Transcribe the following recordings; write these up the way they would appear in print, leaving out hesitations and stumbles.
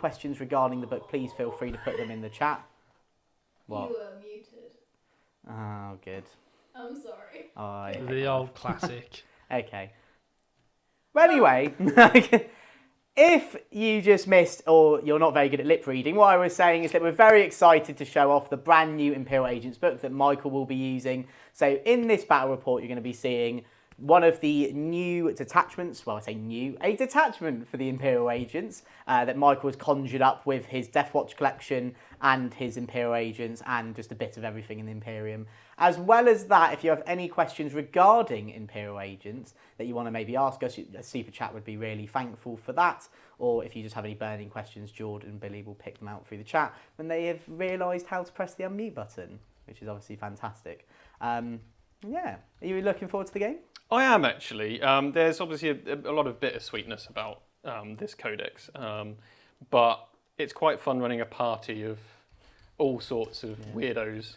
questions regarding the book, please feel free to put them in the chat. What? You were muted. Oh, good. I'm sorry. The old classic. Okay. Well, anyway, if you just missed or you're not very good at lip reading, what I was saying is that we're very excited to show off the brand new Imperial Agents book that Michael will be using. So in this battle report, you're going to be seeing one of the new detachments, well, I say new, a detachment for the Imperial Agents that Michael has conjured up with his Deathwatch collection and his Imperial Agents and just a bit of everything in the Imperium. As well as that, if you have any questions regarding Imperial Agents that you want to maybe ask us, a super chat would be really thankful for that. Or if you just have any burning questions, Jordan and Billy will pick them out through the chat when they have realised how to press the unmute button, which is obviously fantastic. Yeah, are you looking forward to the game? I am actually. There's obviously a lot of bittersweetness about this codex, but it's quite fun running a party of all sorts of weirdos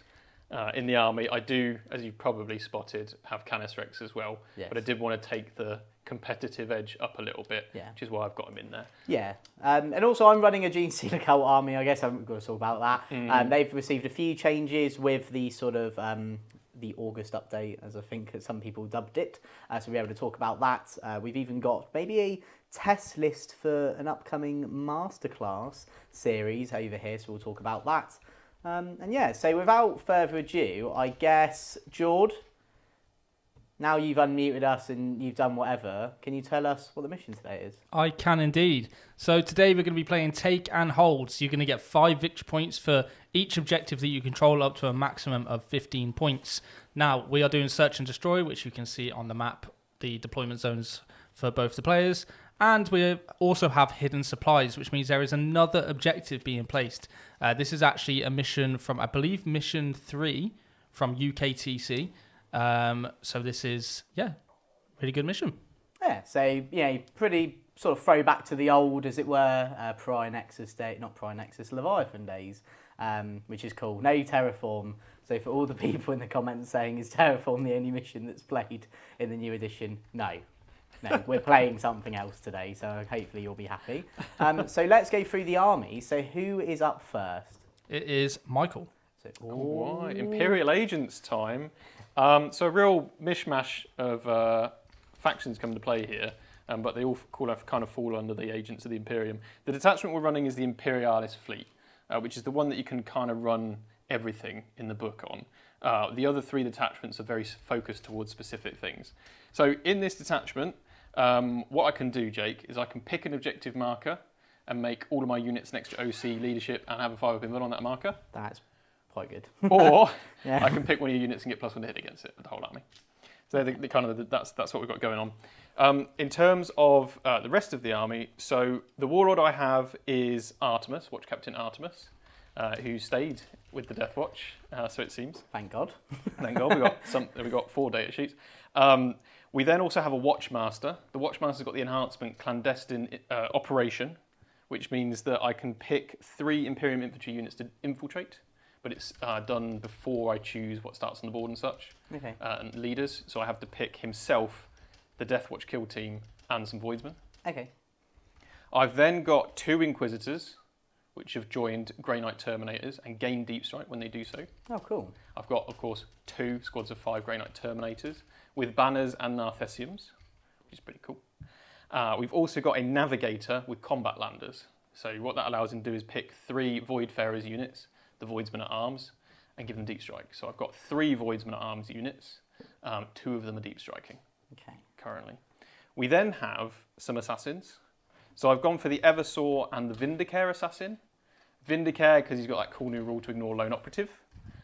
in the army. I do, as you probably spotted, have Canis Rex as well, but I did want to take the competitive edge up a little bit, which is why I've got him in there. Yeah, and also I'm running a genestealercult army. I guess I'm going to talk about that. They've received a few changes with the sort of the August update, as I think some people dubbed it. So we'll be able to talk about that. We've even got maybe a test list for an upcoming masterclass series over here, so we'll talk about that. And yeah, so without further ado, I guess, Jord, now you've unmuted us and you've done whatever, can you tell us what the mission today is? I can indeed. So today we're going to be playing Take and Hold. So you're going to get 5 victory points for each objective that you control, up to a maximum of 15 points. Now, we are doing Search and Destroy, which you can see on the map, the deployment zones for both the players. And we also have Hidden Supplies, which means there is another objective being placed. This is actually a mission from, I believe, Mission 3 from UKTC. So this is, really good mission. Yeah, so, pretty sort of throwback to the old, as it were, Leviathan days, which is cool. No Terraform. So for all the people in the comments saying, is Terraform the only mission that's played in the new edition? No, we're playing something else today, so hopefully you'll be happy. So let's go through the army. So who is up first? It is Michael. Right, Imperial Agents time. So a real mishmash of factions come to play here, but they all kind of fall under the Agents of the Imperium. The detachment we're running is the Imperialis fleet, which is the one that you can kind of run everything in the book on. The other 3 detachments are very focused towards specific things. So in this detachment, what I can do, Jake, is I can pick an objective marker and make all of my units next to OC leadership and have a 5-up input on that marker. That's quite good. Or I can pick one of your units and get +1 to hit against it with the whole army. So that's what we've got going on. In terms of the rest of the army, so the warlord I have is Artemis, Watch Captain Artemis, who stayed with the Death Watch, so it seems. Thank God. Thank God. We got 4 data sheets. We then also have a Watchmaster. The Watchmaster's got the enhancement Clandestine Operation, which means that I can pick 3 Imperium infantry units to infiltrate, but it's done before I choose what starts on the board and such, and leaders. So I have to pick himself, the Death Watch kill team, and some Voidsmen. Okay. I've then got 2 Inquisitors, which have joined Grey Knight Terminators and gain Deep Strike when they do so. Oh, cool. I've got, of course, 2 squads of 5 Grey Knight Terminators with banners and Narthessiums, which is pretty cool. We've also got a Navigator with Combat Landers. So what that allows him to do is pick 3 Voidfarers units, the Voidsmen at Arms, and give them Deep Strike. So I've got 3 Voidsmen at Arms units. 2 of them are Deep Striking currently. We then have some Assassins. So I've gone for the Eversaw and the Vindicare Assassin. Vindicare, because he's got that cool new rule to ignore lone operative,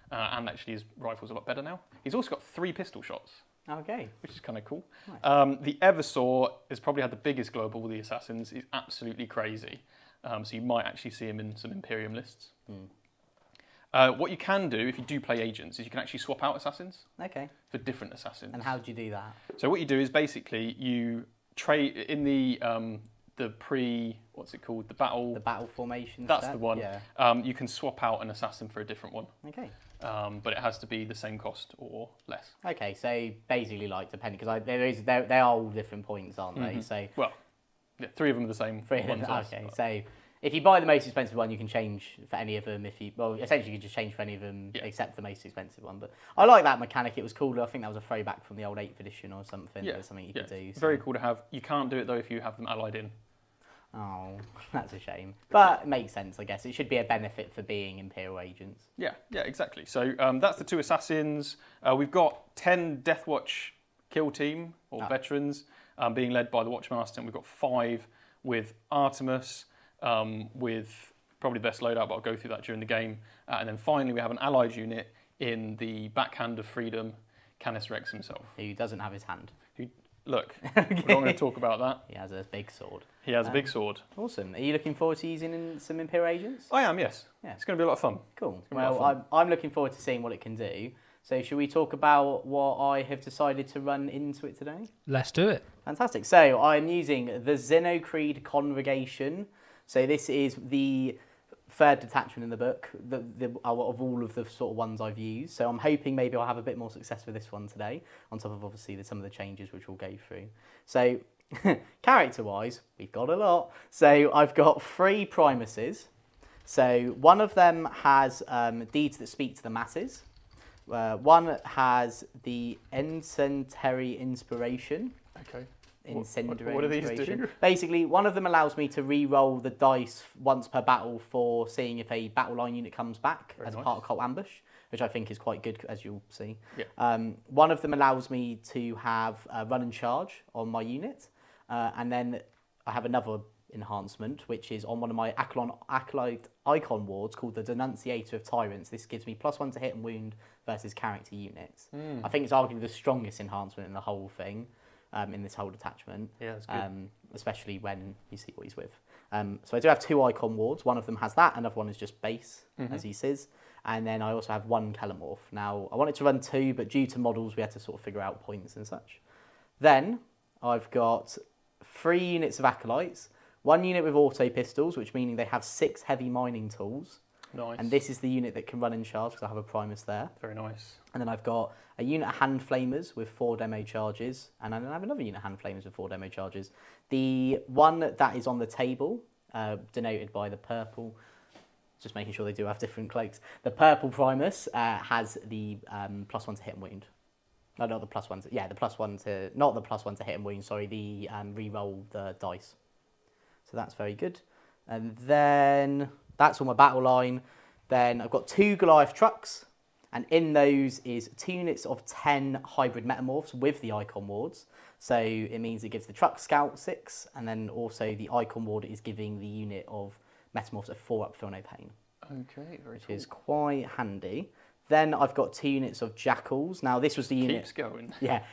and actually his rifle's a lot better now. He's also got 3 pistol shots. Okay. Which is kind of cool. Nice. The Eversaw has probably had the biggest glow of all the Assassins. He's absolutely crazy. So you might actually see him in some Imperium lists. What you can do, if you do play Agents, is you can actually swap out Assassins for different Assassins. And how do you do that? So what you do is basically you trade in the what's it called? The battle formation. That's the one. Yeah. You can swap out an assassin for a different one. Okay. But it has to be the same cost or less. Okay, so basically, like, depending, because they are all different points, aren't they? So well, yeah, 3 of them are the same. 3 of them. Okay, so If you buy the most expensive one, you can change for any of them. Essentially you can just change for any of them except the most expensive one. But I like that mechanic. It was cool. I think that was a throwback from the old 8th edition or something. Yeah. There's something you could do. So. Very cool to have. You can't do it though if you have them allied in. Oh, that's a shame. But it makes sense, I guess. It should be a benefit for being Imperial agents. Yeah, exactly. So that's the 2 assassins. We've got 10 Deathwatch kill team or veterans being led by the Watchmaster, and we've got 5 with Artemis. With probably the best loadout, but I'll go through that during the game. And then finally, we have an allied unit in the Backhand of Freedom, Canis Rex himself. Who doesn't have his hand. Look, we're not going to talk about that. He has a big sword. He has a big sword. Awesome. Are you looking forward to using some Imperial agents? I am, yes. Yeah. It's going to be a lot of fun. Cool. Well, I'm looking forward to seeing what it can do. So should we talk about what I have decided to run into it today? Let's do it. Fantastic. So I'm using the Xenocreed Congregation. So this is the 3rd detachment in the book of all of the sort of ones I've used. So I'm hoping maybe I'll have a bit more success with this one today, on top of obviously some of the changes which we'll go through. So character-wise, we've got a lot. So I've got 3 Primuses. So one of them has deeds that speak to the masses. One has the Incendiary Inspiration. Okay. Incendiary what do these Inspiration. do? Basically, one of them allows me to re-roll the dice once per battle for seeing if a battle line unit comes back as a part of Cult Ambush, which I think is quite good, as you'll see. Yeah. One of them allows me to have run and charge on my unit, and then I have another enhancement, which is on one of my Acolyte Icon wards called the Denunciator of Tyrants. This gives me +1 to hit and wound versus character units. I think it's arguably the strongest enhancement in the whole thing. In this whole detachment, that's good. Especially when you see what he's with. So I do have 2 icon wards. One of them has that, another one is just base, as he says. And then I also have 1 Kelemorph. Now, I wanted to run 2, but due to models, we had to sort of figure out points and such. Then I've got 3 units of Acolytes, 1 unit with auto pistols, which meaning they have 6 heavy mining tools. Nice. And this is the unit that can run and charge because I have a Primus there. Very nice. And then I've got a unit of Hand Flamers with 4 demo charges. And then I have another unit of Hand Flamers with 4 demo charges. The one that is on the table, denoted by the purple, just making sure they do have different cloaks. The purple Primus has the +1 to hit and wound. No, not the +1 to, the +1 to, not the +1 to hit and wound, sorry, the re-roll the dice. So that's very good. And then that's all my battle line. Then I've got 2 Goliath trucks, and in those is 2 units of 10 hybrid metamorphs with the icon wards. So it means it gives the truck scout 6, and then also the icon ward is giving the unit of metamorphs a 4 up, feel no pain. Okay, very which cool. is quite handy. Then I've got 2 units of jackals. Now this was the unit. Keeps going. Yeah,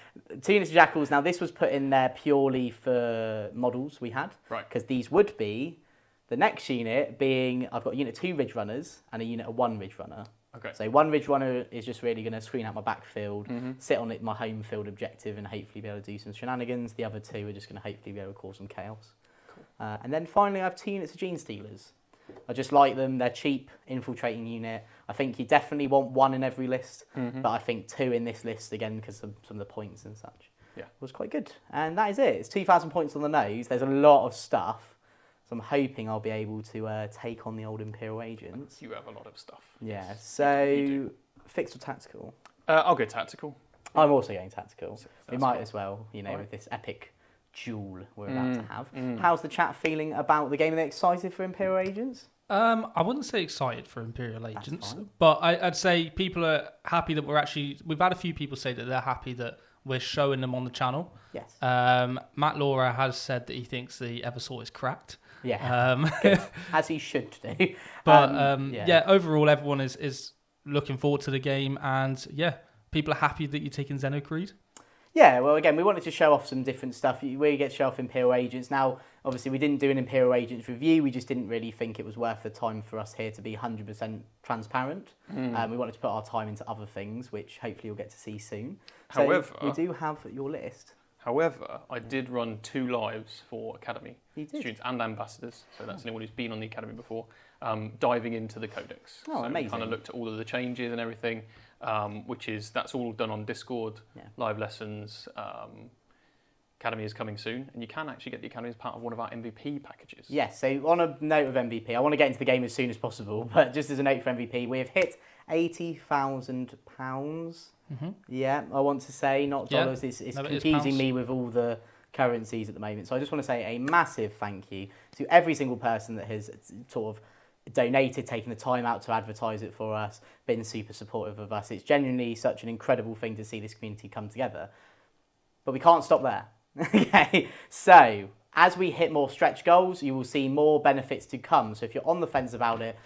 2 units of jackals. Now this was put in there purely for models we had, Right. Because these would be the next unit being I've got a unit of 2 Ridge Runners and a unit of 1 Ridge Runner. Okay. So 1 Ridge Runner is just really going to screen out my backfield, sit on it, my home field objective, and hopefully be able to do some shenanigans. The other 2 are just going to hopefully be able to cause some chaos. Cool. And then finally, I have 2 units of Genestealers. I just like them. They're cheap, infiltrating unit. I think you definitely want 1 in every list, but I think 2 in this list, again, because of some of the points and such. Yeah. Was quite good. And that is it. It's 2,000 points on the nose. There's a lot of stuff. So I'm hoping I'll be able to take on the old Imperial agents. You have a lot of stuff. Yeah, You so do. fixed or tactical? I'll go tactical. I'm also going tactical. So We that's might cool. as well, you know, Right. with this epic duel we're about to have. How's the chat feeling about the game? Are they excited for Imperial agents? I wouldn't say excited for Imperial agents, fine. but I'd say people are happy that we've had a few people say that they're happy that we're showing them on the channel. Yes. Matt Laura has said that he thinks the Eversort is cracked. Yeah, as he should do. But overall, everyone is looking forward to the game, and people are happy that you're taking Xenocreed. Yeah, well, again, we wanted to show off some different stuff. We get to show off Imperial Agents. Now, obviously, we didn't do an Imperial Agents review. We just didn't really think it was worth the time for us here to be 100% transparent. We wanted to put our time into other things, which hopefully you'll get to see soon. So However, we do have your list. However, I did run 2 lives for Academy You did? students and ambassadors. So that's anyone who's been on the Academy before, diving into the Codex. Oh, so amazing. We kind of looked at all of the changes and everything, that's all done on Discord, Yeah. live lessons. Academy is coming soon, and you can actually get the Academy as part of one of our MVP packages. Yes, so on a note of MVP, I want to get into the game as soon as possible, but just as a note for MVP, we have hit £80,000. Yeah, I want to say, not dollars. It's confusing me with all the currencies at the moment. So I just want to say a massive thank you to every single person that has sort of donated, taken the time out to advertise it for us, been super supportive of us. It's genuinely such an incredible thing to see this community come together. But we can't stop there. Okay, so as we hit more stretch goals, you will see more benefits to come. So if you're on the fence about it,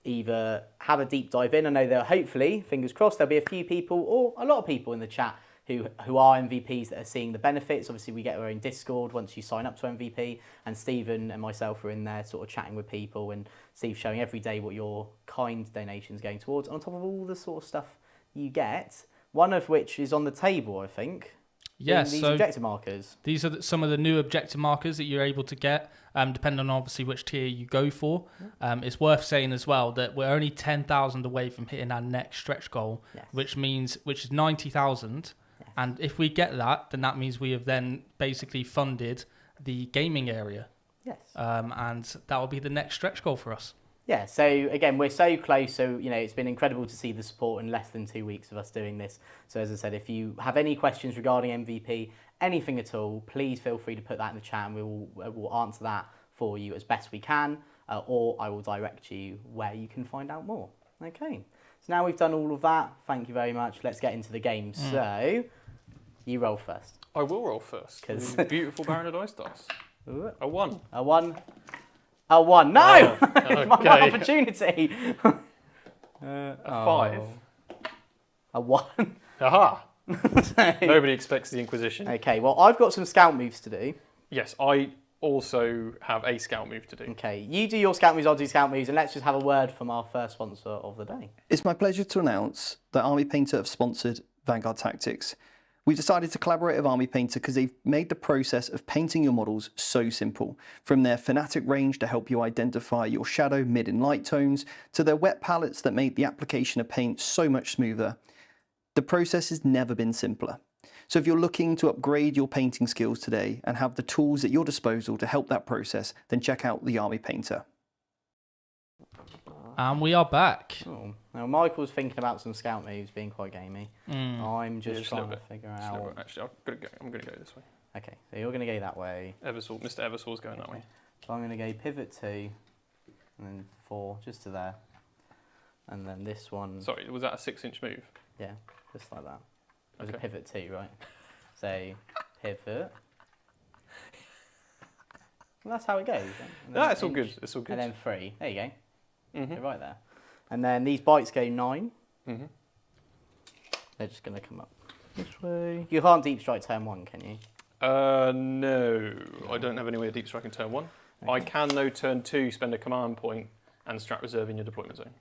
either have a deep dive in. I know that hopefully, fingers crossed, there'll be a few people or a lot of people in the chat who are MVPs that are seeing the benefits. Obviously, we get our own Discord once you sign up to MVP, and Stephen and myself are in there sort of chatting with people, and Steve showing every day what your kind donations going towards, on top of all the sort of stuff you get, one of which is on the table, I think. Yes, these so objective markers. These are some of the new objective markers that you're able to get, depending on obviously which tier you go for. It's worth saying as well that we're only 10,000 away from hitting our next stretch goal, which is 90,000. And if we get that, then that means we have then basically funded the gaming area. Yes. And that will be the next stretch goal for us. Yeah, so again, we're so close, so it's been incredible to see the support in less than 2 weeks of us doing this. So as I said, if you have any questions regarding MVP, anything at all, please feel free to put that in the chat, and we will answer that for you as best we can, or I will direct you where you can find out more. Okay, so now we've done all of that, thank you very much. Let's get into the game. So, you roll first. I will roll first. Because beautiful Baron of Dice dice. A 1. A 1. A 1. No! Okay. My opportunity. A 5. A 1. Aha! Nobody expects the Inquisition. Okay, well, I've got some scout moves to do. Yes, I also have a scout move to do. Okay, you do your scout moves, I'll do scout moves, and let's just have a word from our first sponsor of the day. It's my pleasure to announce that Army Painter have sponsored Vanguard Tactics. We decided to collaborate with Army Painter because they've made the process of painting your models so simple. From their Fanatic range to help you identify your shadow, mid and light tones, to their wet palettes that make the application of paint so much smoother. The process has never been simpler. So if you're looking to upgrade your painting skills today and have the tools at your disposal to help that process, then check out the Army Painter. And we are back. Oh. Now, Michael's thinking about some scout moves, being quite gamey. I'm just trying to figure out... Actually, I'm going to go this way. Okay, so you're going to go that way. Mr. Eversaw's going that way. So I'm going to go pivot 2, and then 4, just to there. And then this one... Sorry, was that a 6-inch move? Yeah, just like that. It was a pivot 2, right? So, pivot. Well, that's how it goes. No, it's all good. It's all good. And then 3. There you go. Mm-hmm. You're right there. And then these bites go 9. Mm-hmm. They're just going to come up this way. You can't deep strike turn 1, can you? No. I don't have any way of deep striking turn 1. Okay. I can, though, turn 2, spend a command point and strat reserve in your deployment zone.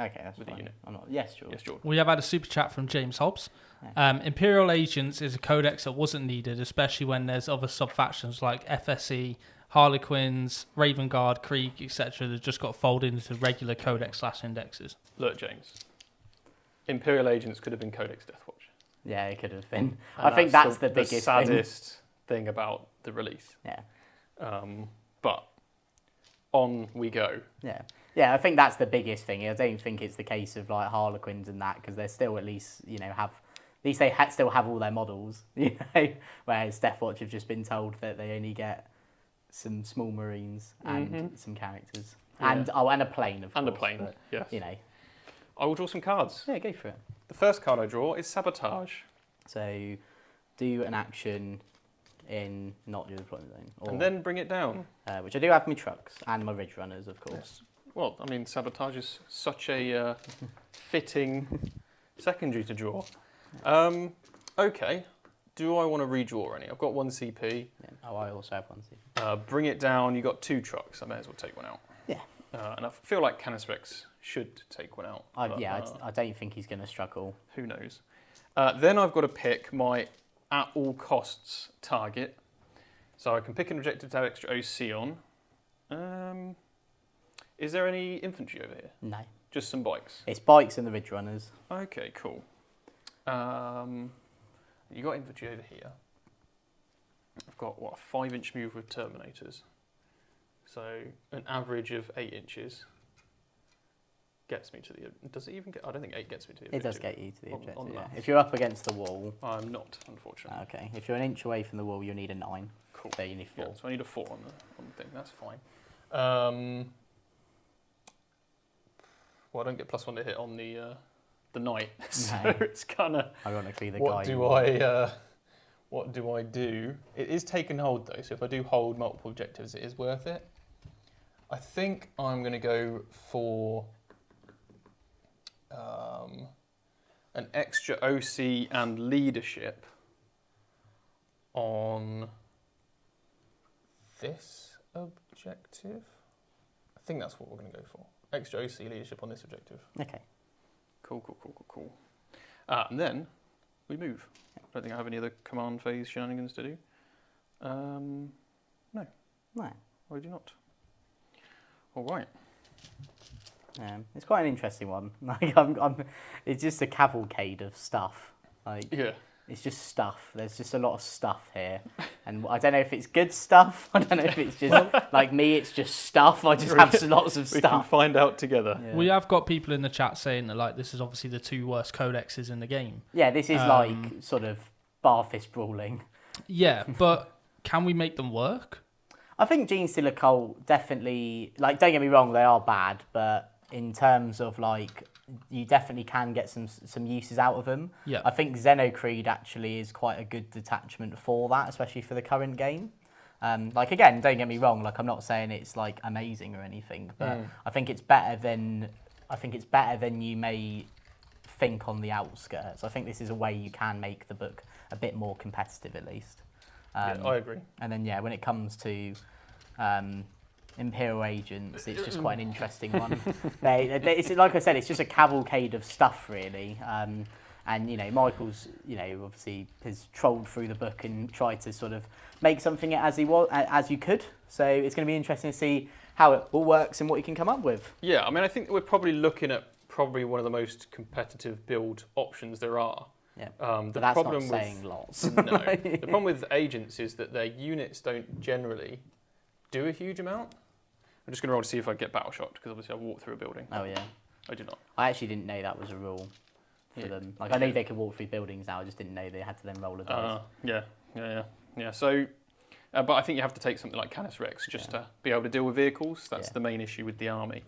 Okay, that's with fine. a unit. I'm not. Yes, George. Yes, George. We have had a super chat from James Hobbs. Yeah. Imperial Agents is a codex that wasn't needed, especially when there's other sub-factions like FSE, Harlequins, Raven Guard, Krieg, etc. that just got folded into regular codex/indexes. Look, James. Imperial Agents could have been Codex Deathwatch. Yeah, it could have been. And I think that's the biggest saddest thing about the release. Yeah. But on we go. Yeah. Yeah, I think that's the biggest thing. I don't think it's the case of like Harlequins and that, because they're still at least, have, at least they still have all their models, whereas Deathwatch have just been told that they only get some small Marines and some characters. Yeah. And a plane, of course. And a plane, but, yes. I will draw some cards. Yeah, go for it. The first card I draw is Sabotage. So, do an action in not your deployment zone. Or, and then bring it down. Which I do have my trucks and my Ridge Runners, of course. Yes. Well, I mean, Sabotage is such a fitting secondary to draw. Okay. Do I want to redraw any? I've got 1 CP. Yeah. Oh, I also have 1 CP. Bring it down. You got 2 trucks. I may as well take one out. Yeah. And I feel like Canis Rex should take one out. I don't think he's going to struggle. Who knows? Then I've got to pick my at all costs target. So I can pick an objective to have extra OC on. Is there any infantry over here? No. Just some bikes? It's bikes and the Ridge Runners. Okay, cool. You got infantry over here. I've got, what, a 5-inch move with Terminators. So an average of 8 inches gets me to the... Does it even get... I don't think 8 gets me to the objective. It does get you to the objective, on yeah. that. If you're up against the wall... I'm not, unfortunately. Okay, if you're an inch away from the wall, you'll need a 9. Cool. So you need 4. Yeah, so I need a 4 on the thing. That's fine. Well, I don't get +1 to hit on the knight, so No. it's kind of... Ironically, the What guy... do I do? It is take and hold though, so if I do hold multiple objectives, it is worth it. I think I'm going to go for an extra OC and leadership on this objective. I think that's what we're going to go for. Extra OC leadership on this objective. Okay. Cool. And then we move. I don't think I have any other command phase shenanigans to do. No, No. I do not. All right. It's quite an interesting one. Like, it's just a cavalcade of stuff. Like, Yeah. it's just stuff. There's just a lot of stuff here, and I don't know if it's good stuff. I don't know if it's just like me. It's just stuff. I just have lots of We can stuff. find out together. Yeah. We have got people in the chat saying that like this is obviously the 2 worst codexes in the game. Yeah, this is like sort of bar fist brawling. Yeah, but can we make them work? I think Genestealercult definitely, like, don't get me wrong, they are bad, but in terms of like, you definitely can get some uses out of them. Yeah. I think Xenocreed actually is quite a good detachment for that, especially for the current game. Like, again, don't get me wrong, like, I'm not saying it's like amazing or anything, but I think it's better than you may think on the outskirts. I think this is a way you can make the book a bit more competitive, at least. Yeah, I agree. And then, yeah, when it comes to Imperial agents, it's just quite an interesting one. It's, like I said, it's just a cavalcade of stuff, really. And, you know, Michael's, you know, obviously has trolled through the book and tried to sort of make something as you could. So it's going to be interesting to see how it all works and what you can come up with. Yeah, I mean, I think we're probably looking at probably one of the most competitive build options there are. Yeah, The but that's problem not saying lots. No, the problem with agents is that their units don't generally do a huge amount. I'm just going to roll to see if I get battle shocked, because obviously I've walked through a building. Oh, yeah. I do not. I actually didn't know that was a rule for them. Like, I knew they could walk through buildings now, I just didn't know they had to then roll a dice. Yeah. So, but I think you have to take something like Canis Rex just to be able to deal with vehicles. That's the main issue with the army,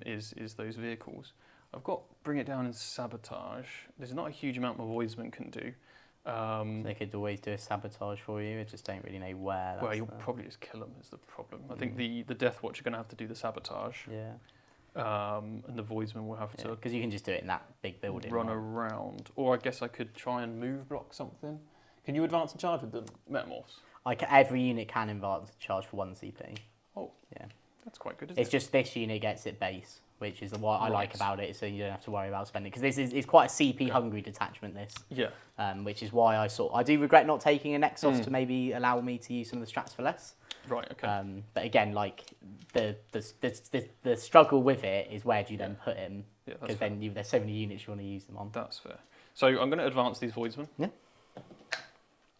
is those vehicles. I've got Bring It Down and Sabotage. There's not a huge amount my Voidsman can do. They could always do a sabotage for you, I just don't really know where. Well, you'll probably just kill them is the problem. I think the Death Watch are going to have to do the sabotage. Yeah. And the Voidsman will have to Because you can just do it in that big building. run around. Or I guess I could try and move block something. Can you advance and charge with the Metamorphs? Every unit can advance and charge for 1 CP. Oh, yeah. That's quite good, isn't It's it? just this unit gets it base, which is what I like Right. about it, so you don't have to worry about spending. Because this is quite a CP hungry detachment, this. Yeah. Which is why I do regret not taking a Nexus to maybe allow me to use some of the strats for less. Right, okay. But again, like the struggle with it is where do you then put him? Yeah, that's Because fair. then there's so many units you want to use them on. That's fair. So I'm going to advance these Voidsmen. Yeah.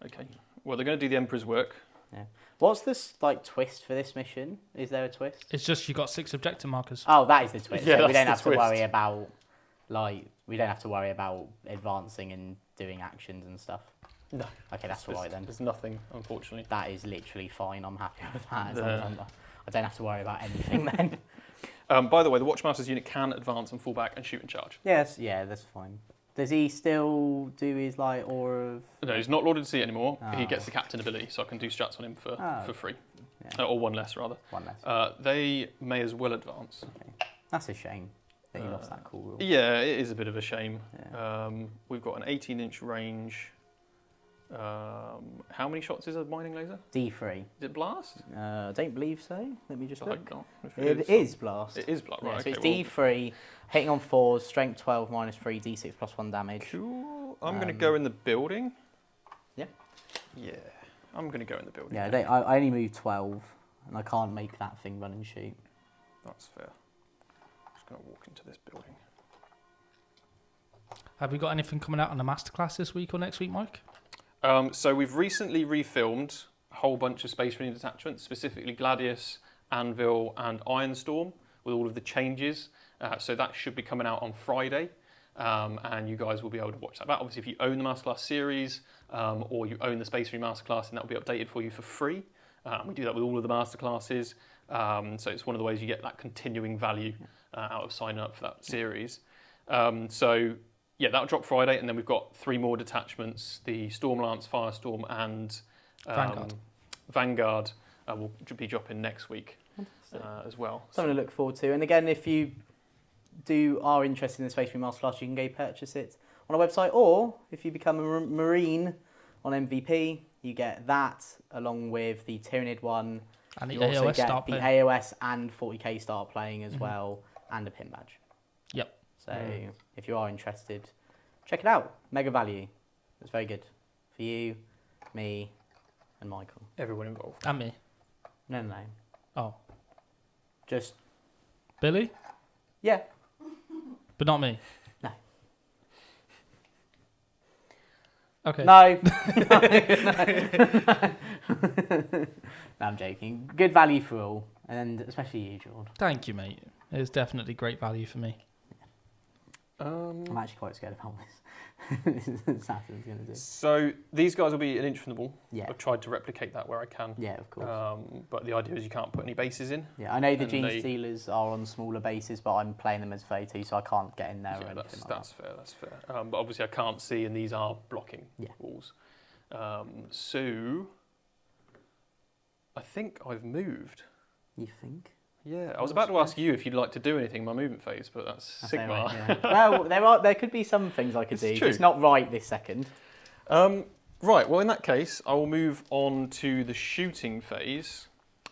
Okay. Well, they're going to do the Emperor's work. Yeah. What's this like twist for this mission? Is there a twist? It's just you got 6 objective markers. Oh, that is the twist. Yeah, So we that's don't the have to twist. worry about advancing and doing actions and stuff. No. Okay, that's all right then. There's nothing, unfortunately. That is literally fine. I'm happy with that. As Yeah. long as I don't have to worry about anything then. By the way, the Watchmaster's unit can advance and fall back and shoot and charge. Yes, yeah, that's fine. Does he still do his like aura of? No, he's not Lord of the Sea anymore. He Oh. gets the captain ability, so I can do strats on him for free. Yeah. Or 1 less, rather. 1 less. They may as well advance. Okay. That's a shame that he lost that cool rule. Yeah, it is a bit of a shame. Yeah. We've got an 18-inch range. How many shots is a mining laser? D3. Is it blast? I don't believe so. Let me just I look. can't. If It is blast. It is blast, Yeah, right? so okay, it's well, D3, hitting on 4s, strength 12, -3, D6 +1 damage. Cool. I'm going to go in the building. Yeah. Yeah, I'm going to go in the building. Yeah, I only move 12, and I can't make that thing run and shoot. That's fair. Just going to walk into this building. Have we got anything coming out on the masterclass this week or next week, Mike? So we've recently refilmed a whole bunch of Space Marine detachments, specifically Gladius, Anvil, and Ironstorm, with all of the changes. So that should be coming out on Friday, and you guys will be able to watch that. Obviously, if you own the Masterclass series or you own the Space Marine Masterclass, then that will be updated for you for free. We do that with all of the Masterclasses, so it's one of the ways you get that continuing value out of signing up for that series. So yeah, that'll drop Friday, and then we've got 3 more detachments: the Stormlance, Firestorm, and Vanguard will be dropping next week as well. Something to look forward to. And again, if you are interested in the Space Marine Masterclass, you can go purchase it on our website, or if you become a Marine on MVP, you get that along with the Tyranid one. And the you also AOS get start the playing. AOS and 40k start playing as well, and a pin badge. Yep. So if you are interested, check it out. Mega value. It's very good for you, me, and Michael. Everyone involved. And me. No. Oh. Just Billy? yeah. But not me. No. Okay. No. No, I'm joking. Good value for all, and especially you, George. Thank you, mate. It's definitely great value for me. I'm actually quite scared about this. Saturn's going to do. So these guys will be an inch from the ball. Yeah. I've tried to replicate that where I can. Yeah, of course. But the idea is you can't put any bases in. Yeah, I know the and Genestealers are on smaller bases, but I'm playing them as 32, so I can't get in there. Yeah, or anything that's fair. That's fair. But obviously I can't see, and these are blocking Yeah. walls. So I think I've moved. You think? Yeah, I was about to ask you if you'd like to do anything in my movement phase, but that's Sigma. Right, yeah. Well, there could be some things I could do. It's true. It's not right this second. Right, well in that case, I will move on to the shooting phase.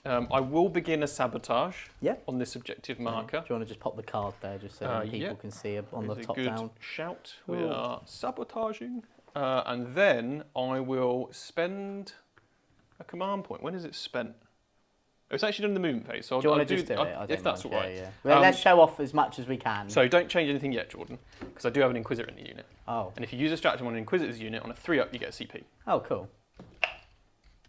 I will begin a sabotage on this objective marker. Do you want to just pop the card there, just so that people can see on the It's top a good down? shout. We are sabotaging. And then I will spend a command point. When is it spent? It's actually done in the movement phase, so Do you I'll want to just do it? if that's all right. Yeah. Well, let's show off as much as we can. So don't change anything yet, Jordan, because I do have an Inquisitor in the unit. Oh. And if you use a stratagem on an Inquisitor's unit, on a 3-up, you get a CP. Oh, cool.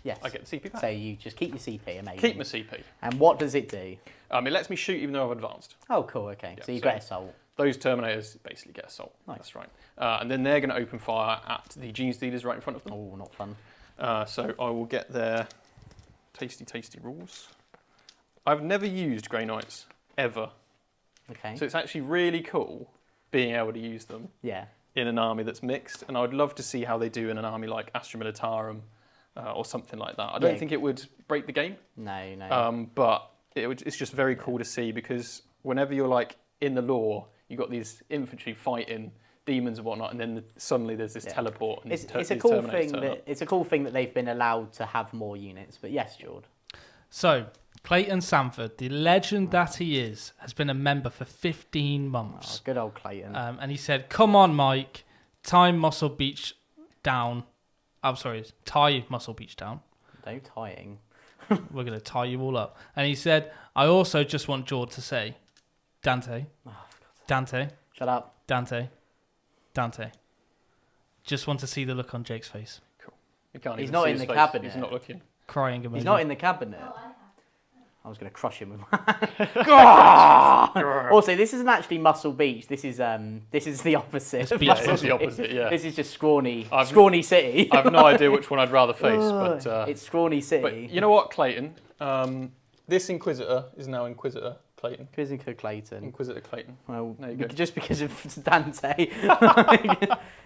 Yes. I get the CP back. So you just keep your CP, amazing. Keep my CP. And what does it do? It lets me shoot even though I've advanced. Oh, cool, okay. Yeah, so you so- get Assault. Those Terminators basically get assault. Nice. That's right. And then they're going to open fire at the Genestealers right in front of them. Oh, not fun. So I will get their tasty rules. I've never used Grey Knights, ever. Okay. So it's actually really cool being able to use them Yeah. in an army that's mixed. And I would love to see how they do in an army like Astra Militarum or something like that. I don't think it would break the game. No. But it's just very cool to see, because whenever you're like in the lore, you've got these infantry fighting demons and whatnot, and then suddenly there's this teleport. And It's these a cool Terminators thing turn up. it's a cool thing that they've been allowed to have more units. But yes, George. So, Clayton Sanford, the legend that he is, has been a member for 15 months. Oh, good old Clayton. And he said, "Come on, Mike, tie Muscle Beach down." I'm sorry, tie Muscle Beach down. No tying. We're going to tie you all up. And he said, "I also just want George to say, Dante, Dante, Shut up. Dante, Dante. Just want to see the look on Jake's face. Cool. You can't He's even not see in his the face. cabinet. He's not looking. Crying emoji. He's not in the cabinet. Oh, I have. I was going to crush him with my... Also, this isn't actually Muscle Beach. This is the opposite. It's of Beach Muscle It's the Beach. opposite, yeah. This is just Scrawny. I've- Scrawny City. I have no idea which one I'd rather face, but It's Scrawny City. but you know what, Clayton? This Inquisitor is now Inquisitor Clayton. Inquisitor Clayton. Inquisitor Clayton. Well, There you go. just because of Dante.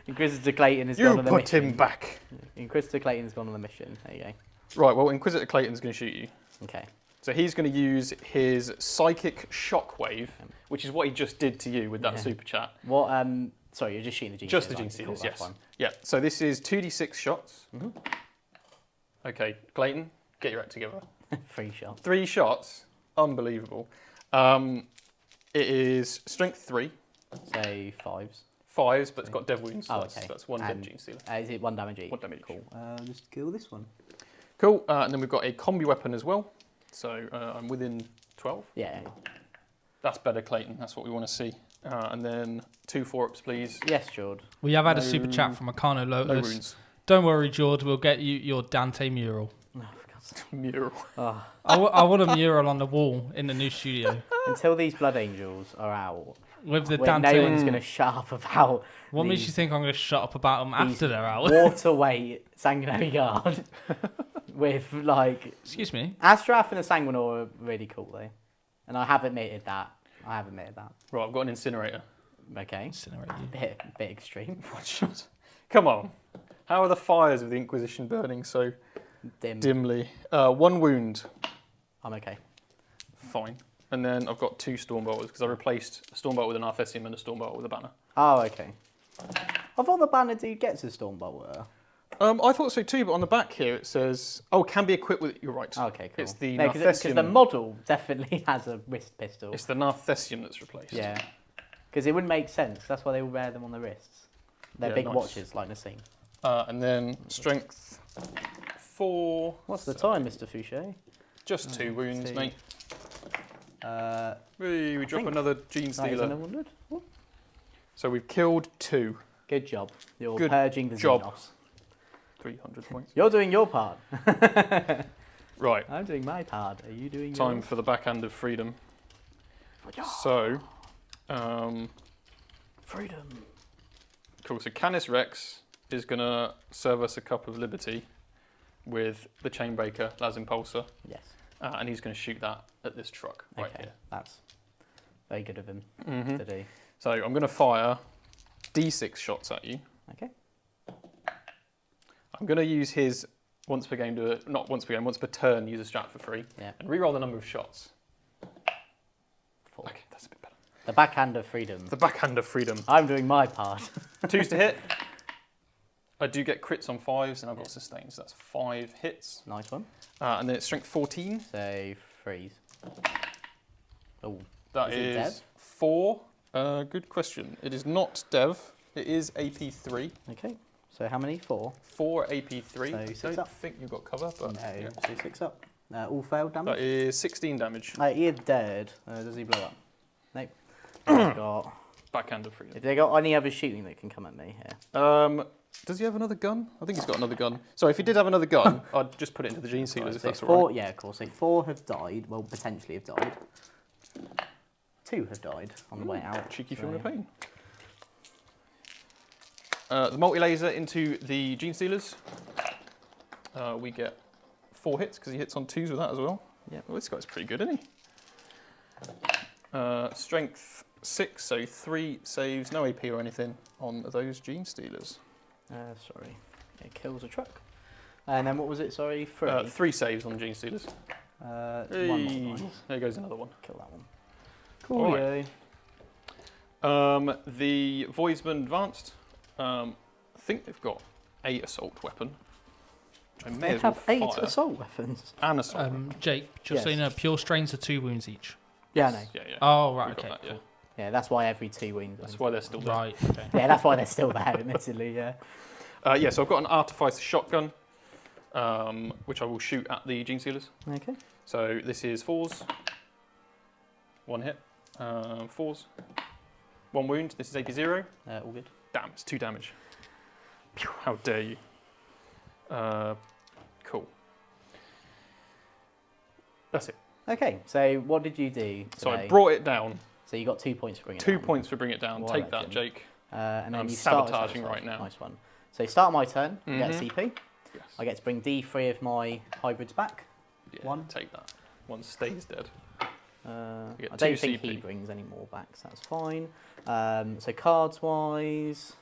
Inquisitor Clayton has gone You on the put mission. him back. Inquisitor Clayton's gone on the mission. There you go. Right, well, Inquisitor Clayton's going to shoot you. Okay. So he's going to use his Psychic Shockwave, which is what he just did to you with that super chat. What? Sorry, you're just shooting the Genestealers. Just the right? Genestealers, Cool, that's yes. fine. Yeah, so this is 2d6 shots. Okay, Clayton, get your act together. 3 shots. 3 shots, unbelievable. It is Strength 3, So 5s. 5s, but it's got Dev Wounds. Oh, So okay. that's 1 And- dead Genestealer. Is it 1 damage each? 1 damage. Cool. Just kill this one. Cool, and then we've got a combi weapon as well. So I'm within 12. Yeah. That's better, Clayton. That's what we want to see. And then 2 4-ups, please. Yes, George. We have had a super chat from Akano No Lotus. wounds. Don't worry, George. We'll get you your Dante mural. Oh, for God's sake. Mural. Oh. I want a mural on the wall in the new studio Until these Blood Angels are out, with the no Dante. one's going to shut up about What makes you these think I'm going to shut up about them these after they're out? waterweight Sanguinary Guard with like Excuse me. Astrath and the Sanguinor are really cool though, and I have admitted that. Right, I've got an incinerator. Okay, Incinerate you. bit extreme. Come on. How are the fires of the Inquisition burning so dimly? 1 wound. I'm okay. Fine. And then I've got 2 Stormbolters because I replaced a Stormbolt with an Arthesium and a Stormbolt with a banner. Oh, okay. I thought the banner dude gets a Stormbolter. I thought so too, but on the back here it says, "Oh, can be equipped with." You're right. Okay, cool. It's the because Narthesium. the model definitely has a wrist pistol. It's the Narthesium that's replaced. Yeah, because it wouldn't make sense. That's why they all wear them on the wrists. They're Yeah, big nice. watches, like Nassim. And then strength 4. What's the time, Mr. Fouché? Just 2 wounds, 2. mate. We drop think another That is Genestealer. another 100. Ooh. So we've killed 2. Good job. You're Good purging the job. Xenos. 300 points. You're doing your part. Right. I'm doing my part. Are you doing Time yours? for the backhand of freedom. So, Freedom. cool. So Canis Rex is going to serve us a cup of liberty with the Chainbreaker, Las Impulsor, Yes. and he's going to shoot that at this truck right Okay. here. That's very good of him Mhm. to do. So I'm going to fire D6 shots at you. Okay. I'm going to use his once per game once per turn, use a strat for free, Yeah. and reroll the number of shots. 4. Okay, that's a bit better. The backhand of freedom. The backhand of freedom. I'm doing my part. 2s to hit. I do get crits on 5s, and I've got sustain, so that's 5 hits. Nice one. And then it's strength 14. So freeze. Oh, That Is it is Dev? 4. Good question. It is not Dev. It is AP3. okay. So how many? 4. 4 AP3. So I 6 don't up. think you've got cover, but No. yeah. So 6 up. All failed damage. That is 16 damage. He is dead. Does he blow up? Nope. He's got. Backhand of freedom. If they got any other shooting that can come at me here. Does he have another gun? I think he's got another gun. So if he did have another gun, I'd just put it into the Genestealers Right, if so that's 4, all right. yeah, of course. So 4 have died. Well, potentially have died. 2 have died on the way out. Cheeky so- feeling of pain. The multi-laser into the Genestealers. We get 4 hits because he hits on 2s with that as well. Yep. Well, this guy's pretty good, isn't he? Strength 6, so 3 saves, no AP or anything on those Genestealers. Sorry. It kills a truck. And then what was it? Sorry, 3. 3 saves on Genestealers. 1 more dice. There goes another one. Kill that one. Cool. Alright. The Voidsman Advanced. I think they've got 8 assault weapon. Which I may They as well have 8 fire. assault weapons. And assault weapon. Jake, just so you Yes. know, pure strains are 2 wounds each. Yeah, I know. Yeah, yeah. Oh, right, We've got okay. that, yeah. Cool. Yeah, that's why every 2 wounds. That's why they're still there. Right, okay. Yeah, that's why they're still there, admittedly, yeah. Yeah, so I've got an Artificer shotgun, which I will shoot at the Genestealers. Okay. So this is 4s. 1 hit. 4s. 1 wound. This is AP0. All good. Damn, it's 2 damage. Phew, how dare you. Cool. That's it. Okay, so what did you do So I today? brought it down. So you got 2 points for bringing it 2 down. points for bring it down. Well, Take that, legend. Jake. And then I'm you start sabotaging right now. Nice one. So you start my turn, you get a Mhm. CP. Yes. I get to bring D3 of my hybrids back. Yeah, 1. Take that. 1 stays dead. I get don't 2 think CP. he brings any more back, so that's fine. So cards wise,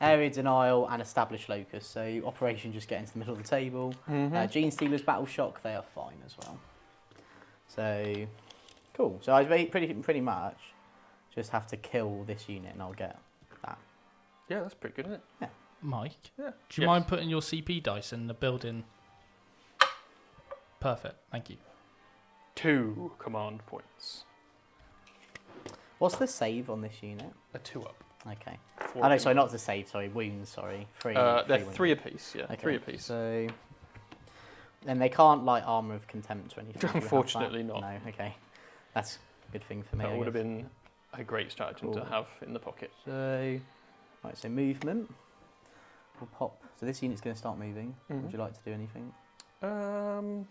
area denial and established locus. So operation just get into the middle of the table. Genestealers battle shock, they are fine as well. So cool. So I pretty much just have to kill this unit and I'll get that. Yeah, that's pretty good, isn't it? Mike, Yeah. do you mind putting your CP dice in the building? Perfect, thank you. 2 command points. What's the save on this unit? A 2 up. Okay. 4 Oh no, up. sorry, not the save. Sorry, wounds. Sorry, 3. They're wounds. 3 apiece, yeah. Okay, 3 apiece. So, and they can't like armor of contempt or anything. Do you have Unfortunately that? not. No. Okay, that's a good thing for me. That I would have guess. been a great stratagem to Cool. have in the pocket. So, right. So movement. we'll pop. So this unit's going to start moving. Mhm. Would you like to do anything? No,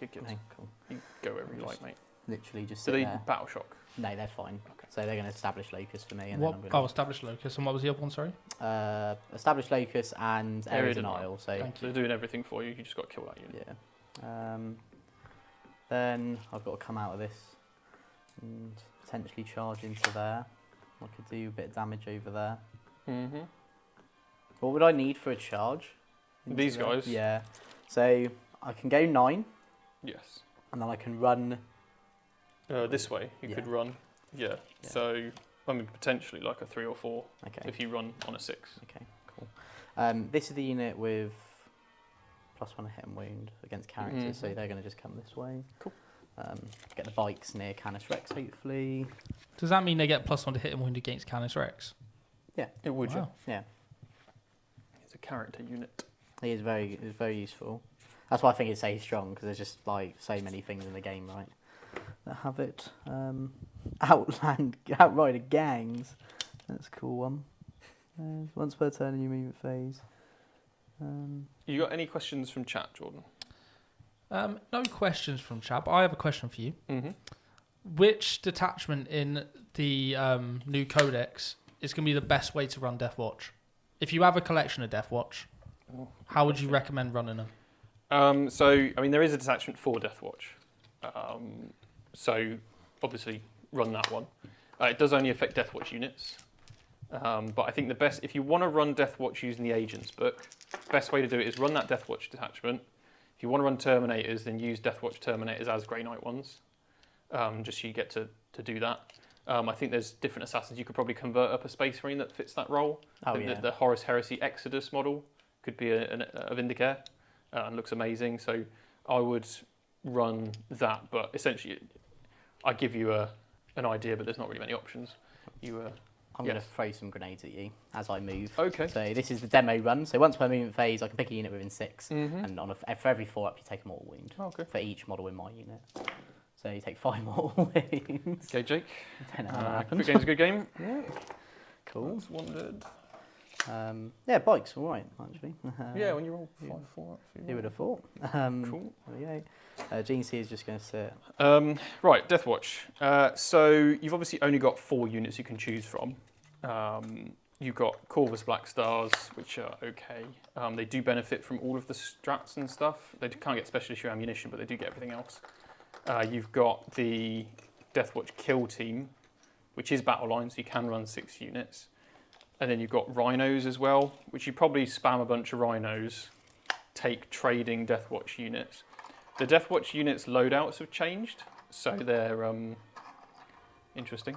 you're good. No, cool. You go wherever you like, mate. Literally just Do sit they there. battle shock? No, they're fine. Okay. So they're going to establish locus for me, and What? then I'm Oh, going established locus. And what was the other one? Sorry. to establish locus and area Area denial. denial. So Thank So they're doing everything for you. You just got to kill that unit. yeah. Then I've got to come out of this and potentially charge into there. I could do a bit of damage over there. Mm-hmm. What would I need for a charge? into These there? guys? Yeah. So I can go 9, Yes. and then I can run. This way, you Yeah. could run. Yeah. Yeah. So, I mean, potentially like a 3 or 4 Okay. if you run on a 6. Okay. Cool. This is the unit with +1 hit and wound against characters, so Mhm. they're going to just come this way. Cool. Get the bikes near Canis Rex, hopefully. Does that mean they get +1 to hit and wound against Canis Rex? It would, Wow. Yeah. It's a character unit. He is very useful. That's why I think it's A strong, because there's just like so many things in the game, right? That have it. Outrider gangs. That's a cool one. Once per turn in your movement phase. You got any questions from chat, Jordan? No questions from chat, but I have a question for you. Mm-hmm. Which detachment in the new codex is going to be the best way to run Death Watch? If you have a collection of Death Watch, how would you recommend running them? So, I mean, there is a detachment for Death Watch. So, obviously, run that one. It does only affect Death Watch units. But I think the best, if you want to run Death Watch using the Agents book, best way to do it is run that Death Watch detachment. If you want to run Terminators, then use Death Watch Terminators as Grey Knight ones. Just so you get to do that. I think there's different assassins. You could probably convert up a Space Marine that fits that role. Oh, yeah. The Horus Heresy Exodus model could be a Vindicare and looks amazing. So I would run that, but essentially I give you an idea, but there's not really many options. I'm going to throw some grenades at you as I move. Okay. So this is the demo run. So once per movement phase, I can pick a unit within 6, Mhm. and for every 4 up, you take a mortal wound Okay. for each model in my unit. So you take 5 mortal wounds. Okay, Jake. Don't know how that happened. Good game's a good game. Cool. That's wondered. Yeah, bikes, all right, actually. Yeah, when you roll 5-4. Who would have thought? Cool. There we go. Genestealer is just going to sit. Right, Death Watch. So you've obviously only got 4 units you can choose from. You've got Corvus Black Stars, which are okay. They do benefit from all of the strats and stuff. They can't get special issue ammunition, but they do get everything else. You've got the Death Watch Kill Team, which is battle line, so you can run 6 units. And then you've got Rhinos as well, which you probably spam a bunch of Rhinos, take trading Death Watch units. The Death Watch units loadouts have changed, so they're interesting.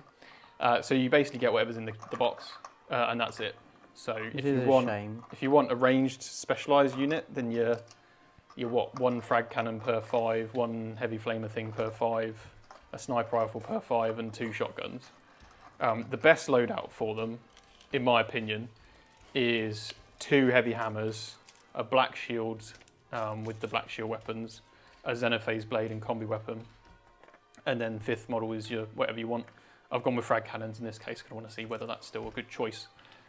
So you basically get whatever's in the box, and that's it. So Which if is you a want shame. if you want a ranged specialised unit, then you're what, 1 frag cannon per 5, 1 heavy flamer thing per 5, a sniper rifle per 5, and 2 shotguns. The best loadout for them, in my opinion, is 2 heavy hammers, a black shield with the black shield weapons, a Xenophase blade and combi weapon, and then 5th model is your whatever you want. I've gone with frag cannons in this case because I want to see whether that's still a good choice,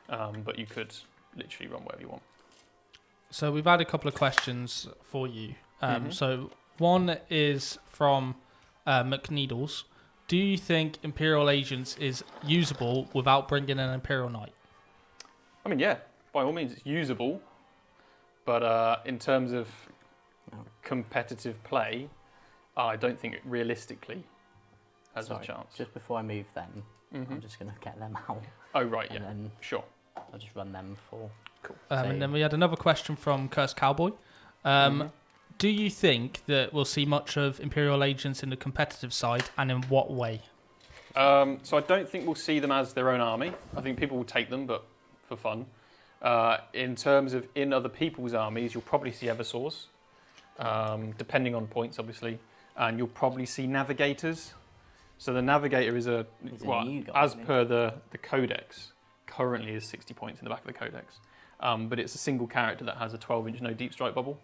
but you could literally run whatever you want. So we've had a couple of questions for you. Mhm. So one is from McNeedles. Do you think Imperial Agents is usable without bringing an Imperial Knight? I mean, yeah, by all means, it's usable, but in terms of competitive play, I don't think it realistically has Sorry, a chance. just before I move then, Mhm. I'm just going to get them out, Oh, right, and yeah, then sure. I'll just run them for... Cool. And then we had another question from Cursed Cowboy. Mhm. Do you think that we'll see much of Imperial Agents in the competitive side, and in what way? So I don't think we'll see them as their own army. I think people will take them, but for fun. In terms of in other people's armies, you'll probably see Eversaws, depending on points, obviously. And you'll probably see Navigators. So the Navigator is He's a new guy, as isn't he? per the Codex, currently is 60 points in the back of the Codex. But it's a single character that has a 12-inch no deep strike bubble.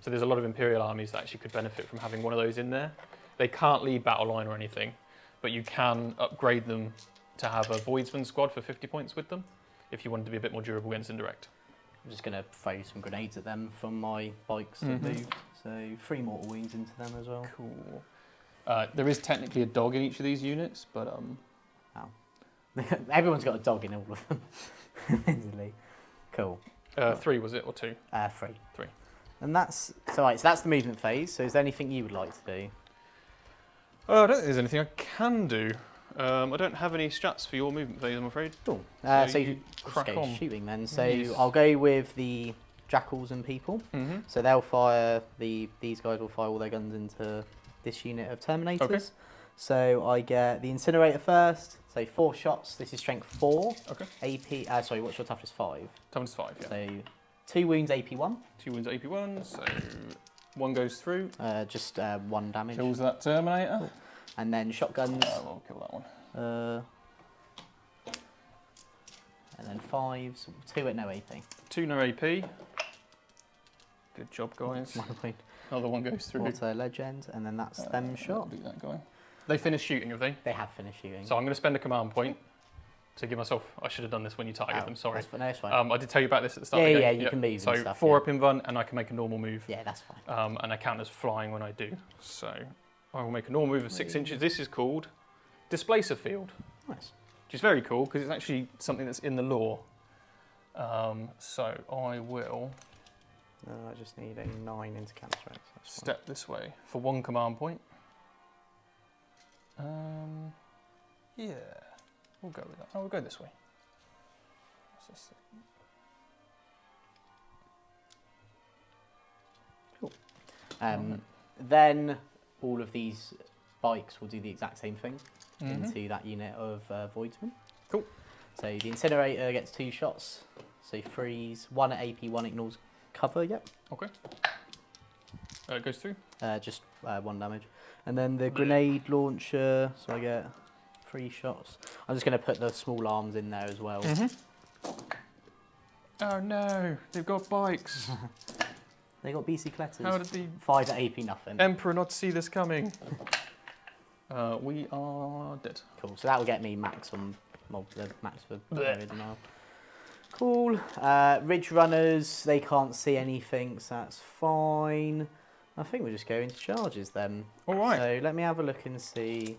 So there's a lot of Imperial armies that actually could benefit from having one of those in there. They can't lead battle line or anything, but you can upgrade them to have a Voidsman squad for 50 points with them if you wanted to be a bit more durable against indirect. I'm just going to throw some grenades at them from my bikes that moved. So 3 mortal wounds into them as well. Cool. There is technically a dog in each of these units, but Wow. Everyone's got a dog in all of them. Easily. Cool. 3 was it, or 2? 3. 3. And that's so. Right, so that's the movement phase. So is there anything you would like to do? I don't think there's anything I can do. I don't have any strats for your movement phase, I'm afraid. Cool. So So you you crack go on. shooting then. So Yes. I'll go with the jackals and people. So they'll fire these guys will fire all their guns into this unit of Terminators. Okay. So I get the incinerator first. So 4 shots. This is strength 4. Okay. AP. Sorry, what's your toughness 5? Toughness 5, yeah. So 2 wounds AP 1. 2 wounds AP1, so 1 goes through. Just 1 damage. Kills that Terminator. And then shotguns. We'll kill that one. And then 5s. 2 at no AP. 2 no AP. Good job, guys. 1 point. Another 1 goes through. Auto legend. And then that's them shot. Beat that guy. They finish shooting, have they? They have finished shooting. So I'm going to spend a command point to give myself. I should have done this when you target them. Sorry. That's fine. I did tell you about this at the start. Yeah, of the yeah, game. you can move So and stuff, 4 yeah. up in run, and I can make a normal move. Yeah, that's fine. And I count as flying when I do. So I will make a normal move of 6 inches. This is called Displacer Field, Nice. which is very cool because it's actually something that's in the lore. So I will I just need a 9 into counter-strike. step this way for 1 command point. Yeah, we'll go with that. Oh, we'll go this way. Cool. Then all of these bikes will do the exact same thing into that unit of Voidsmen. Cool. So the incinerator gets 2 shots. So freeze, 1 at AP, 1 ignores cover. Yep. Okay. It goes through. Just 1 damage. And then the grenade launcher. So I get 3 shots. I'm just going to put the small arms in there as well. Oh no, they've got bikes. They got BC Kletters. How did the 5 at AP, nothing. Emperor not see this coming? We are dead. Cool. So that will get me max on the max for areas now. Cool. Ridge runners, they can't see anything, so that's fine. I think we'll just go into charges then. All right. So let me have a look and see.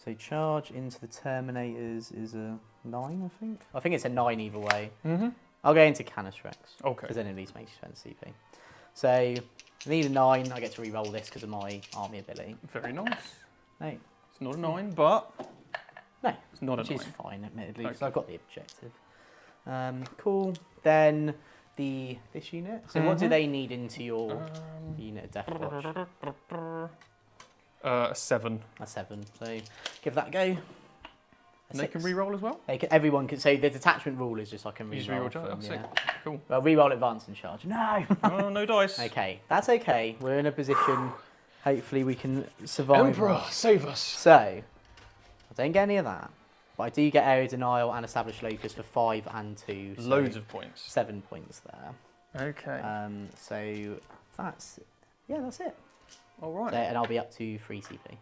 So charge into the Terminators is a 9, I think. I think it's a 9 either way. I'll go into Canisrex. Okay. Because then at least makes you spend CP. So I need a 9. I get to re-roll this because of my army ability. Very nice. No. It's not a 9, but No. it's not a Which 9. is fine, admittedly, because Okay. I've got the objective. Cool. Then this unit. So what do they need into your unit of Death Watch? A 7. A 7. So give that a go. And they can re-roll as well? Everyone can. So the detachment rule is just I can You just re-roll re-roll from, charge? Cool. Well, re-roll advance and charge. No. Oh, no dice. Okay, that's okay. We're in a position. Hopefully we can survive. Emperor, save us. So I don't get any of that, but I do get area denial and established locus for 5 and 2. So Loads of points. 7 points there. Okay. So that's it. All right. So, and I'll be up to 3 CP.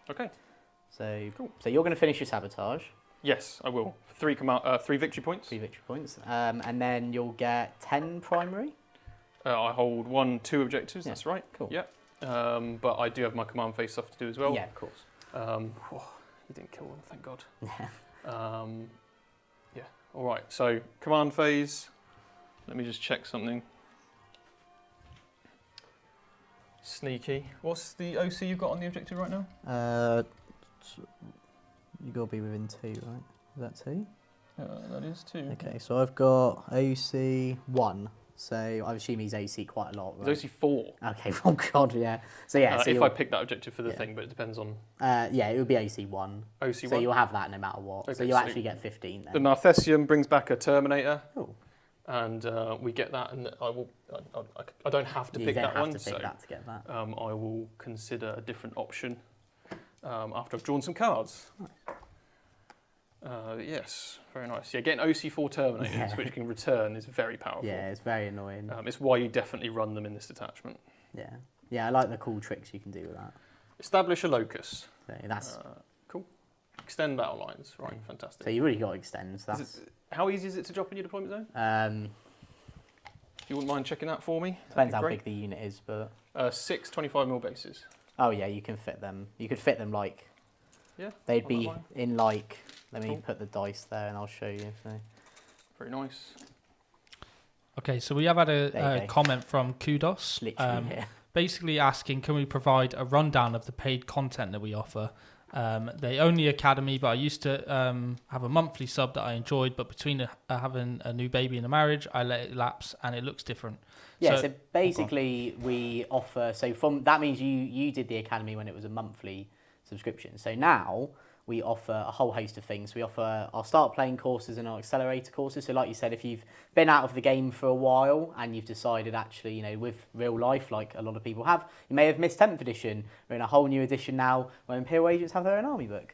Okay. So Cool. So you're going to finish your sabotage, Yes, I will. 3 victory points. 3 victory points, and then you'll get 10 primary. I hold 2 objectives. Yeah, That's right. cool. Yeah. But I do have my command phase stuff to do as well. Yeah, of course. You didn't kill them, thank God. Yeah. All right. So command phase. Let me just check something. Sneaky. What's the OC you've got on the objective right now? You got to be within 2, right? Is that 2? That is 2. Okay, so I've got OC 1. So I assume he's OC quite a lot, right? It's OC 4. Okay, oh God, yeah. So yeah, so if you'll- I pick that objective for the yeah. thing, but it depends on yeah, it would be OC 1. OC So 1. you'll have that no matter what. So Okay, you'll so actually get 15 The then. Narthessium brings back a Terminator, Cool. and we get that, and I don't have to You pick don't that have one, to pick so that to get that. I will consider a different option after I've drawn some cards. Yes, very nice. Yeah, getting OC4 Terminators, Yeah. which can return, is very powerful. Yeah, it's very annoying. It's why you definitely run them in this detachment. Yeah. Yeah, I like the cool tricks you can do with that. Establish a locus. So that's Cool. Extend battle lines. Right, fantastic. so you really got to extend. So Is that's how easy is it to drop in your deployment zone? you wouldn't mind checking that for me. Depends how big the unit is, but 6 25mm bases. oh yeah, you can fit them. You could fit them like Yeah. they'd I be like mine. in like. Let me Cool. put the dice there, and I'll show you. So. Very nice. Okay, so we have had There you a go. comment from Kudos, Literally here. basically asking, can we provide a rundown of the paid content that we offer? They own the academy, but I used to have a monthly sub that I enjoyed, but between having a new baby and a marriage, I let it lapse, and it looks different. Yeah, so basically we offer, so from that means you did the academy when it was a monthly subscription. So now we offer a whole host of things. We offer our start playing courses and our accelerator courses. So like you said, if you've been out of the game for a while and you've decided actually, you know, with real life, like a lot of people have, you may have missed 10th edition. We're in a whole new edition now where Imperial agents have their own army book.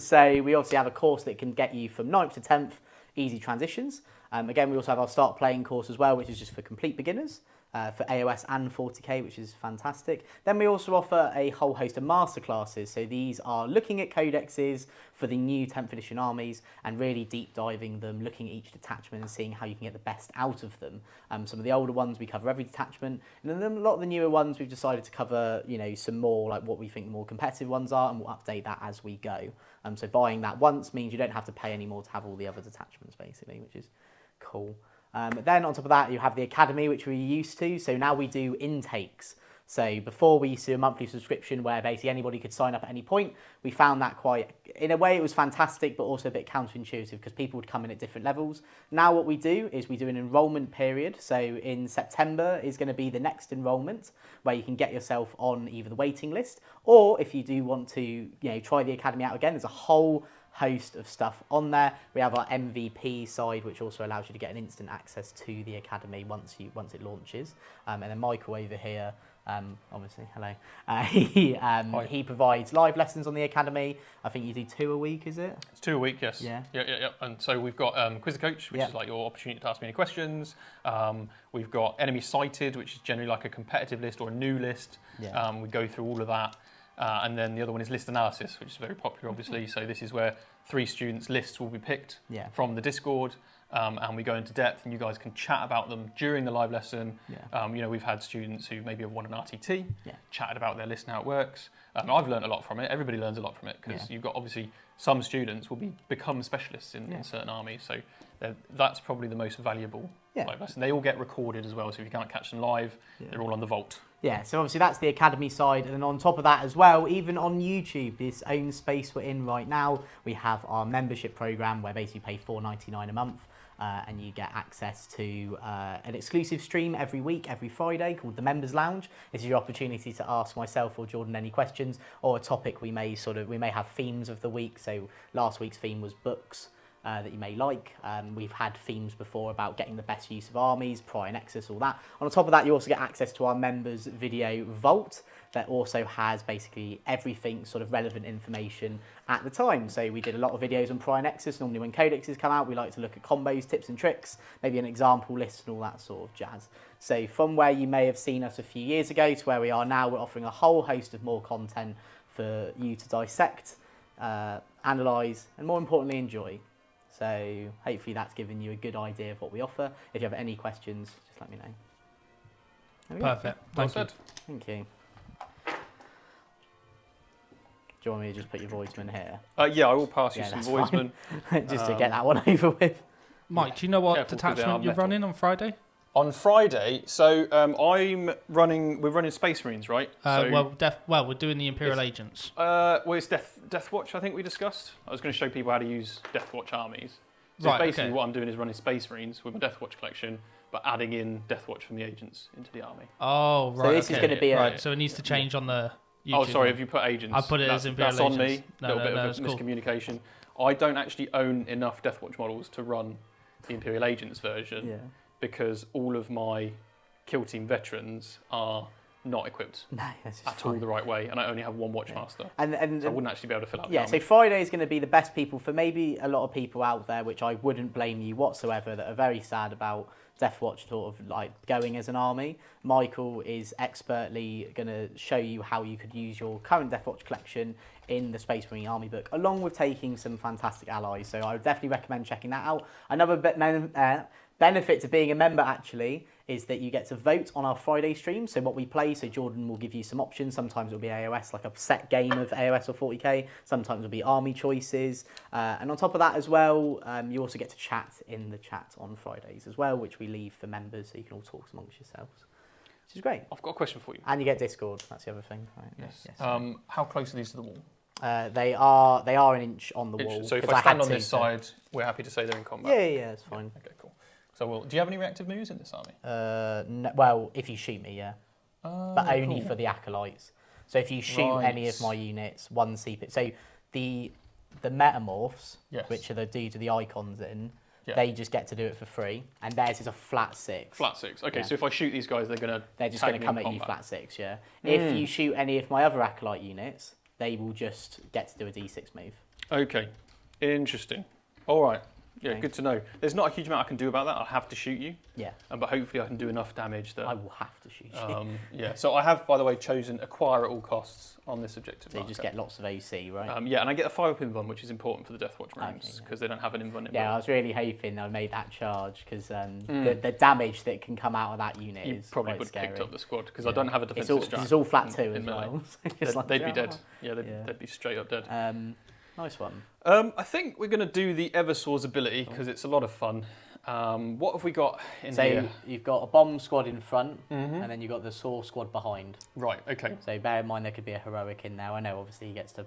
So we obviously have a course that can get you from 9th to 10th, easy transitions. Again, we also have our start playing course as well, which is just for complete beginners. For AOS and 40k, which is fantastic. Then we also offer a whole host of masterclasses. So these are looking at codexes for the new 10th edition armies and really deep diving them, looking at each detachment and seeing how you can get the best out of them. Some of the older ones we cover every detachment, and then a lot of the newer ones we've decided to cover, you know, some more like what we think the more competitive ones are, and we'll update that as we go. So buying that once means you don't have to pay any more to have all the other detachments, basically, which is cool. Then on top of that, you have the academy, which we're used to. So now we do intakes. So before we used to do a monthly subscription where basically anybody could sign up at any point. We found that quite, in a way it was fantastic, but also a bit counterintuitive because people would come in at different levels. Now what we do is we do an enrollment period. So in September is going to be the next enrollment where you can get yourself on either the waiting list, or if you do want to, you know, try the academy out again, there's a whole host of stuff on there. We have our MVP side, which also allows you to get an instant access to the academy once it launches. And then Michael over here, obviously, hello. He provides live lessons on the academy. I think you do 2 a week, is it? It's 2 a week, yes. Yeah. Yeah. And so we've got Quiz the Coach, which is like your opportunity to ask me any questions. We've got Enemy Cited, which is generally like a competitive list or a new list. Yeah. We go through all of that. And then the other one is list analysis, which is very popular, obviously. So this is where 3 students' lists will be picked from the Discord, and we go into depth, and you guys can chat about them during the live lesson. Yeah. You know, we've had students who maybe have won an RTT, chatted about their list and how it works. I've learned a lot from it. Everybody learns a lot from it because you've got obviously some students will become specialists in certain armies. So that's probably the most valuable live lesson. They all get recorded as well, so if you can't catch them live, they're all on the vault. Yeah, so obviously that's the academy side, and then on top of that as well, even on YouTube, this own space we're in right now, we have our membership program where basically you pay $4.99 a month, and you get access to an exclusive stream every week, every Friday, called the Members Lounge. This is your opportunity to ask myself or Jordan any questions or a topic we may have themes of the week. So last week's theme was books. That you may like. We've had themes before about getting the best use of armies, Prior Nexus, all that. On top of that, you also get access to our members video vault that also has basically everything sort of relevant information at the time. So we did a lot of videos on Prior Nexus. Normally when codexes come out, we like to look at combos, tips and tricks, maybe an example list and all that sort of jazz. So from where you may have seen us a few years ago to where we are now, we're offering a whole host of more content for you to dissect, analyse, and more importantly, enjoy. So hopefully that's given you a good idea of what we offer. If you have any questions, just let me know. Perfect. Thank you. Thank you. Do you want me to just put your voiceman here? Yeah, I will pass you some that's voicemen. Just to get that one over with. Mike, do you know what Careful, 'cause they are detachment you're metal. running on Friday? On Friday, so we're running Space Marines, right? We're doing the Imperial agents. It's Death Watch, I think we discussed. I was going to show people how to use Death Watch armies. So basically what I'm doing is running Space Marines with my Death Watch collection, but adding in Death Watch from the agents into the army. Oh, right. So this is going to be right. So it needs to change on the YouTube. Oh, sorry, have you put agents? I put it as Imperial That's on agents. me. A little bit of a miscommunication. I don't actually own enough Death Watch models to run the Imperial agents version. Because all of my Kill Team veterans are not equipped at all the right way, and I only have one Watchmaster, and so I wouldn't actually be able to fill out the Yeah, army. so Friday is going to be the best people for maybe a lot of people out there, which I wouldn't blame you whatsoever, that are very sad about Death Watch sort of like going as an army. Michael is expertly going to show you how you could use your current Death Watch collection in the Space Marine Army book, along with taking some fantastic allies. So I would definitely recommend checking that out. Another benefit to being a member actually is that you get to vote on our Friday stream. So what we play, so Jordan will give you some options. Sometimes it'll be AOS, like a set game of AOS or 40k. Sometimes it'll be army choices. And on top of that as well, you also get to chat in the chat on Fridays as well, which we leave for members so you can all talk amongst yourselves, which is great. I've got a question for you. And you get Discord, that's the other thing. Right? Yes. How close are these to the wall? They are an inch on the wall. So if 'cause I stand had on to, this so- side, we're happy to say they're in combat? Yeah, it's fine. Okay, cool. So do you have any reactive moves in this army? No, well, if you shoot me, yeah. But only for the acolytes. So if you shoot any of my units, one CP. So the metamorphs, which are the dudes with the icons in, they just get to do it for free, and theirs is a flat 6. Flat 6. Okay, so if I shoot these guys, they're just going to come at you flat 6. Yeah. If you shoot any of my other acolyte units, they will just get to do a D6 move. Okay, interesting. All right. Yeah, good to know. There's not a huge amount I can do about that. I'll have to shoot you. Yeah. But hopefully I can do enough damage that... I will have to shoot you. Yeah, so I have, by the way, chosen acquire at all costs on this objective. So you just get lots of OC, right? Yeah, and I get a 5-up invuln, which is important for the Deathwatch Marines, because they don't have an invuln. Yeah, I was really hoping I made that charge, because the damage that can come out of that unit is probably quite would have scary. picked up the squad, because I don't have a defensive strat. It's all flat 2 as well. They'd be dead. Yeah, they'd be straight up dead. Nice one. I think we're going to do the Eversour's ability, because it's a lot of fun. What have we got in here? So you've got a bomb squad in front, and then you've got the saw squad behind. Right, okay. So bear in mind there could be a heroic in there. I know obviously he gets to,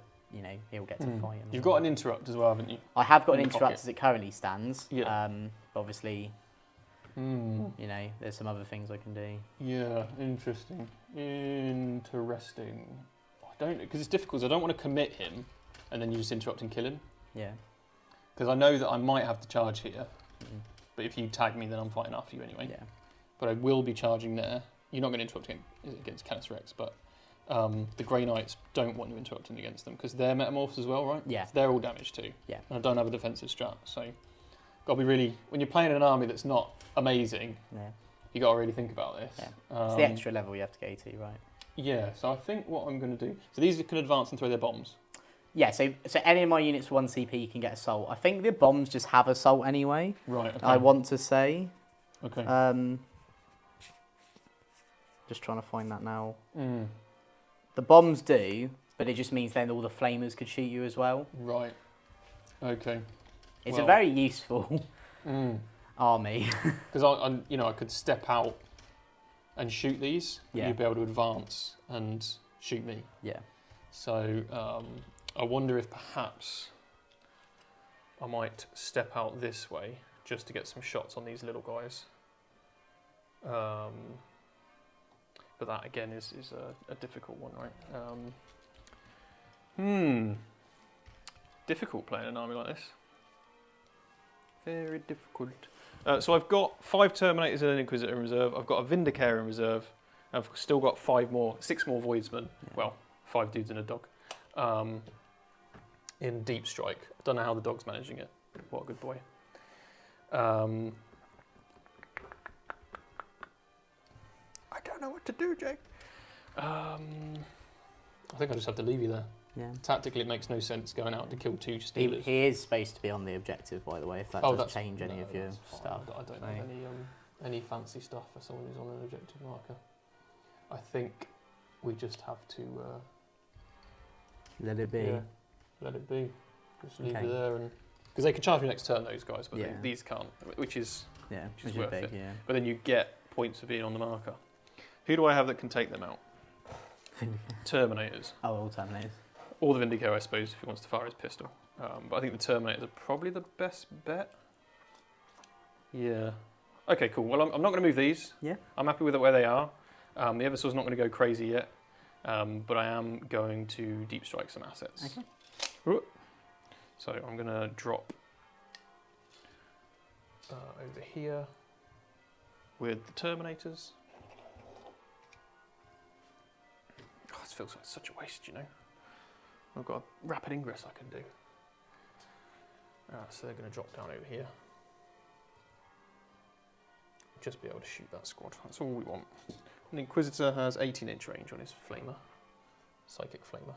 he'll get to fight. You've got an interrupt as well, haven't you? I have got an in the interrupt pocket. as it currently stands. Yeah. Obviously, there's some other things I can do. Yeah, interesting. Because it's difficult, 'cause I don't want to commit him and then you just interrupt and kill him. Yeah. Because I know that I might have to charge here, but if you tag me, then I'm fighting after you anyway. Yeah. But I will be charging there. You're not going to interrupt him against Canis Rex, but the Grey Knights don't want you interrupting against them because they're metamorphs as well, right? Yeah. So they're all damaged too. Yeah. And I don't have a defensive strat, so got to be really, when you're playing an army that's not amazing, you got to really think about this. Yeah. It's the extra level you have to go to, right? Yeah. So I think what I'm going to do. So these can advance and throw their bombs. Yeah, so any of my units 1 CP can get assault. I think the bombs just have assault anyway. Right. Okay. I want to say. Okay. Just trying to find that now. The bombs do, but it just means then all the flamers could shoot you as well. Right. Okay. It's a very useful army. Because I could step out and shoot these. Yeah. And you'd be able to advance and shoot me. Yeah. So I wonder if perhaps I might step out this way just to get some shots on these little guys. But that again is a difficult one, right? Difficult playing an army like this. Very difficult. So I've got 5 Terminators and an Inquisitor in reserve. I've got a Vindicator in reserve. I've still got 6 more Voidsmen. Yeah. Well, 5 dudes and a dog. In Deep Strike. I don't know how the dog's managing it. What a good boy. I don't know what to do, Jake. I think I just have to leave you there. Yeah. Tactically, it makes no sense going out to kill 2 Steelers. He is supposed to be on the objective, by the way, if that does change any of your stuff. I don't know any fancy stuff for someone who's on an objective marker. I think we just have to... let it be. Yeah, let it be. Just leave it there, and because they can charge me next turn, those guys, but these can't, which is worth big, it. yeah. But then you get points for being on the marker. Who do I have that can take them out? Terminators. Oh, all Terminators. Or the Vindicator, I suppose, if he wants to fire his pistol. But I think the Terminators are probably the best bet. Yeah. Okay, cool. Well, I'm not going to move these. Yeah. I'm happy with where they are. The Eversour's not going to go crazy yet. But I am going to deep strike some assets. Okay. So I'm going to drop over here with the Terminators. Oh, this feels like such a waste, you know. I've got a rapid ingress I can do. So they're going to drop down over here. Just be able to shoot that squad. That's all we want. The Inquisitor has 18-inch range on his flamer. Psychic flamer.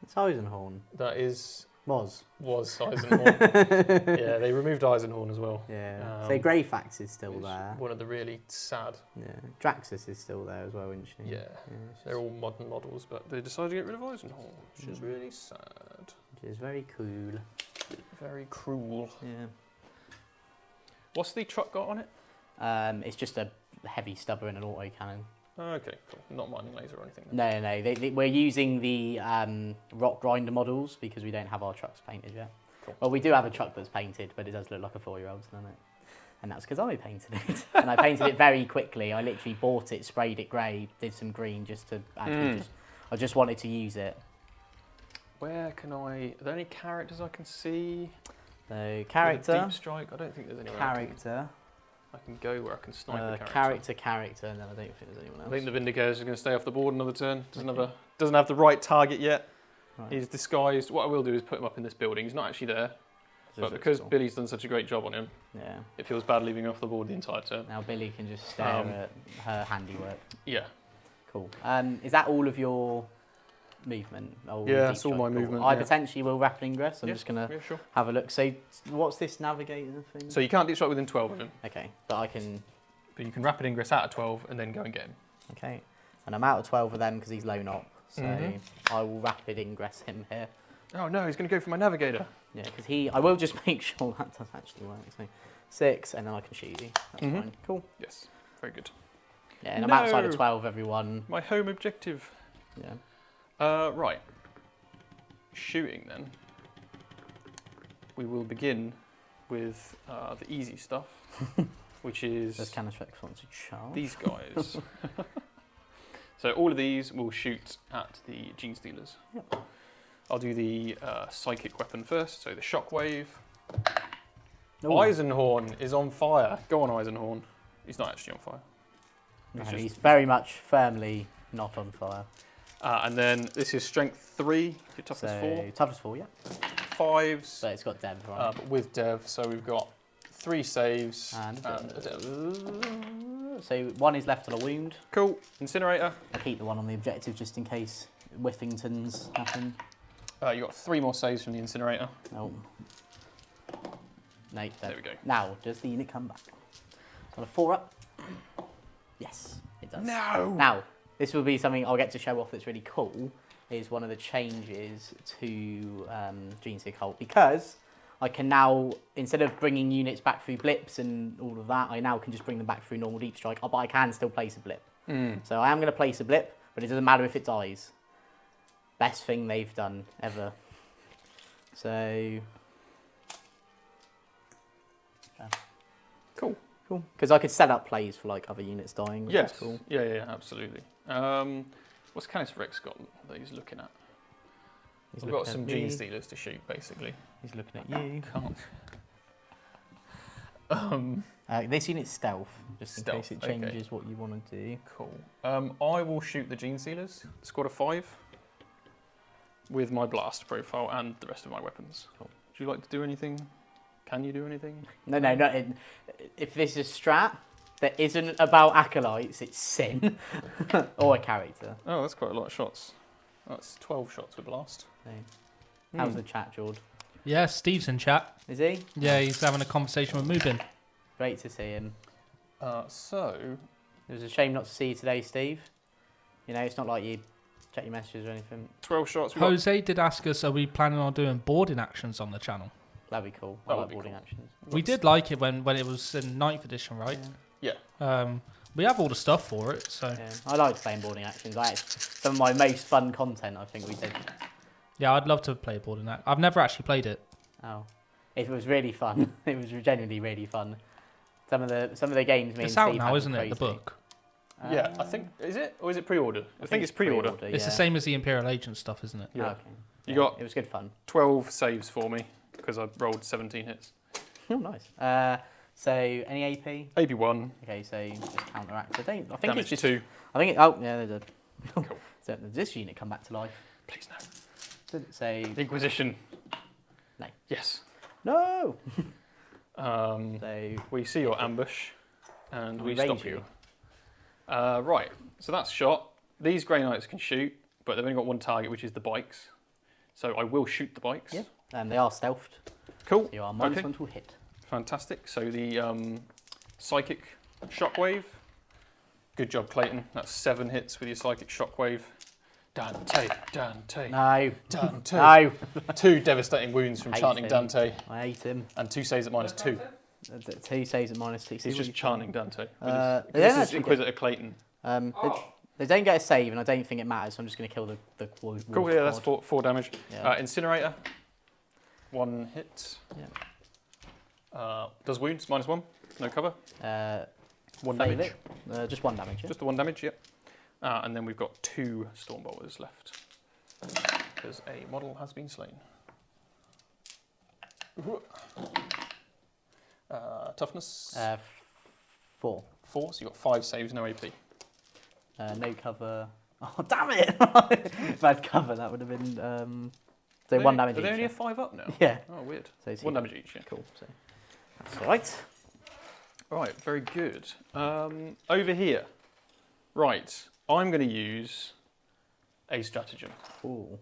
It's Eisenhorn. That is Was Eisenhorn. Yeah, they removed Eisenhorn as well. Yeah. So Greyfax is still It's there. one of the really sad. Yeah. Draxus is still there as well, isn't she? Yeah, it's they're all modern models, but they decided to get rid of Eisenhorn, which is really sad. Which is very cool. Very cruel. Yeah. What's the truck got on it? It's just a heavy stubber and an autocannon. Oh, okay, cool. Not mining laser or anything. No. We're using the rock grinder models because we don't have our trucks painted yet. Cool. Well, we do have a truck that's painted, but it does look like a 4-year-old's, doesn't it? And that's because I painted it. And I painted it very quickly. I literally bought it, sprayed it grey, did some green just to actually I just wanted to use it. Where can are there any characters I can see? So character. Deep strike. I don't think there's anyone. Character. I can go where I can snipe the Character, and then I don't think there's anyone else. I think the Vindicator is going to stay off the board another turn. Doesn't have the right target yet. Right. He's disguised. What I will do is put him up in this building. He's not actually there, but because Billy's done such a great job on him, it feels bad leaving him off the board the entire turn. Now Billy can just stare at her handiwork. Yeah. Cool. Is that all of your movement? Yeah, that's all my movement. I potentially will rapid ingress. I'm just going to sure. have a look. So what's this navigator thing? So you can't deep strike within 12 of him. Okay, but I can... But you can rapid ingress out of 12 and then go and get him. Okay, and I'm out of 12 of them because he's low knock. So I will rapid ingress him here. Oh no, he's going to go for my navigator. Yeah, because I will just make sure that does actually work. So 6, and then I can shoot you. That's fine. Cool. Yes, very good. Yeah, and I'm outside of 12, everyone. My home objective. Yeah. Right. Shooting then. We will begin with the easy stuff, which is There's Canistrex wants to charge. these guys. So all of these will shoot at the Genestealers. Yep. I'll do the psychic weapon first, so the shockwave. Ooh. Eisenhorn is on fire. Go on, Eisenhorn. He's not actually on fire. No, he's very much firmly not on fire. And then this is strength 3, your toughness 4. Toughness 4, yeah. 5s. But it's got Dev on it. But with Dev, so we've got 3 saves. And a Dev. So 1 is left on a wound. Cool. Incinerator. I'll keep the 1 on the objective just in case Whiffingtons happen. You got 3 more saves from the incinerator. No. No, There we go. Now, does the unit come back? On a 4 up? Yes, it does. No! Now, this will be something I'll get to show off that's really cool, is one of the changes to Genestealercult, because I can now, instead of bringing units back through blips and all of that, I now can just bring them back through normal deep strike, but I can still place a blip. So I am going to place a blip, but it doesn't matter if it dies. Best thing they've done ever. So... Cool. Cool. Because I could set up plays for like other units dying, which is cool. Yeah, absolutely. What's Canis Rex got that he's looking at? He's We've got some Genestealers to shoot, basically. He's looking at you. Can't. This unit's stealth, just in Stealth, case it changes what you want to do. Cool. I will shoot the Genestealers, squad of 5, with my blast profile and the rest of my weapons. Cool. Would you like to do anything? Can you do anything? No, not in. If this is strat that isn't about acolytes, it's sin or a character. Oh, that's quite a lot of shots. That's 12 shots with blast. So, how's the chat, George? Yeah, Steve's in chat. Is he? Yeah, he's having a conversation with Mubin. Great to see him. So It was a shame not to see you today, Steve. You know, it's not like you check your messages or anything. 12 shots. Jose did ask us, are we planning on doing boarding actions on the channel? That'd be cool. That I would like be boarding cool. actions. We did like it when it was in 9th edition, right? Yeah. We have all the stuff for it, so... Yeah, I liked playing boarding actions. Some of my most fun content, I think we did. Yeah, I'd love to play boarding act. I've never actually played it. Oh, it was really fun. It was genuinely really fun. Some of the games me It's and out Steve now, had were isn't it, the crazy. book? Yeah, I think, is it? Or is it pre-order? I think it's pre-order. It's the same as the Imperial Agent stuff, isn't it? Yeah. Oh, okay. You got It was good fun. 12 saves for me, because I rolled 17 hits. Oh, nice. So any AP? AB 1. Okay, so just counteract. I think Damage it's just 2. I think it. Oh, yeah, there's a. Cool. So does this unit come back to life? Please no. Does it say Inquisition. No. Yes. no? So we see your ambush, and we Range stop you. Right. So that's shot. These Grey Knights can shoot, but they've only got one target, which is the bikes. So I will shoot the bikes. Yeah. They are stealthed. Cool. So you are minus Okay. 1 to hit. Fantastic. So the psychic shockwave. Good job, Clayton. That's 7 hits with your psychic shockwave. Dante. No. Dante. No. 2 devastating wounds from Hate chanting him. Dante, I hate him. and 2 saves at -2. 2 saves at -2. He's See what just you chanting Dante. they don't This is actually Inquisitor Clayton. They don't get a save, and I don't think it matters, so I'm just going to kill the wolf. Cool, yeah, that's 4 damage. Yeah. Incinerator. 1 hit. Yeah. Does wounds, -1. No cover. 1 Fave damage. it. Just 1 damage. Yeah? Just the 1 damage, yep. And then we've got 2 Stormbolters left. Because a model has been slain. Toughness. 4. 4, so you've got 5 saves, no AP. No cover. Oh, damn it! If I had cover, that would have been. So 1 damage Are each. they only yeah? a 5 up now? Yeah. Oh, weird. So it's 1 equal. damage each, yeah. Cool. So that's all right. Right, very good. Over here. Right, I'm going to use a stratagem. Ooh.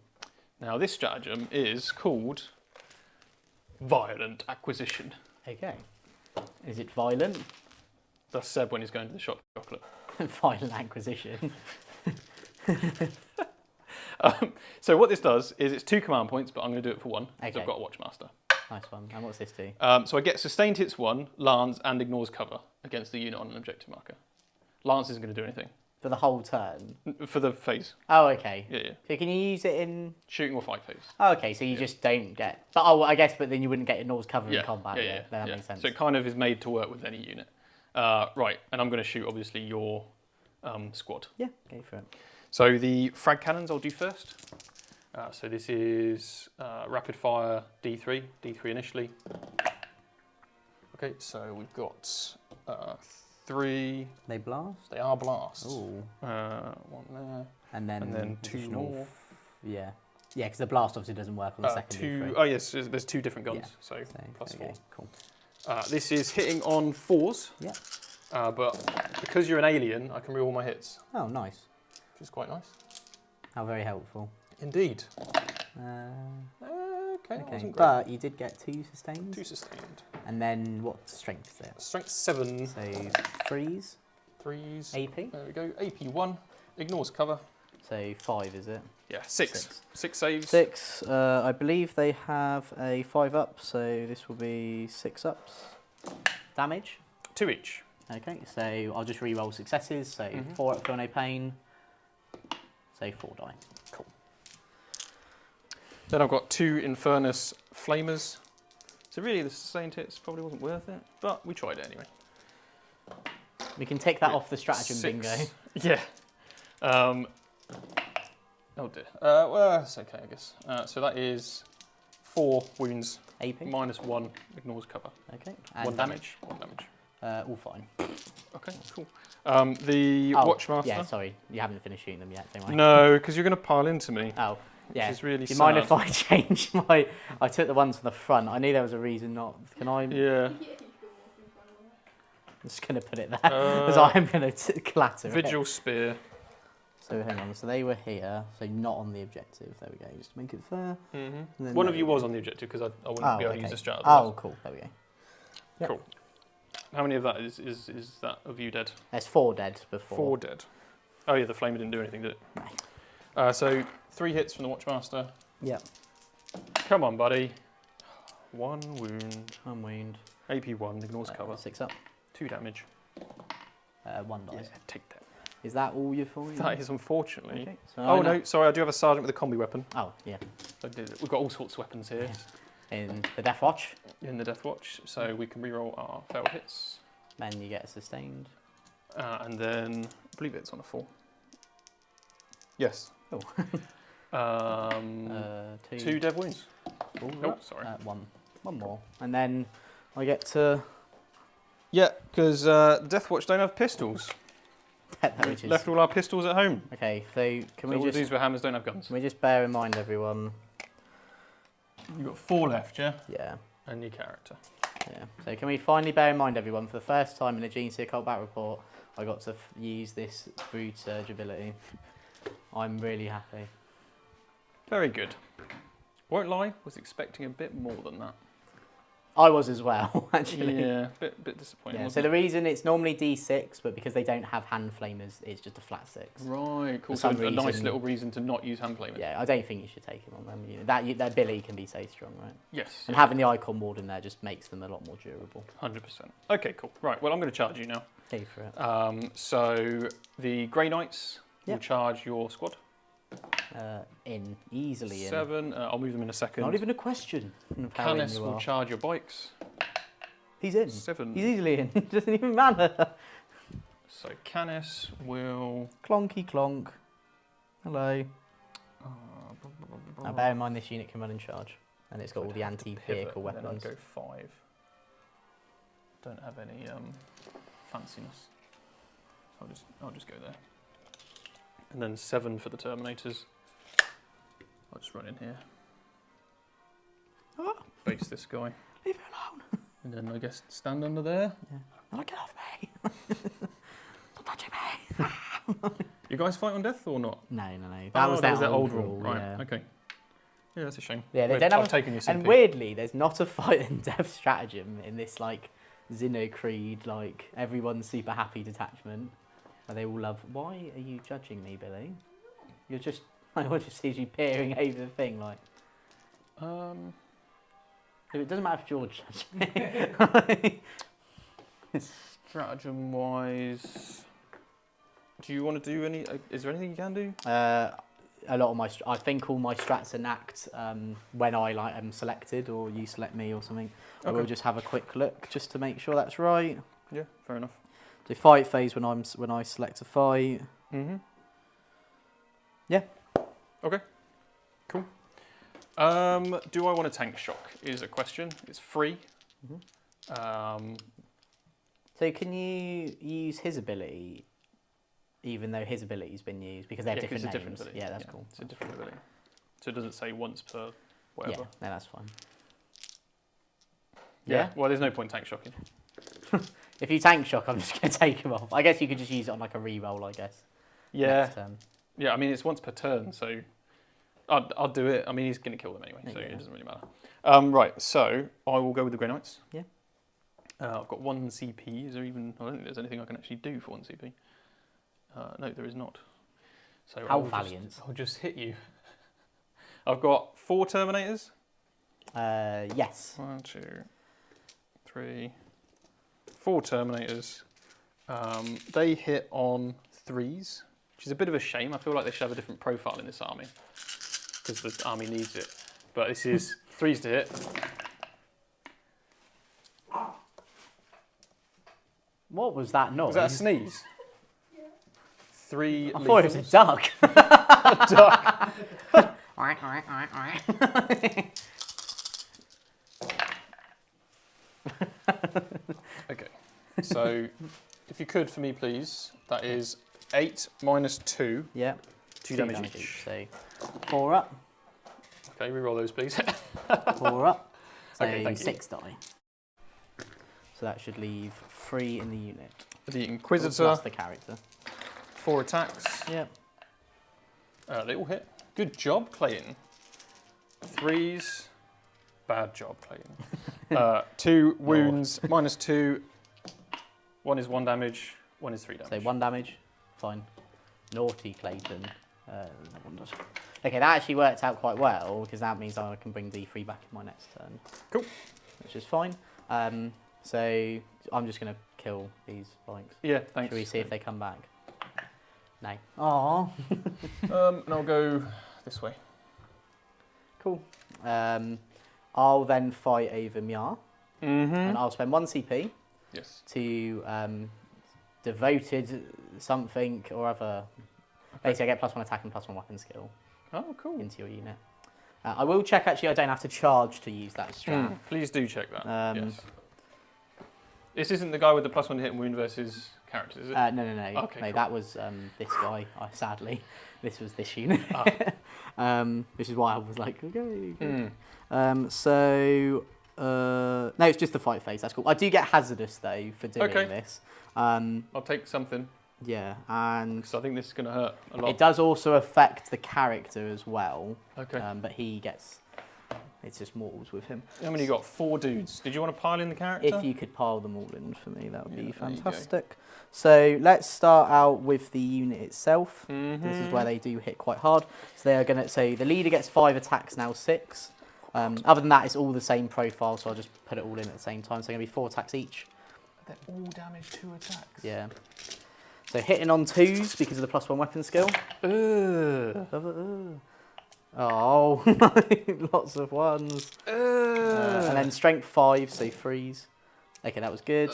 Now, this stratagem is called Violent Acquisition. Okay. Is it violent? That's Seb when he's going to the shop for chocolate. Violent acquisition. So what this does is it's 2 command points, but I'm going to do it for 1 because Okay. I've got a Watchmaster. Nice one. And what's this do? So I get sustained hits 1, Lance, and ignores cover against the unit on an objective marker. Lance isn't going to do anything For the whole turn. for the phase. Oh, okay. Yeah. So can you use it in? Shooting or fight phase. Oh, okay. So you just don't get. But I guess. But then you wouldn't get ignores cover in combat. Yeah, that makes sense. So it kind of is made to work with any unit. Right, and I'm going to shoot obviously your squad. Yeah, go for it. So the frag cannons I'll do first. So this is rapid fire D3 initially. Okay, so we've got 3. They blast. They are blasts. Ooh. 1 there. And then 2 additional more. Yeah. Yeah, because the blast obviously doesn't work on the second 2. D3. Oh yes, there's 2 different guns. Yeah. So plus okay, 4. Cool. This is hitting on 4s. Yeah. But because you're an alien, I can reroll my hits, Oh, nice. which is quite nice. How very helpful. Indeed. Okay. Okay, that wasn't great. But you did get 2 sustained. 2 sustained. And then what strength is it? Strength 7. So 3s. 3s. AP. There we go. AP 1. Ignores cover. So 5 is it? Yeah, 6. 6 saves. 6. I believe they have a 5 up, so this will be 6 ups. Damage. 2 each. Okay, so I'll just re-roll successes. So 4 up, feel no pain. So 4 die. Cool. Then I've got 2 Infernus Flamers. So really the sustained hits probably wasn't worth it, but we tried it anyway. We can take that off the stratagem 6. bingo. Yeah. Oh dear. Well, that's okay, I guess. So that is 4 wounds, AP. -1, ignores cover. Okay. 1 damage. 1 damage. All fine. Okay, cool. The Oh, Watchmaster. Yeah, sorry. You haven't finished shooting them yet, don't worry. No, because you're going to pile into me. Oh, yeah. Which is really Do you mind sad. if I change my... I took the ones from the front. I knew there was a reason not... Can I... Yeah. Yeah, you can walk in front of that. I'm just going to put it there. Because I'm going to clatter it. Vigil Spear. So hang on. So they were here. So not on the objective. There we go. Just to make it fair. And then One there of you we was go. on the objective because I wouldn't be able to use okay. the strat. Oh, otherwise. cool. There we go. Yep. Cool. How many of that is that of you dead? There's 4 dead before. 4 dead. Oh yeah, the flamer didn't do anything, did it? So 3 hits from the Watchmaster. Yep. Come on, buddy. 1 wound. 1 wound. AP 1, ignores cover. 6 up. 2 damage. 1 dies. Yeah, take that. Is that all you're for? That is unfortunately. Okay. So Oh no, sorry, I do have a sergeant with a combi weapon. Oh, yeah. We've got all sorts of weapons here In the Death Watch. in the Death Watch, so we can reroll our failed hits. Then you get a sustained. And then I believe it's on a 4. Yes. Oh. 2 dev wounds. Ooh, Oh, sorry. 1 more. And then I get to... Yeah, because Death Watch don't have pistols. Which is... Left all our pistols at home. Okay, so can So all we of these just... were hammers, don't have guns. Can we just bear in mind, everyone? You've got 4 left, yeah? Yeah. And your character. Yeah. So can we finally bear in mind, everyone, for the first time in a Genestealer Battle Report, I got to use this Brood Surge ability. I'm really happy. Very good. Won't lie, was expecting a bit more than that. I was as well, actually. Yeah, bit disappointing. Yeah, so wasn't the reason it's normally D6, but because they don't have hand flamers, it's just a flat 6. it? Right, cool. For So some a nice reason- little reason to not use hand flamers. Yeah, I don't think you should take them on them. You know, that ability can be so strong, right? Yes. And having the icon ward in there just makes them a lot more durable. 100%. Okay, cool. Right, well, I'm going to charge you now. Go for it. So the Grey Knights will Yep. charge your squad. Easily in. 7. I'll move them in a second. Not even a question of how in Canis you will are. charge your bikes. He's in. 7. He's easily in. Doesn't even matter. So Canis will... Clonky clonk. Hello. Now bear in mind this unit can run in charge. And it's got all the anti-vehicle Then I'd weapons. go 5. Don't have any fanciness. I'll just go there. And then 7 for the Terminators. I'll just run in here. Oh. Base this guy. Leave me alone. And then I guess stand under there. Oh, get off me. Stop touching me. You guys fight on death or not? No. That was that old rule. rule. Right, Yeah. okay. Yeah, that's a shame. Yeah, they I've don't have a- taken your And CP. weirdly, there's not a fight and death stratagem in this like Xeno Creed, like everyone's super happy detachment. Where they all love. Why are you judging me, Billy? You're just. I want to see you peering over the thing, like. It doesn't matter if George judges me. Stratagem wise, do you want to do any? Is there anything you can do? A lot of my, I think all my strats enact when I like am selected or you select me or something. I will Okay. just have a quick look just to make sure that's right. Yeah, fair enough. So fight phase when I select a fight. Mm-hmm. Yeah. Okay. Cool. Do I want a tank shock? Is a question. It's free. Mm-hmm. So can you use his ability, even though his ability's been used because they're Yeah, 'cause different it's a names? different ability. Yeah, that's cool. It's a different ability. So it doesn't say once per whatever. Yeah, no, that's fine. Yeah. Well, there's no point tank shocking. If you tank shock, I'm just going to take him off. I guess you could just use it on like a re-roll, I guess. Yeah. Next turn. Yeah. I mean, it's once per turn, so I'll do it. I mean, he's going to kill them anyway, so Yeah. it doesn't really matter. Right. So I will go with the Grey Knights. Yeah. I've got 1 CP. Is there even? I don't think there's anything I can actually do for 1 CP. No, there is not. So How valiant. I'll just hit you. I've got 4 Terminators. Yes. 1, 2, 3, 4 Terminators. They hit on 3s, which is a bit of a shame. I feel like they should have a different profile in this army because the army needs it. But this is 3s to hit. What was that noise? Was that a sneeze? 3 I thought it was a duck. duck. Okay, so if you could for me, please, that is 8 minus 2. Yeah. 2 damage each. So 4 up, Okay, reroll those, please. 4 up. So Okay, thank you. 6 die. So that should leave 3 in the unit. The Inquisitor, Plus the character. 4 attacks. Yep. They all hit. Good job, Clayton. 3s. Bad job, Clayton. 2 wounds, minus 2. 1 is 1 damage, 1 is 3 damage. So 1 damage. Fine. Naughty Clayton. Okay, that actually worked out quite well because that means I can bring D3 back in my next turn. Cool. Which is fine. So I'm just going to kill these bikes. Yeah, thanks. Should we see if they come back? No. Aww. And I'll go this way. Cool. I'll then fight over Mia, Mm-hmm. and I'll spend 1 CP Yes. to devoted something or other. Basically, I get +1 attack and +1 weapon skill Oh, cool. into your unit. I will check, actually, I don't have to charge to use that strat. Please do check that. Um, Yes. This isn't the guy with the +1 to hit and wound versus characters, is it? No. Okay, No, cool. that was this guy, sadly. This was this unit. Ah. Which is why I was like, okay. Mm. No, it's just the fight phase. That's cool. I do get hazardous though for doing Okay. this. I'll take something Yeah, and because I think this is going to hurt a lot. it does also affect the character as well. Okay. But he gets It's just mortals with him. How many you got? 4 dudes. Did you want to pile in the character? If you could pile them all in for me, that would be there you go. fantastic. So let's start out with the unit itself. Mm-hmm. This is where they do hit quite hard. So they are going to. So the leader gets 5 attacks, now 6. Other than that, it's all the same profile. So I'll just put it all in at the same time. So going to be 4 attacks each. They're all damage 2 attacks. Yeah. So hitting on 2s because of the +1 weapon skill. Oh, lots of 1s. And then strength 5, so 3s. Okay, that was good.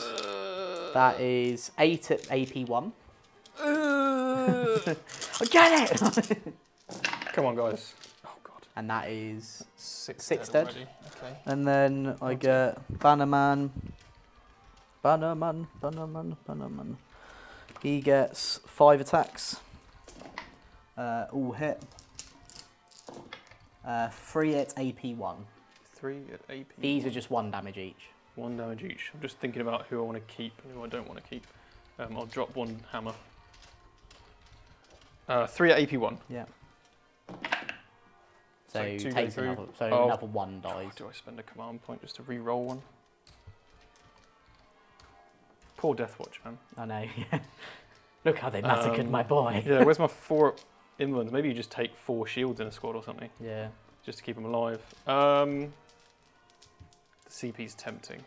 That is 8 at AP 1. I get it! Come on, guys. Oh, God. And that is 6 dead. already. Okay. And then I get Bannerman. He gets 5 attacks. All hit. 3 at AP 1. 3 at AP. These are just 1 damage each. 1 damage each. I'm just thinking about who I want to keep and who I don't want to keep. I'll drop 1 hammer. 3 at AP 1. Yeah. So So 2 go takes through. another, so Oh. another 1 dies. Do I spend a command point just to re-roll 1? Poor Deathwatch, man. I know. Yeah. Look how they massacred my boy. Yeah, where's my 4 inlands? Maybe you just take 4 shields in a squad or something, Yeah. just to keep them alive. The CP's tempting.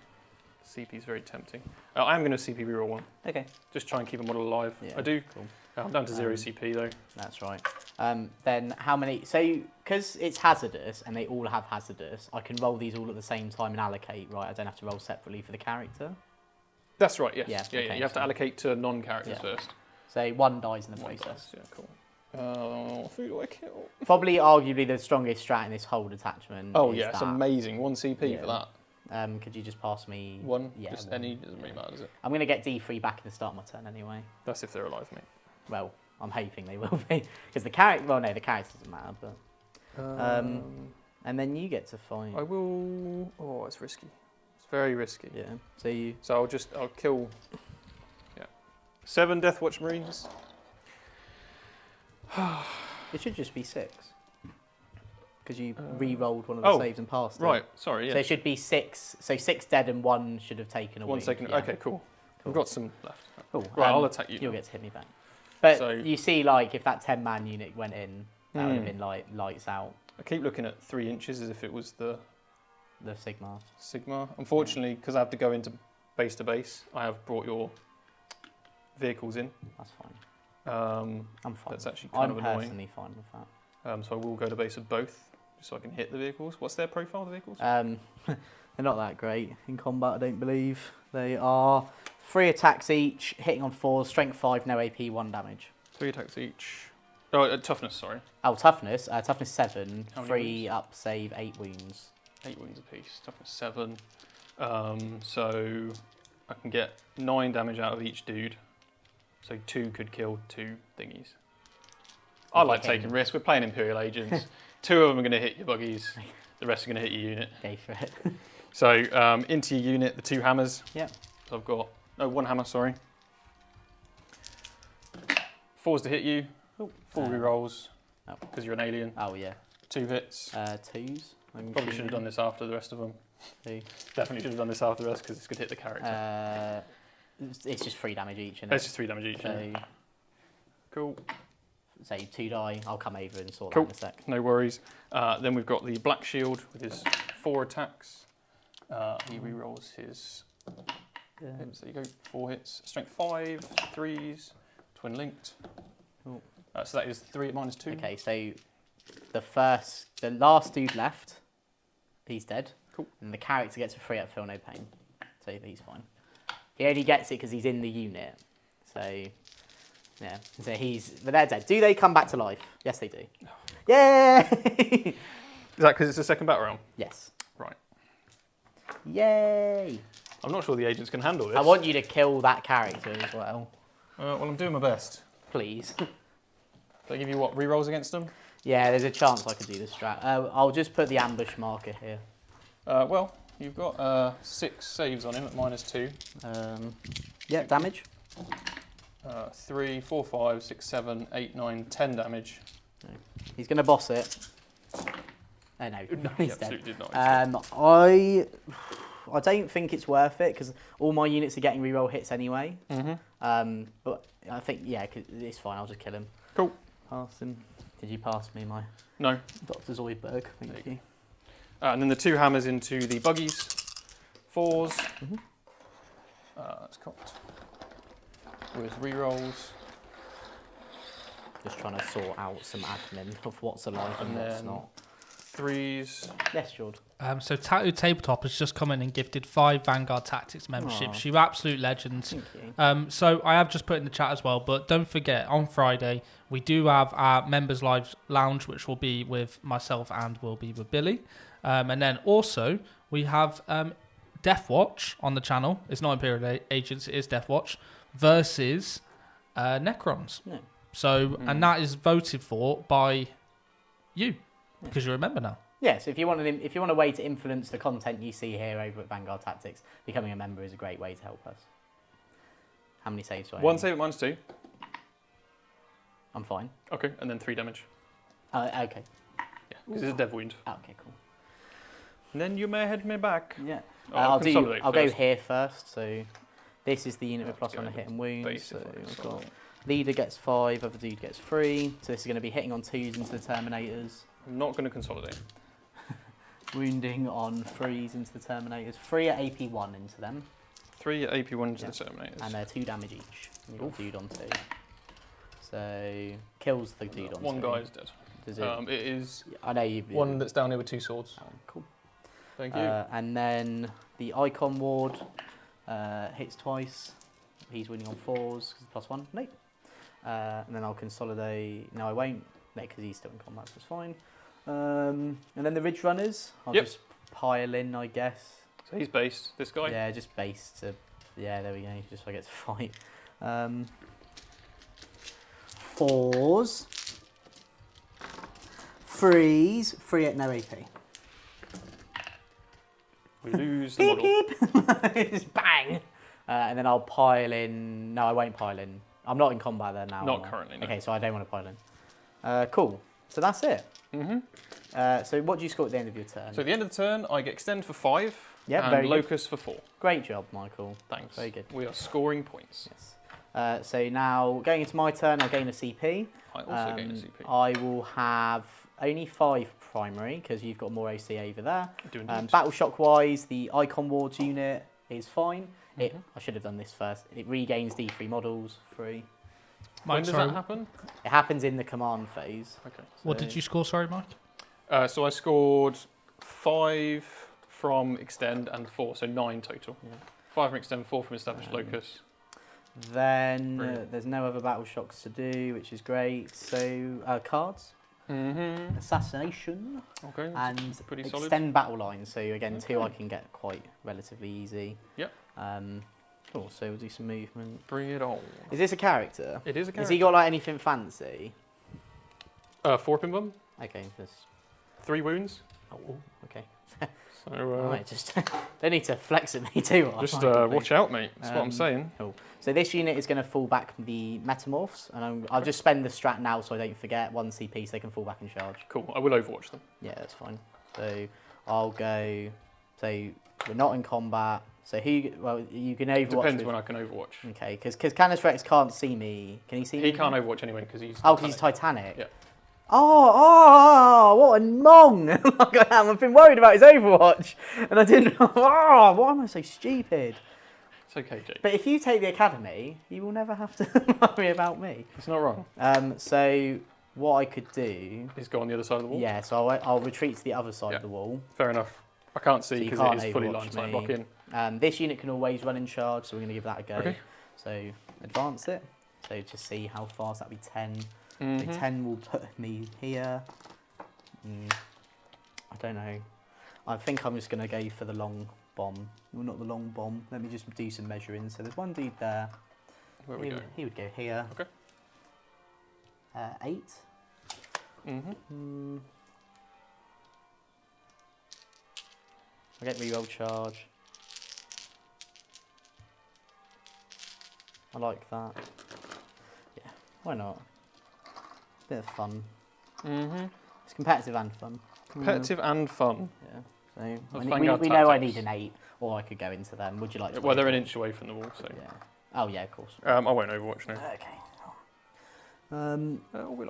The CP's very tempting. I'm going to CP reroll 1. Okay. Just try and keep a model alive. Yeah, I do. Cool. I'm down to 0 CP though. That's right. Then how many? So because it's hazardous and they all have hazardous, I can roll these all at the same time and allocate. Right. I don't have to roll separately for the character. That's right. Yes. Yeah, Yeah. okay, You have to so- allocate to non-characters Yeah. first. So 1 dies in the 1 process. dice, yeah, cool. Who do I kill? Probably, arguably, the strongest strat in this whole detachment. Oh is yeah, it's that. amazing. 1 CP Yeah. for that. Could you just pass me 1. Yeah, Just 1. any. Doesn't really matter, does it? I'm going to get D3 back at the start of my turn anyway. That's if they're alive, mate. Well, I'm hoping they will be because the character. Well, no, the character doesn't matter. But and then you get to fight. I will. Oh, it's risky. It's very risky. Yeah. So you. So I'll kill. Yeah. 7 Deathwatch Marines. It should just be 6. Because you re-rolled one of the oh, saves and passed it. Right. Sorry. Yeah. So it should be 6. So 6 dead and 1 should have taken a 1 wound. second. Yeah. Okay. Cool. We've got some left. Cool. Right. I'll attack you. You'll get to hit me back. But So- you see, like, if that 10-man unit went in, that would have been like lights out. I keep looking at 3 inches as if it was the The Sigma. Sigma. Unfortunately, because I have to go into base to base, I have brought your vehicles in. That's fine. I'm fine. That's actually kind I'm of annoying. personally fine with that. So I will go to base of both, just so I can hit the vehicles. What's their profile, the vehicles? They're not that great in combat, I don't believe. They are 3 attacks each, hitting on 4, strength 5, no AP, 1 damage. 3 attacks each. Oh, toughness, sorry. Oh, toughness. Toughness 7, How many 3 wounds? up, save, 8 wounds. 8 wounds apiece. Toughness 7. So I can get 9 damage out of each dude. So 2 could kill 2 thingies. I like Okay. taking risks. We're playing Imperial agents. 2 of them are going to hit your buggies. The rest are going to hit your unit. Go for it. So into your unit, the 2 hammers. Yep. So I've got 1 hammer. Sorry. 4s to hit you. 4 rerolls Oh. because you're an alien. Oh, yeah. 2 hits. 2s. I'm Probably should have done this after the rest of them. 2. Definitely should have done this after the rest because this could hit the character. It's just 3 damage each, isn't It's it? just 3 damage each. Yeah. So, Cool. say 2 die. I'll come over and sort Cool. that in a sec. No worries. Then we've got the Black Shield with his 4 attacks. He rerolls his hits. There you go. 4 hits. Strength 5, 3s, twin linked. Cool. So that is 3 minus 2. Okay, so the last dude left, he's dead. Cool. And the character gets a 3 at feel no pain. So he's fine. He only gets it because he's in the unit. So, yeah. So but they're dead. Do they come back to life? Yes, they do. Yay! Is that because it's the second battle round? Yes. Right. Yay! I'm not sure the agents can handle this. I want you to kill that character as well. Well, I'm doing my best. Please. They give you what, rerolls against them? Yeah, there's a chance I could do this strat. I'll just put the ambush marker here. Well, you've got 6 saves on him at minus 2. Yeah, damage. 3, 4, 5, 6, 7, 8, 9, 10 damage. He's going to boss it. No, No, he's he dead. absolutely did not. I don't think it's worth it because all my units are getting reroll hits anyway. But I think, yeah, it's fine. I'll just kill him. Cool. Pass him. Did you pass me my No. Dr. Zoidberg? Thank you. And then the 2 hammers into the buggies. 4s. That's cocked. With rerolls. Just trying to sort out some admin of what's alive and And what's then- not. 3s. Yes, George. So Tattooed Tabletop has just come in and gifted 5 Vanguard Tactics memberships. You absolute legends. Thank you. So I have just put in the chat as well, but don't forget, on Friday, we do have our Members Live Lounge, which will be with myself and will be with Billy. And then also, we have Death Watch on the channel. It's not Imperial Agents, it is Death Watch, versus Necrons. No. So, and that is voted for by you, because you're a member now. Yes, if you want a way to influence the content you see here over at Vanguard Tactics, becoming a member is a great way to help us. How many saves do I 1 have? save at -2. I'm fine. Okay, and then 3 damage. Okay. Yeah, because it's a dev wound. Okay, cool. And then you may head me back. Yeah. Oh, I'll consolidate go first. here first. So this is the unit with Let's +1 to go hit and wounds. basic So one, we've so- got leader gets 5, other dude gets 3. So this is going to be hitting on 2s into the Terminators. I'm not going to consolidate. Wounding on 3s into the Terminators. 3 at AP1 into them. 3 at AP1 to Yeah. the Terminators. And they're 2 damage each. And you've got dude on 2. So kills the dude on 2. One guy's dead. Does it? It is I know you. one that's down here with 2 swords. Oh, cool. Thank you. And then the Icon Ward hits twice. He's winning on 4s because +1. No. And then I'll consolidate. No, I won't. No, because he's still in combat, so it's fine. And then the Ridge Runners. I'll Yep. just pile in, I guess. So he's based. This guy. Yeah, just base to. Yeah, there we go. Just so I get to fight. 4s. 3s. 3 at no AP. We lose the Beep, model. beep. Just bang. And then I'll pile in. No, I won't pile in. I'm not in combat there now. Not am I? currently, no. Okay, so I don't want to pile in. Cool. So that's it. So what do you score at the end of your turn? So at the end of the turn, I get extend for 5 Yeah, and very good. locus for 4. Great job, Michael. Thanks. Very good. We are scoring points. Yes. So now going into my turn, I'll gain a CP. I also gain a CP. I will have only 5 primary because you've got more AC over there. Do indeed. Battle shock wise, the Icon Wards unit is fine. I should have done this first. It regains D3 models, 3. When does that happen? It happens in the command phase. Okay. What did you score, sorry, Mike? So I scored 5 from extend and 4, so 9 total. Yeah. 5 from extend, 4 from established locus. Then Brilliant. there's no other battle shocks to do, which is great. So cards, assassination, Okay. and pretty solid. extend battle lines. So again, 2 I Okay. can get quite relatively easy. Yep. Cool. So we'll do some movement. Bring it on. Is this a character? It is a character. Has he got like anything fancy? 4 pin bum, Okay. This. 3 wounds. Oh. Okay. So Right, just they need to flex at me too. just watch out, mate. That's what I'm saying. Cool. So this unit is going to fall back the Metamorphs, and I'll just spend the strat now so I don't forget 1 CP so they can fall back and charge. Cool. I will overwatch them. Yeah, that's fine. So I'll go. So we're not in combat. So who? Well, you can overwatch. Depends with, when I can overwatch. Okay, because Canis Rex can't see me. Can he see me? He can't overwatch anyway because he's. Oh, 'cause he's Titanic. Yeah. Oh, what a mong! I've been worried about his Overwatch, and I didn't. Oh, why am I so stupid? It's okay, Jake. But if you take the academy, you will never have to worry about me. It's not wrong. So what I could do, He's go on the other side of the wall. yeah. So I'll retreat to the other side Yeah. of the wall. Fair enough. I can't So see you because can't it is fully overwatch line sight me. lock in. This unit can always run in charge, so we're going to give that a go. Okay. So advance it. So just see how fast that'd be 10. So Mhm. 10 will put me here. I don't know. I think I'm just going to go for the long bomb. Well, not the long bomb. Let me just do some measuring. So there's one dude there. Where we go? He would go here. Okay. 8. Mhm. I get reroll charge. I like that. Yeah, why not? Bit of fun. Mhm. It's competitive and fun. Competitive and fun. Yeah. So That's we Vanguard know I tactics. need an 8, or I could go into them. Would you like to? Well, play they're an it? inch away from the wall, so. Yeah. Oh yeah, of course. I won't Overwatch now. Okay. Or will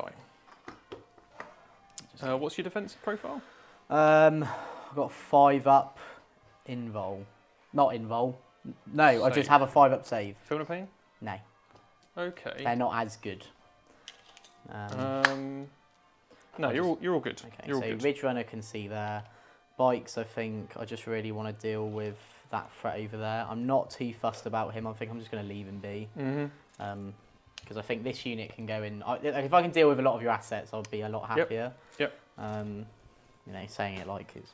I? What's your defensive profile? I've got 5 up invul. Not invul. No, I just Save. have a 5 up save. Feel no pain? No, Okay. they're not as good. No, you're all good. Okay, You're all so good. Ridge Runner can see there. Bikes, I think I just really want to deal with that threat over there. I'm not too fussed about him. I think I'm just going to leave him be. Because I think this unit can go in. If I can deal with a lot of your assets, I'll be a lot happier. Yep. You know, saying it like it's,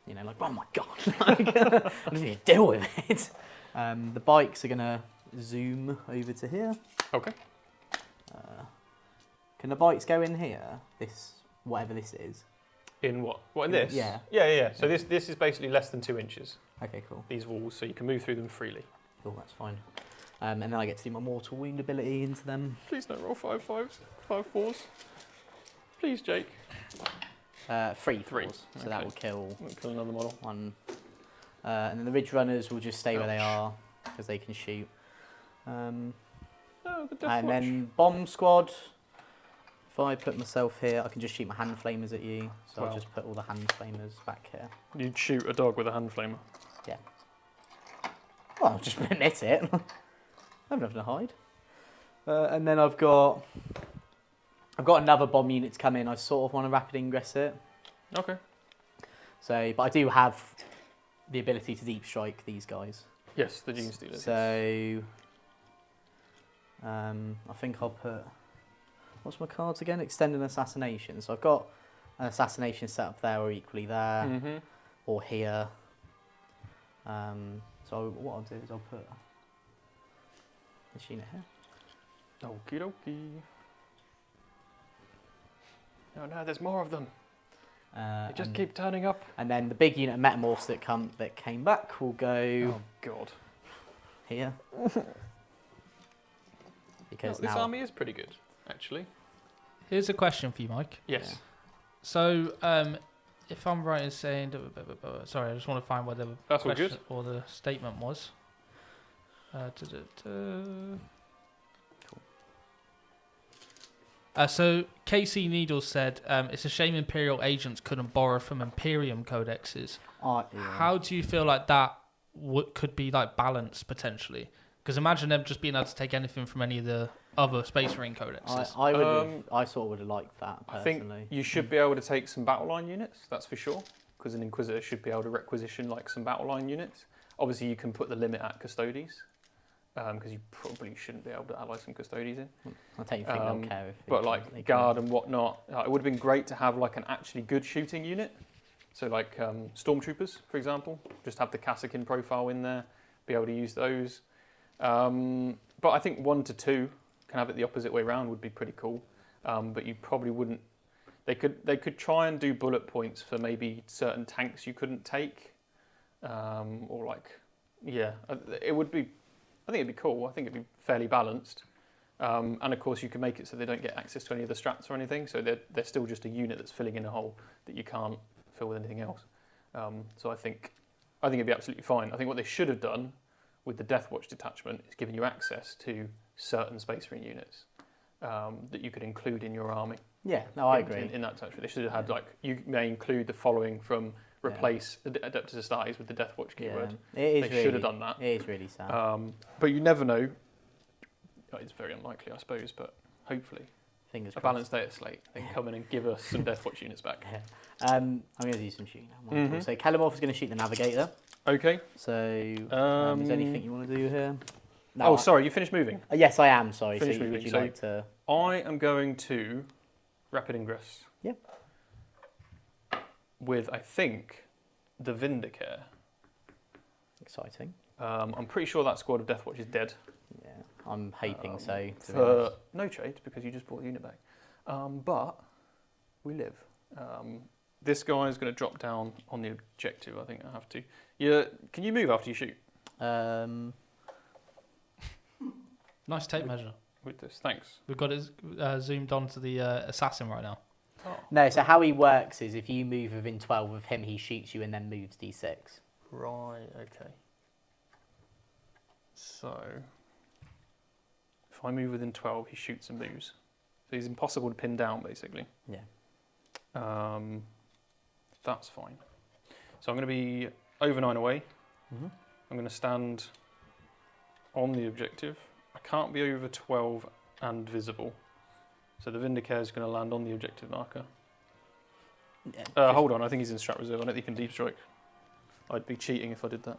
you know, like, oh my god, like, I just need to deal with it. The bikes are going to zoom over to here. Okay. Can the bikes go in here? This, whatever this is. In what? What, in this? Yeah. Yeah. So this is basically less than 2 inches, Okay, cool. these walls, so you can move through them freely. Cool, that's fine. And then I get to do my mortal wound ability into them. Please don't roll 5 5s, 5 4s. Please, Jake. 3 3, fours, so okay. that will kill We'll kill another model. 1. And then the Ridge Runners will just stay where they Ouch. are, because they can shoot. Oh, the Death And Watch. then Bomb Squad, if I put myself here, I can just shoot my hand flamers at you. So Wow. I'll just put all the hand flamers back here. You'd shoot a dog with a hand flamer. Well, I'll just admit it. I have nothing to hide. And then I've got another bomb unit to come in. I sort of want to rapid ingress it. Okay. So, but I do have the ability to deep strike these guys. Yes, the Genestealers. So, I think I'll put, what's my cards again? Extended assassination. So I've got an assassination set up there or equally there Mm-hmm. or here. So what I'll do is I'll put this unit here. Okie dokie. Oh no, there's more of them. They just keep turning up. And then the big unit of metamorphs that came back will go Oh god. here. Because This now army is pretty good, actually. Here's a question for you, Mike. Yes. Yeah. So, if I'm right in saying, sorry, I just want to find where the That's all question good. or the statement was. So KC Needles said, it's a shame Imperial agents couldn't borrow from Imperium codexes. yeah. How do you feel like that could be like balanced potentially? Because imagine them just being able to take anything from any of the other Space Marine codexes. I sort of would have liked that I think personally. you should be able to take some battle line units, that's for sure. Because an Inquisitor should be able to requisition like some battle line units. Obviously you can put the limit at Custodes. Because you probably shouldn't be able to ally some Custodes in. I don't think they'll care if But they like can. guard and whatnot, it would have been great to have like an actually good shooting unit. So like stormtroopers, for example, just have the Kassakin profile in there, be able to use those. But I think 1 to 2 can have it the opposite way around would be pretty cool. But you probably wouldn't. They could try and do bullet points for maybe certain tanks you couldn't take, or like it would be. I think it'd be cool. I think it'd be fairly balanced. And of course, you can make it so they don't get access to any of the strats or anything. So they're still just a unit that's filling in a hole that you can't fill with anything else. So I think it'd be absolutely fine. I think what they should have done with the Death Watch detachment is given you access to certain Space Marine units that you could include in your army. Yeah, no, I agree. In that detachment, they should have had like you may include the following from replace Adepta Astartes with the Death Watch keyword. Yeah, it is They should have done that. It is really sad. But you never know. It's very unlikely, I suppose, but hopefully Fingers a crossed. balanced data slate. They can come in and give us some Death Watch units back. I'm going to do some shooting now. So Calamorph is going to shoot the Navigator. Okay. So is there anything you want to do here? No, sorry, you finished moving. Yes, I am. Sorry. Finish so moving. would you So- like to? I am going to rapid ingress. Yeah. With, I think, the Vindicare. Exciting. I'm pretty sure that squad of Death Watch is dead. Yeah, I'm hoping so. to be For honest. no trade, because you just brought the unit back. But we live. This guy is going to drop down on the objective. I think I have to. Yeah. Can you move after you shoot Nice tape measure. with this? Thanks. We've got it zoomed onto the assassin right now. Oh, No, so how he works is if you move within 12 of him, he shoots you and then moves d6. right, okay. So, if I move within 12, he shoots and moves. So he's impossible to pin down, basically. Yeah. That's fine. So I'm going to be over 9 away. Mhm. I'm going to stand on the objective. I can't be over 12 and visible. So the Vindicare is going to land on the objective marker. Yeah, Hold on, I think he's in strat reserve. I don't think he can deep strike. I'd be cheating if I did that.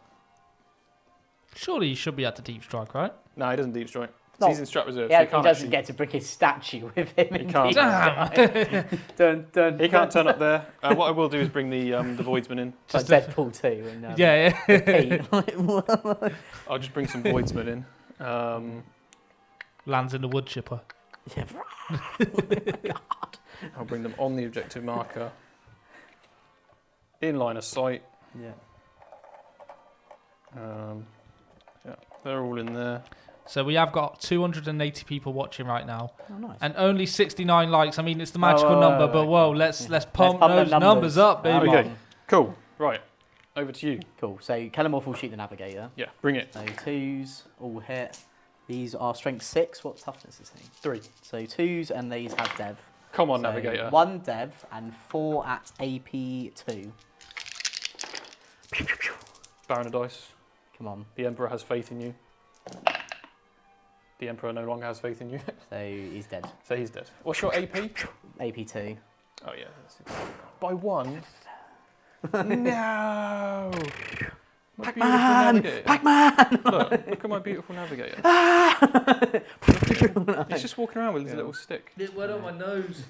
Surely you should be able to deep strike, right? No, he doesn't deep strike. No. He's in strat reserve. Yeah, so he can't doesn't actually- get to bring his statue with him. He can't. Dun, dun, He can't turn up there. What I will do is bring the Voidsman in. Like Deadpool 2. And, Yeah, yeah. Pete. I'll just bring some Voidsmen in. Lands in the wood chipper. Yeah. I'll bring them on the objective marker. In line of sight. Yeah. Yeah, they're all in there. So we have got 280 people watching right now, Oh, nice. and only 69 likes. I mean, it's the magical whoa, number, whoa, but whoa. whoa, let's Yeah. pump Let's those them numbers up, Come baby. Okay. on. Cool. Right. Over to you. Cool. So Kellamorph will shoot the Navigator. Yeah, bring it. So 2s all hit. These are strength 6. What toughness is he? 3. So 2s and these have Dev. Come on, So Navigator. 1 Dev and 4 at AP 2. Baron of Dice. Come on. The Emperor has faith in you. The Emperor no longer has faith in you. So he's dead. So he's dead. What's your AP? AP 2. Oh, yeah. By 1? No! My Pac-Man! Pac-Man! Look at my beautiful Navigator. He's just walking around with his little stick. It went up my nose.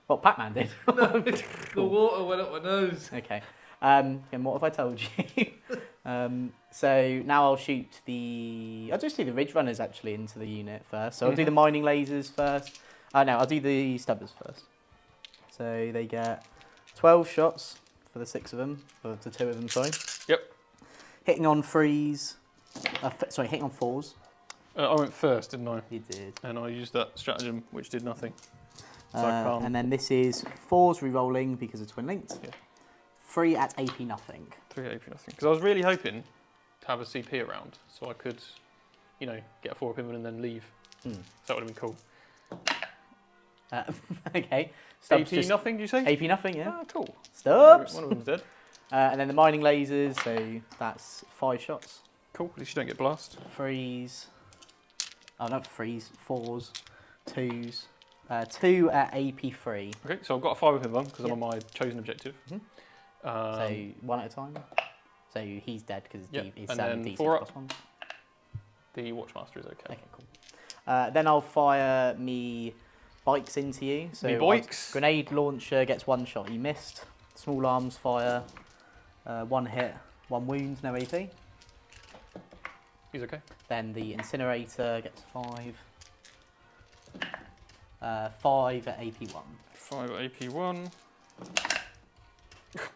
What Pac-Man did? The water went up my nose. Okay. And what have I told you? So now I'll shoot I'll just do the Ridge Runners actually into the unit first. So I'll do the mining lasers first. No, I'll do the Stubbers first. So they get 12 shots for the 6 of them, or the 2 of them, sorry. Yep. Hitting on 3s. Sorry, hitting on 4s. I went first, didn't I? You did. And I used that stratagem, which did nothing. So I can't. And then this is 4s re-rolling because of twin linked. Yeah. 3 at AP nothing. 3 AP nothing. Because I was really hoping to have a CP around, so I could, get a 4 up him and then leave. So that would have been cool. Okay. AP Stubbs nothing, do you say? AP nothing, yeah. Ah, cool. Stubbs. One of them's dead. And then the mining lasers, so that's 5 shots. Cool, at least you don't get blast. 3s. Oh, not 3s. 4s. 2s. 2 at AP 3. Okay, so I've got a 5 of him because Yep. I'm on my chosen objective. Mhm. So 1 at a time. So he's dead because Yep, he's and then D6 4 plus 1. the Watchmaster is okay. Okay, cool. Then I'll fire me bikes into you. So Me bikes? Grenade launcher gets 1 shot. You missed. Small arms fire. 1 hit. 1 wound. No AP. He's okay. Then the incinerator gets 5. 5 at AP1. 5 at AP1.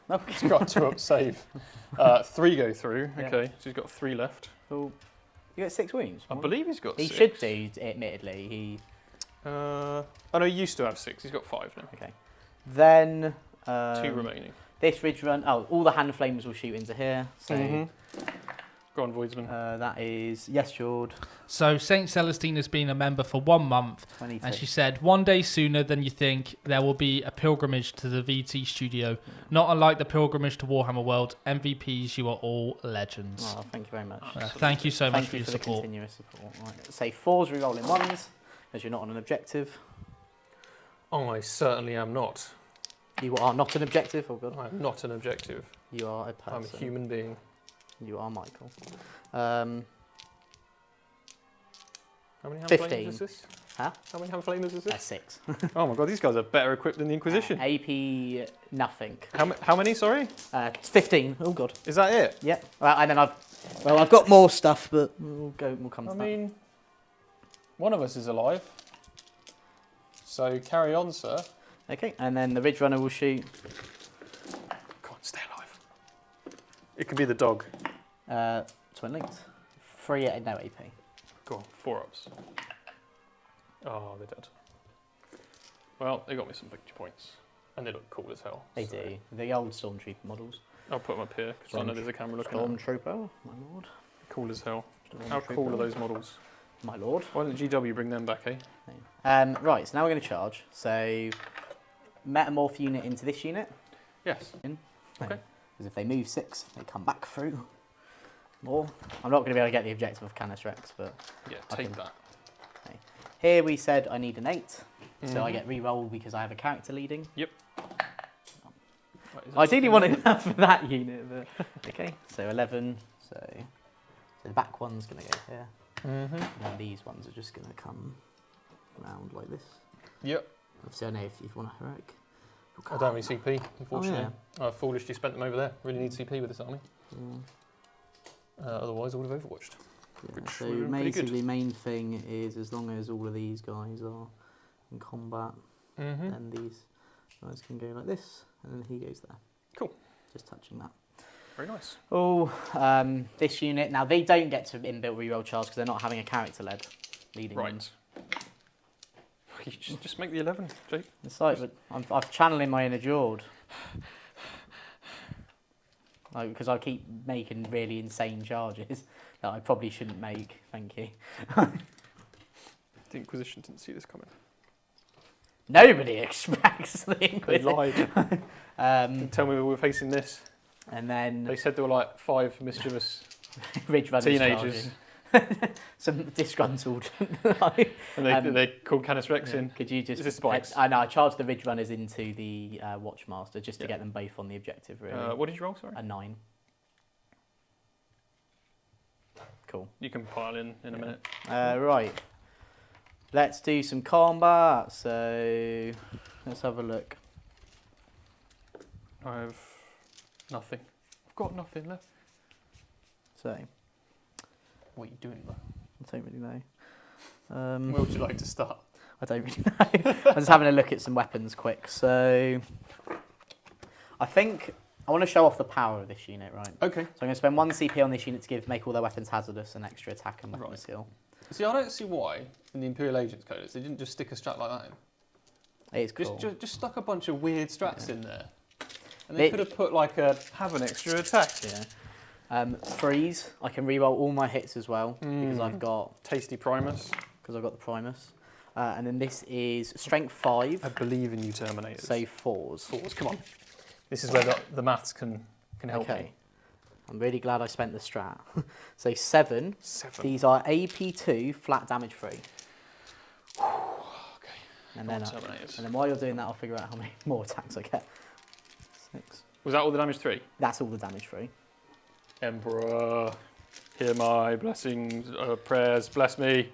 Oh, He's got 2 up, save. 3 go through. Yeah. Okay, so he's got 3 left. cool. You got 6 wounds. I believe he's got He 6. should do, admittedly. Oh no, he used to have 6. He's got 5 now. Okay. Then 2 remaining. this ridge run. Oh, all the hand flames will shoot into here. So Go on, Voidsman. that is yes, Jord. So Saint Celestine has been a member for 1 month, 22. and she said, one day sooner than you think, there will be a pilgrimage to the VT studio. Not unlike the pilgrimage to Warhammer World. MVPs, you are all legends. Oh, thank you very much. Thank you so much Thank for you your for the support. continuous support. Right. Say 4s re-rolling 1s, as you're not on an objective. I certainly am not. You are not an objective. Oh god. I'm not an objective. You are a person. I'm a human being. You are Michael. How many hand 15. flamers is this? Huh? How many hand flamers is this? 6. Oh my god, these guys are better equipped than the Inquisition. AP nothing. How many, sorry? 15. Oh god. Is that it? Yeah. Well, and then I've got more stuff, but we'll come to I that. mean, one of us is alive. So carry on, sir. Okay, and then the Ridge Runner will shoot. Come on, stay alive. It could be the dog. Twin linked. 3 at no AP. Go on, 4 ups. Oh, they're dead. Well, they got me some victory points. And they look cool as hell. They so do. The old Stormtrooper models. I'll put them up here, because I know there's a camera looking at them. Stormtrooper, my lord. Cool as hell. How cool are those models? My lord. Why didn't GW bring them back, eh? Right, so now we're going to charge. So, metamorph unit into this unit. Yes. Okay. Okay. Because if they move 6, they come back through more. I'm not going to be able to get the objective of Canis Rex, but Yeah, I take can- that. here we said I need an 8. So I Mhm. get re-rolled because I have a character leading. Wait, is I ideally that- wanted that for that unit, but okay. So 11. So the back one's going to go here. Mhm. And then these ones are just going to come round like this. Yep. Obviously, I know if you want a heroic. I don't have any CP, unfortunately. Oh, I foolishly spent them over there. Really need CP with this army. Otherwise, I would have overwatched. Yeah, Which so would have been pretty good. basically, main thing is as long as all of these guys are in combat, Mm-hmm. then these guys can go like this, and then he goes there. Cool. Just touching that. Very nice. Oh, this unit. Now, they don't get to inbuilt reroll charge because they're not having a character-led leading one. Right. You just make the 11, Jake. It's like, but I'm channeling my inner Jord. Because I keep making really insane charges that I probably shouldn't make. Thank you. The Inquisition didn't see this coming. Nobody expects the They Inquisition. lied. Didn't tell me we were facing this. And then They said there were like 5 mischievous Ridge Runners teenagers. some disgruntled. And they called Canis Rex in. Could you just? Is this spikes? I know. I charged the Ridge Runners into the Watchmaster just to Yeah. get them both on the objective. Really, What did you roll, sorry? a 9. Cool. You can pile in a minute. Right. Let's do some combat. So let's have a look. I have nothing. I've got nothing left. So What are you doing, bro? I don't really know. Where would you like to start? I don't really know. I'm just having a look at some weapons quick. So I think I want to show off the power of this unit, right? Okay. So I'm going to spend 1 CP on this unit to make all their weapons hazardous and extra attack and weapon Right. skill. See, I don't see why in the Imperial Agents Codex they didn't just stick a strat like that in. It's cool. Just stuck a bunch of weird strats in there. And They- they could have put like have an extra attack. Yeah. Freeze. I can reroll all my hits as well because I've got Tasty Primus. the Primus. And then this is Strength 5, I believe in you, Terminators. so 4s. Forwards, come on. This is where the maths can help Okay. me. I'm really glad I spent the strat. So 7. 7. These are AP2 flat damage free. Okay. And Come then, on, Terminators. and then while you're doing that, I'll figure out how many more attacks I get. 6. Was that all the damage 3? That's all the damage free. Emperor, hear my blessings, prayers, bless me.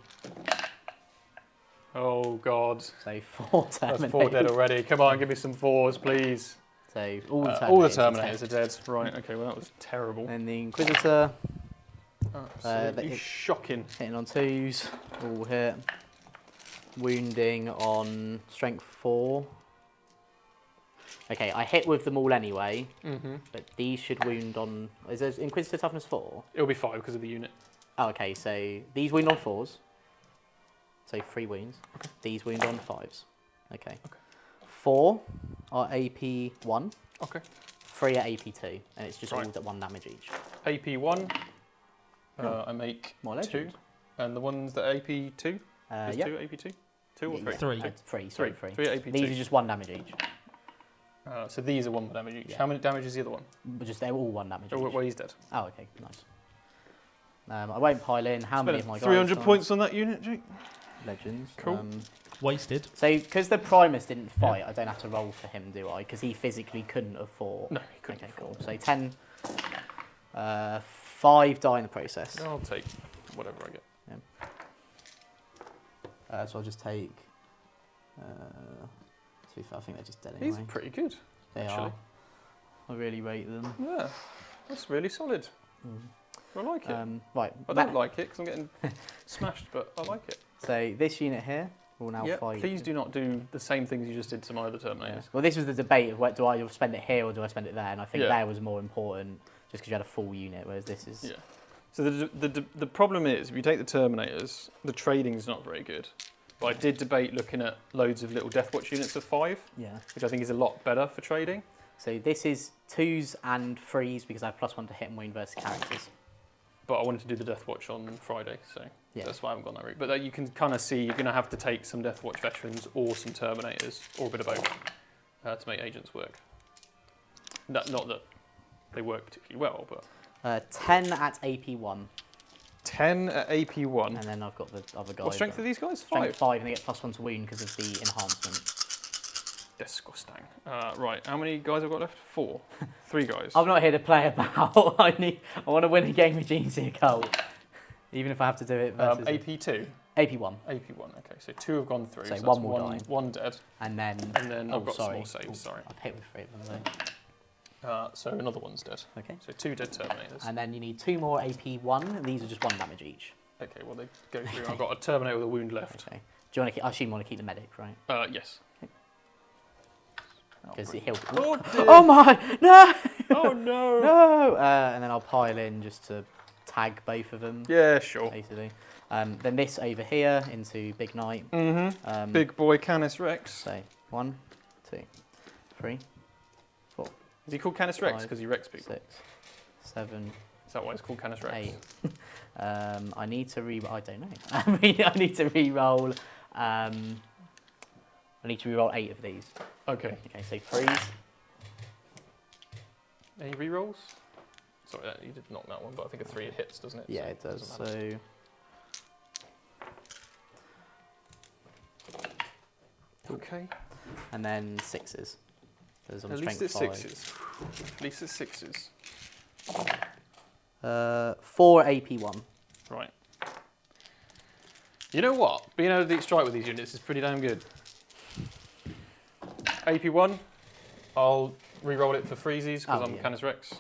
Oh God, So 4 Terminators. that's 4 dead already. Come on, give me some 4s, please. So all the Terminators. All the are Terminators dead. are dead. Right, okay, well that was terrible. Then the Inquisitor, Absolutely shocking. hitting on 2s, all hit. Wounding on Strength 4. Okay, I hit with them all anyway, Mm-hmm. but these should wound on... Is there Inquisitor Toughness 4? It'll be 5 because of the unit. Oh, okay, so these wound on 4s. So 3 wounds. Okay. These wound on 5s. Okay. Okay. 4 are AP1, Okay. 3 are AP2, and it's just Right. all at 1 damage each. AP1, Oh. I make More 2. legend. And the ones that are AP2? There's Yep. 2 AP2? 2 or Yeah, 3? 3. 3, sorry, 3. 3 AP2. These are just 1 damage each. So these are 1 damage each. Yeah. How many damage is the other one? But just they're all 1 damage Oh, each. well, he's dead. Oh, okay, nice. I won't pile in. How many of my guys? 300 are points on that unit, Jake. Legends. Cool. Wasted. So, because the Primus didn't fight, I don't have to roll for him, do I? Because he physically couldn't have fought. No, he couldn't Okay, afford. cool. So 10, 5 die in the process. I'll take whatever I get. So I'll just take. To be fair, I think they're just dead These anyway. are pretty good. They actually. are. I really rate them. Yeah, that's really solid. I like it. Right. I don't like it because I'm getting smashed, but I like it. So this unit here will now Yeah, fight. please do not do the same things you just did to my other Yeah. Terminators. Well, this was the debate of do I spend it here or do I spend it there, and I think Yeah. there was more important just because you had a full unit, whereas this is. Yeah. So the problem is, if you take the Terminators, the trading's not very good. But I did debate looking at loads of little Deathwatch units of 5, Yeah. which I think is a lot better for trading. So this is 2s and 3s because I have +1 to hit and wound versus characters. But I wanted to do the Deathwatch on Friday, so Yeah. that's why I haven't gone that route. But you can kind of see you're going to have to take some Deathwatch veterans or some Terminators, or a bit of both, to make agents work. Not that they work particularly well, but... 10 at AP1. 10 at AP1. And then I've got the other guys. What strength are these guys? Strength 5? 5, and they get +1 to wound because of the enhancement. Disgusting. Right, how many guys have I got left? 4. 3 guys. I'm not here to play about. I want to win a game with Genestealercult. Even if I have to do it versus... AP2? AP1. AP1, okay. So 2 have gone through. So So one that's more die. 1 dead. And then... I've got small saves, sorry. I've hit with 3 of them though. So another one's dead. Okay. So 2 dead Terminators. And then you need 2 more AP1. These are just 1 damage each. Okay, well they go through. I've got a Terminator with a wound left. Okay. Do you want to keep... I assume you want to keep the medic, right? Yes. Because it heals... Oh, Oh my! No! oh no! No! And then I'll pile in just to tag both of them, Yeah, sure. basically. Then this over here into Big Knight. Mm-hmm. Big boy Canis Rex. So 1, 2, 3, 4, Is he called Canis Rex 5, because he Rex people? 6, 7, Is that why it's called Canis Rex? 8. I need to I don't know. I need to re-roll. I need to re-roll 8 of these. Okay. Okay, so 3s. Any rerolls? Sorry, you did knock that one, but I think a 3 hits, doesn't it? Yeah, So it does. doesn't matter. So, Okay. and then 6s. There's on At least strength it's 5. 6s. At least it's 6s. 4 AP1. Right. You know what? Being able to deep strike with these units is pretty damn good. AP1, I'll re-roll it for freezies because I'm yeah. Canis Rex.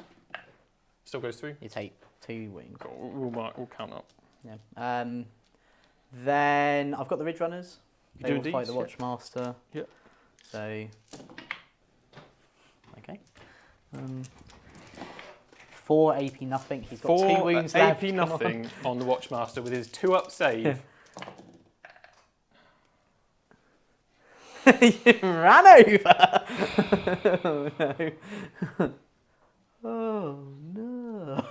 Still goes through. You take 2 wounds. Cool. We'll count up. Yeah. Then I've got the Ridge Runners. You They do will indeed, fight the yeah. Watchmaster. Yeah. So, okay. 4 AP nothing. He's got 2 4 wounds AP left. Come nothing on the Watchmaster with his 2-up save. You ran over. Oh no. Oh no.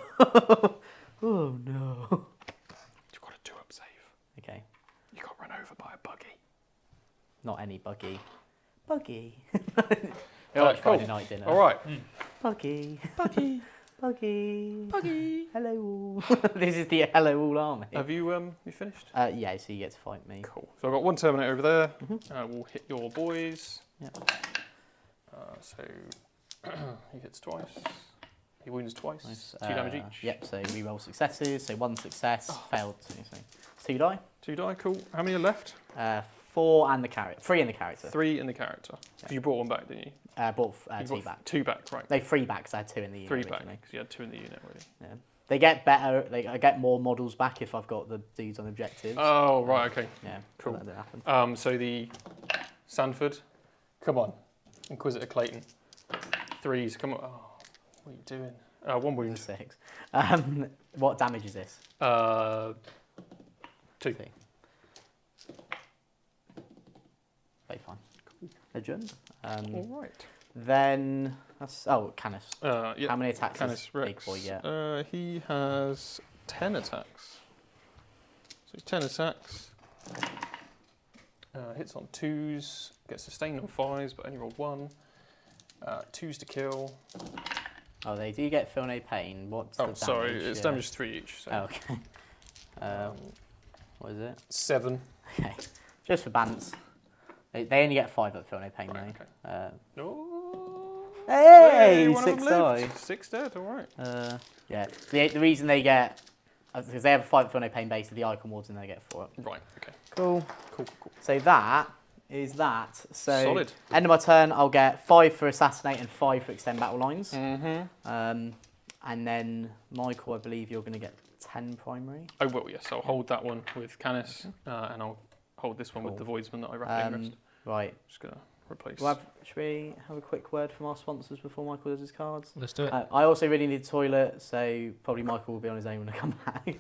Oh no. You've got a 2-up save. Okay. You got run over by a buggy. Not any buggy. Buggy. Right, Friday cool. night dinner. All right. Buggy. Buggy. Buggy. Buggy. Hello all. This is the Hello all army. Have you finished? Yeah, so you get to fight me. Cool. So I've got 1 Terminator over there. We'll hit your boys. Yep. So he hits twice. He wounds twice. Nice. 2 damage each. Yep, so re-roll successes. So 1 success, failed 2. So 2 die. 2 die. Cool. How many are left? 4 and the character. 3 in the character. 3 in the character. 'Cause you brought 1 back, didn't you? Bought You 2 brought back. 2 back, right? No, 3 back because I had 2 in the unit 3 back originally. because you had 2 in the unit already. Yeah. They get better. I get more models back if I've got the dudes on objectives. Oh right, okay. Yeah, Cool. That didn't happen. So the Sanford, come on, Inquisitor Clayton, 3s, come on. Oh, what are you doing? 1 wound. 6. What damage is this? 2. 2. Very fine. Legend. All right. Then that's Canis. Yeah. How many attacks Canis does Rex. Big Boy get? He has 10 attacks. So he's 10 attacks. Hits on 2s, gets sustained on 5s, but only rolled 1. 2s to kill. Oh, they do get Feel No Pain. What's the damage? Sorry, it's Yeah. damage 3 each. So. Oh, okay. What is it? 7. Okay. Just for bants. They only get 5 at Feel No Pain, Right, though. okay. No. Hey, one of 6 them lived. die. 6 dead, alright. Yeah. The reason they get, because they have a 5 Feel No Pain base of the Icon Wards and they get 4 up. Right, okay. Cool. Cool. So that is that. So Solid. End of my turn, I'll get 5 for Assassinate and 5 for Extend Battle Lines. Mm-hmm. And then, Michael, I believe you're going to get 10 primary. Oh, well, yes, I'll hold that one with Canis, and I'll hold this one with the Voidsman that I rapidly ingressed. Right. Just going to replace. Should we have a quick word from our sponsors before Michael does his cards? Let's do it. I also really need a toilet, so probably Michael will be on his own when I come back.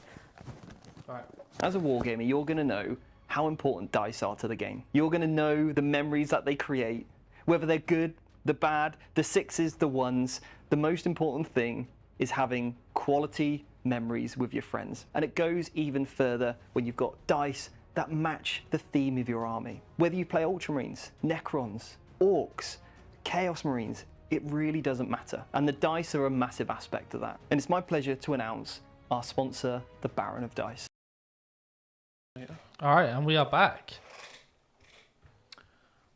As a wargamer, you're going to know how important dice are to the game. You're going to know the memories that they create, whether they're good, the bad, the sixes, the ones. The most important thing is having quality memories with your friends. And it goes even further when you've got dice that match the theme of your army. Whether you play Ultramarines, Necrons, Orks, Chaos Marines, it really doesn't matter. And the dice are a massive aspect of that. And it's my pleasure to announce our sponsor, the Baron of Dice. All right, and we are back.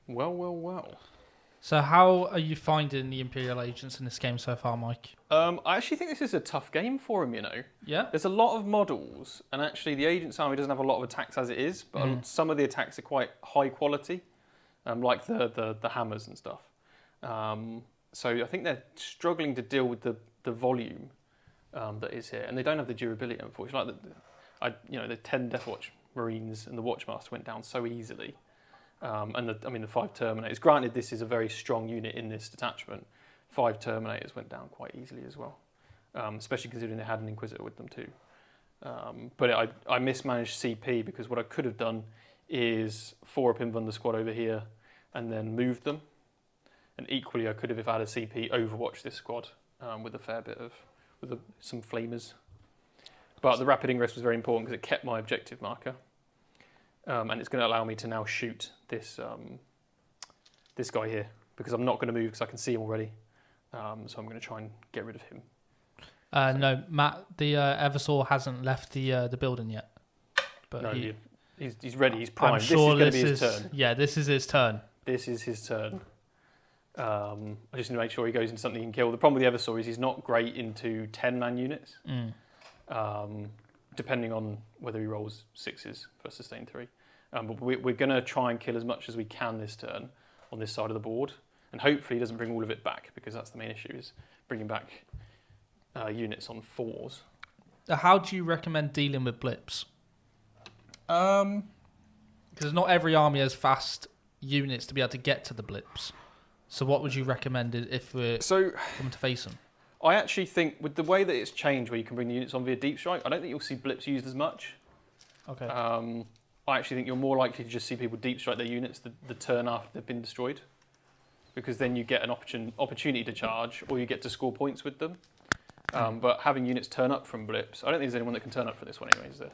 Well. So how are you finding the Imperial agents in this game so far, Mike? I actually think this is a tough game for him, you know. Yeah? There's a lot of models, and actually the Agents army doesn't have a lot of attacks as it is, but some of the attacks are quite high quality, like the hammers and stuff. So I think they're struggling to deal with the volume that is here, and they don't have the durability, unfortunately. Like the 10 Deathwatch Marines and the Watchmaster went down so easily. And the 5 Terminators. Granted, this is a very strong unit in this detachment. 5 Terminators went down quite easily as well, especially considering they had an Inquisitor with them too. But I mismanaged CP because what I could have done is 4-up Invunder squad over here and then moved them. And equally, I could have, if I had a CP, overwatched this squad with a fair bit of some flamers. But the rapid ingress was very important because it kept my objective marker. And it's going to allow me to now shoot this this guy here because I'm not going to move because I can see him already. So I'm going to try and get rid of him. No, Matt, the Eversaw hasn't left the building yet. But no, he's ready. He's primed. I'm sure this is going to be his turn. Yeah, this is his turn. This is his turn. I just need to make sure he goes into something he can kill. The problem with the Eversaw is he's not great into 10-man units. Depending on whether he rolls 6s for sustain 3. But we're going to try and kill as much as we can this turn on this side of the board. And hopefully he doesn't bring all of it back, because that's the main issue, is bringing back units on 4s. How do you recommend dealing with blips? Um, Because not every army has fast units to be able to get to the blips. So what would you recommend if we're coming to face them? I actually think with the way that it's changed, where you can bring the units on via deep strike, I don't think you'll see blips used as much. Okay. I actually think you're more likely to just see people deep strike their units the turn after they've been destroyed, because then you get an opportunity to charge, or you get to score points with them. But having units turn up from blips, I don't think there's anyone that can turn up for this one anyway, is there?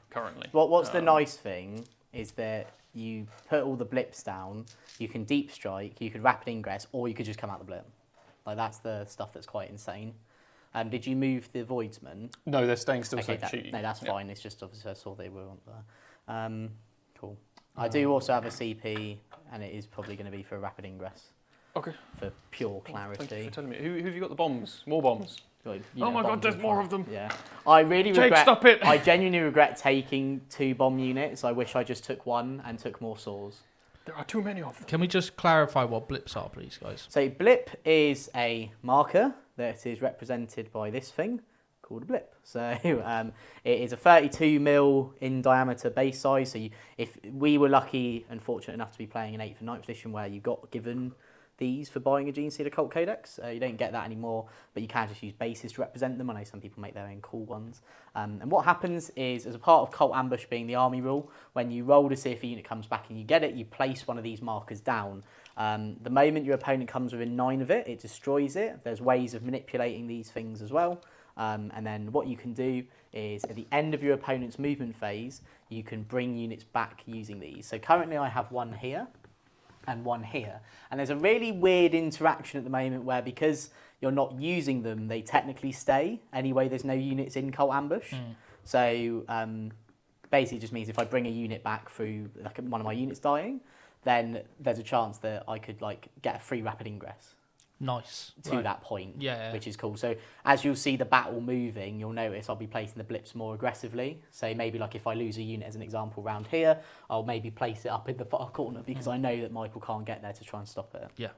Currently. What's the nice thing is that you put all the blips down, you can deep strike, you could rapid ingress, or you could just come out the blip. Like, that's the stuff that's quite insane. Did you move the Voidsman? No, they're staying still, Okay, so cheating. no, that's fine. It's just obviously I saw they were on there. Cool. I do also have a CP, and it is probably going to be for a rapid ingress. Okay. For pure clarity. Thank you for telling me. Who have you got the bombs? More bombs? You Oh know, my God, bombs there's are more fine. of them. Yeah. I really Jake, regret. stop it. I genuinely regret taking 2 bomb units. I wish I just took 1 and took more saws. There are too many of them. Can we just clarify what blips are, please, guys? So blip is a marker that is represented by this thing called a blip. So it is a 32 mil in diameter base size. So if we were lucky and fortunate enough to be playing an 8th and 9th edition where you got given these for buying a Genestealer Cult Codex, you don't get that anymore, but you can just use bases to represent them. I know some people make their own cool ones. And what happens is, as a part of Cult Ambush being the army rule, when you roll to see if a unit comes back and you get it, you place one of these markers down. The moment your opponent comes within 9 of it, it destroys it. There's ways of manipulating these things as well. And then what you can do is, at the end of your opponent's movement phase, you can bring units back using these. So currently I have 1 here and 1 here. And there's a really weird interaction at the moment where, because you're not using them, they technically stay. Anyway, there's no units in Cult Ambush. So basically it just means if I bring a unit back through like one of my units dying, then there's a chance that I could get a free rapid ingress. Nice. To that point, Yeah. which is cool. So as you'll see the battle moving, you'll notice I'll be placing the blips more aggressively. So maybe if I lose a unit, as an example, round here, I'll maybe place it up in the far corner because I know that Michael can't get there to try and stop it. Yeah.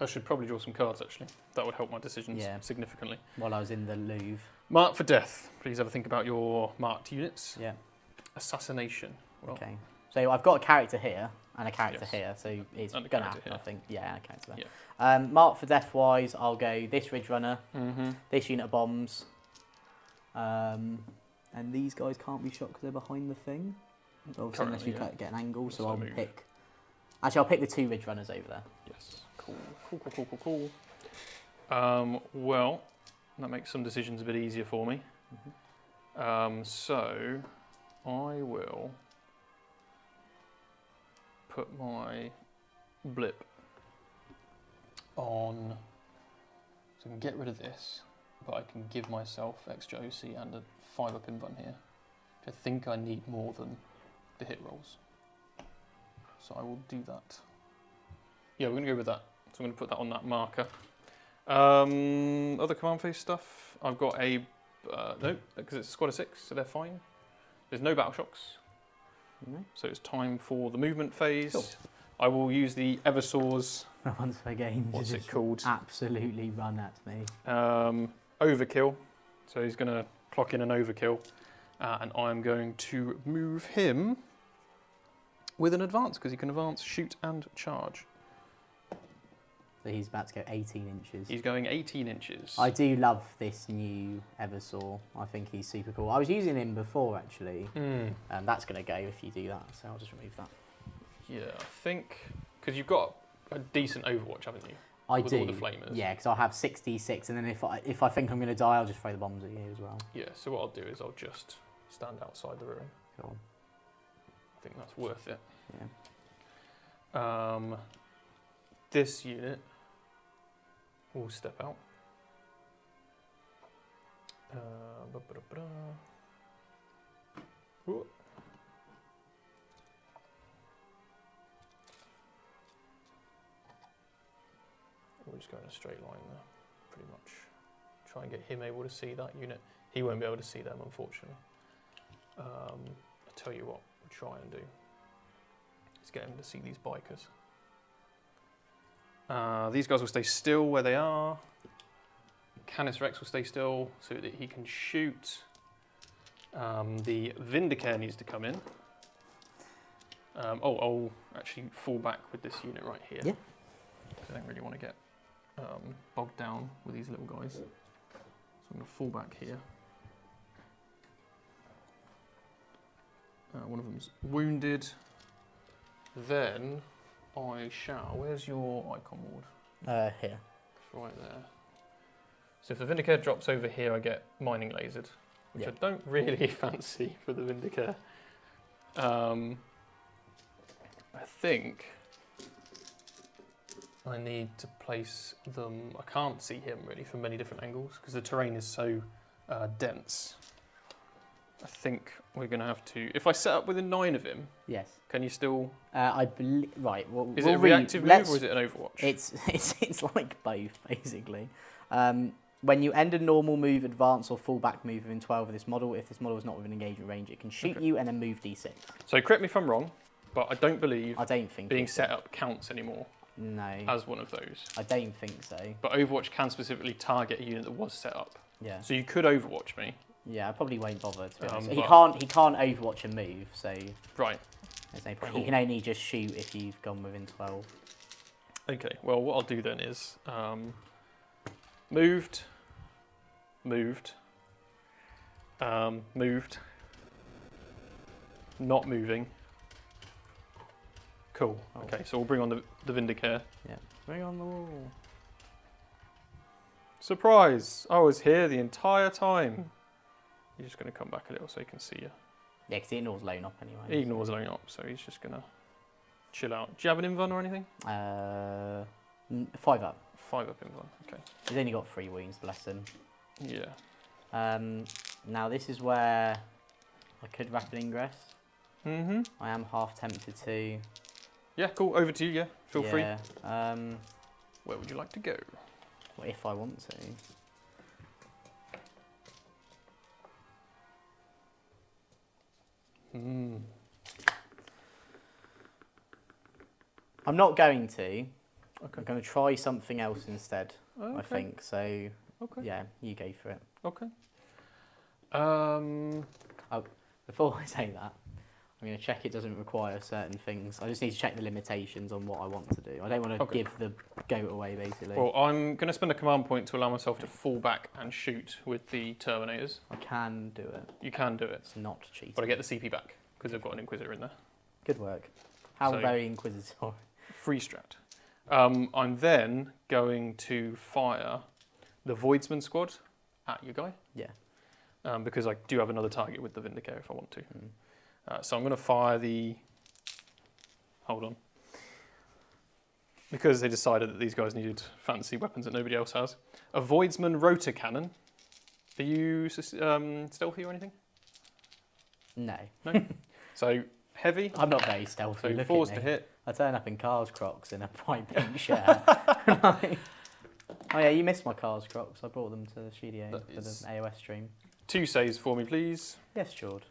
I should probably draw some cards, actually. That would help my decisions significantly. While I was in the Louvre. Mark for death. Please have a think about your marked units. Yeah. Assassination. Well, Okay. So I've got a character here and a character here, so it's And a going to character happen, I here. think. Yeah, and a character there. Yeah. Mark for death wise, I'll go this Ridge Runner, this unit of bombs, and these guys can't be shot because they're behind the thing. Obviously, unless you Currently, get an angle, so So I'll move. pick. Actually, I'll pick the 2 ridge runners over there. Yes. Cool. Well, that makes some decisions a bit easier for me. So I will put my blip on, so I can get rid of this, but I can give myself extra OC and a 5-up invuln here, which I think I need more than the hit rolls. So I will do that. Yeah, we're going to go with that. So I'm going to put that on that marker. Other command phase stuff. I've got a no, because it's a squad of 6, so they're fine. There's no battle shocks. No. So it's time for the movement phase. Cool. I will use the Eversaws. Once again, What's just it called? absolutely run at me. Overkill. So he's going to clock in an overkill, and I'm going to move him with an advance because he can advance, shoot, and charge. So he's about to go 18 inches. He's going 18 inches. I do love this new Eversaw. I think he's super cool. I was using him before actually, and that's going to go if you do that. So I'll just remove that. Yeah, I think because you've got a decent Overwatch, haven't you? I With do. all the flamers. Yeah, because I'll have 66, and then if I think I'm going to die, I'll just throw the bombs at you as well. Yeah. So what I'll do is I'll just stand outside the room. Cool. I think that's worth it. Yeah. This unit will step out. Ooh. We'll just go in a straight line there, pretty much. Try and get him able to see that unit. He won't be able to see them, unfortunately. I'll tell you what we'll try and do. Let's get him to see these bikers. These guys will stay still where they are. Canis Rex will stay still so that he can shoot. The Vindicare needs to come in. I'll actually fall back with this unit right here. Yeah. I don't really want to get bogged down with these little guys. So I'm going to fall back here. One of them's wounded. Then I shall. Where's your icon ward? Here. It's right there. So if the Vindicare drops over here, I get mining lasered, which Yeah. I don't really fancy for the Vindicare. I think I need to place them. I can't see him really from many different angles because the terrain is so dense. I think we're going to have to. If I set up within 9 of him, Yes. can you still? I believe. Right. Well, Is we'll it a reactive move let's- or is it an Overwatch? It's like both basically. When you end a normal move, advance or full back move within 12 of this model, if this model is not within engagement range, it can shoot Okay. you and then move d6. So correct me if I'm wrong, but I don't believe I don't think being it's- set up counts anymore No, as one of those. I don't think so. But Overwatch can specifically target a unit that was set up. Yeah, So you could Overwatch me. yeah. I probably won't bother. To be honest. He but- can't Overwatch a move, so Right. there's no point. Cool. He can only just shoot if you've gone within 12. Okay. Well, what I'll do then is moved, not moving. Cool. Oh. Okay. So we'll bring on the Vindicare. Yeah, bring on the wall. Surprise! I was here the entire time. You're just going to come back a little so he can see you. Yeah, because he ignores lone up anyway. He ignores loan up, so he's just going to chill out. Do you have an invuln or anything? 5 up. 5-up invuln. Okay. He's only got 3 wounds, bless him. Yeah. Now this is where I could rapid ingress. Mm-hmm. I am half tempted to. Yeah, cool. Over to you, yeah. Feel free. Yeah. Where would you like to go? Well, if I want to. I'm not going to. Okay. I'm going to try something else instead. Okay. I think so. Okay. Yeah, you go for it. Okay. Before I say that, I'm going to check it doesn't require certain things. I just need to check the limitations on what I want to do. I don't want to give the goat away, basically. Well, I'm going to spend a command point to allow myself to fall back and shoot with the Terminators. I can do it. You can do it, It's not cheating. but I get the CP back because I've got an Inquisitor in there. Good work. How So- very inquisitive. Free strat. I'm then going to fire the Voidsman squad at you guy. Yeah. Because I do have another target with the Vindicator if I want to. Mm. So I'm going to fire the... Hold on. Because they decided that these guys needed fancy weapons that nobody else has. A Voidsman rotor cannon. Are you stealthy or anything? No. No? So heavy. I'm not very stealthy. So Look at 4s me. to hit. I turn up in Cars Crocs in a bright pink shirt. Oh yeah, you missed my Cars Crocs. I brought them to the studio That for the is- AOS stream. 2 saves for me, please. Yes, George.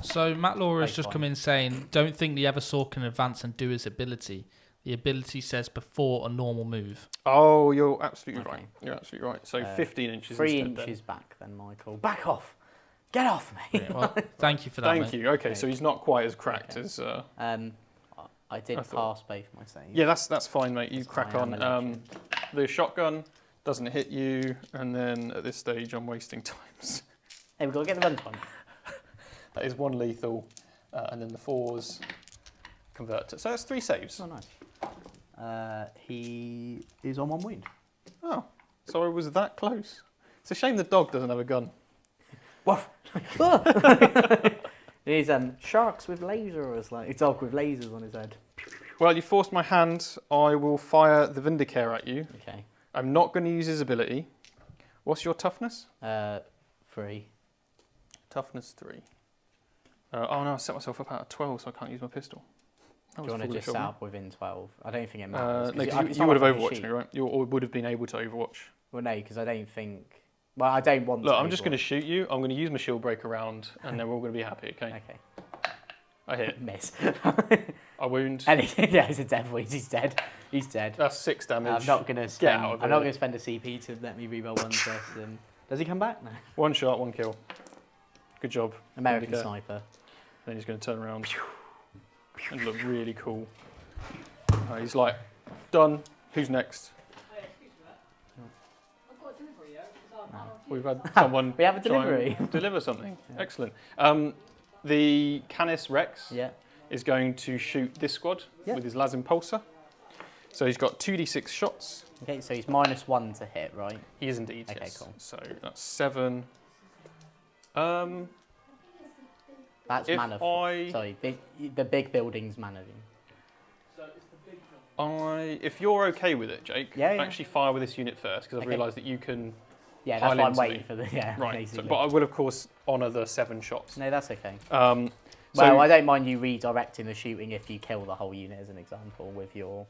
So Matt Laura has Very just fine. come in saying, don't think the Eversaw can advance and do his ability. The ability says before a normal move. Oh, you're absolutely Okay. right. You're absolutely right. So Uh, 15 inches 3 instead inches back then, Michael. Back off! Get off me! Yeah, well, thank you for that, Thank mate. you. Okay, so he's not quite as cracked Okay. as... I did I thought- pass both my saves. Yeah, that's fine, mate. You That's crack fine, I'm on. a legend. The shotgun doesn't hit you, and then at this stage, I'm wasting times. Hey, we've got to get the runtime. That is 1 lethal, and then the 4s convert to... So that's 3 saves. Oh, nice. He is on 1 wound. Oh, so I was that close. It's a shame the dog doesn't have a gun. Woof! He's sharks with lasers, like a dog with lasers on his head. Well, you forced my hand. I will fire the Vindicator at you. Okay. I'm not going to use his ability. What's your toughness? 3. Toughness 3. Oh no, I set myself up out of 12, so I can't use my pistol. That Do you was want to foolish just of set me. up within 12? I don't think it matters. No, 'cause it's you not would have like on the Overwatched sheet. me, right? You or would have been able to Overwatch. Well, no, because I don't think. Well, I don't want. Look, to I'm just going to Overwatch. shoot you. I'm going to use my shield breaker round, and then we're all going to be happy. Okay. Okay. I hit. Miss. I wound. And yeah, he's a dead wound. He's dead. He's dead. That's 6 damage. I'm not going to spend. out of I'm not here. going to spend a CP to let me reroll one first. Does he come back? No. 1 shot, 1 kill. Good job. American Vindicator. sniper. Then he's going to turn around and look really cool. He's like, done. Who's next? We've had someone We have a try and delivery. deliver something. Yeah. Excellent. The Canis Rex Yeah. is going to shoot this squad Yeah. with his Las Impulsor. So he's got 2d6 shots. Okay, so he's -1 to hit, right? He is indeed. Okay, yes. cool. So that's 7. That's If mana. I- Sorry, the big building's mana. If you're okay with it, Jake, Yeah, yeah. actually fire with this unit first because I've Okay. realised that you can. Yeah, Pile that's why I'm into waiting me. for the Right. So, basically. but I will of course honour the 7 shots. No, that's okay. So Well, I don't mind you redirecting the shooting if you kill the whole unit, as an example, with your.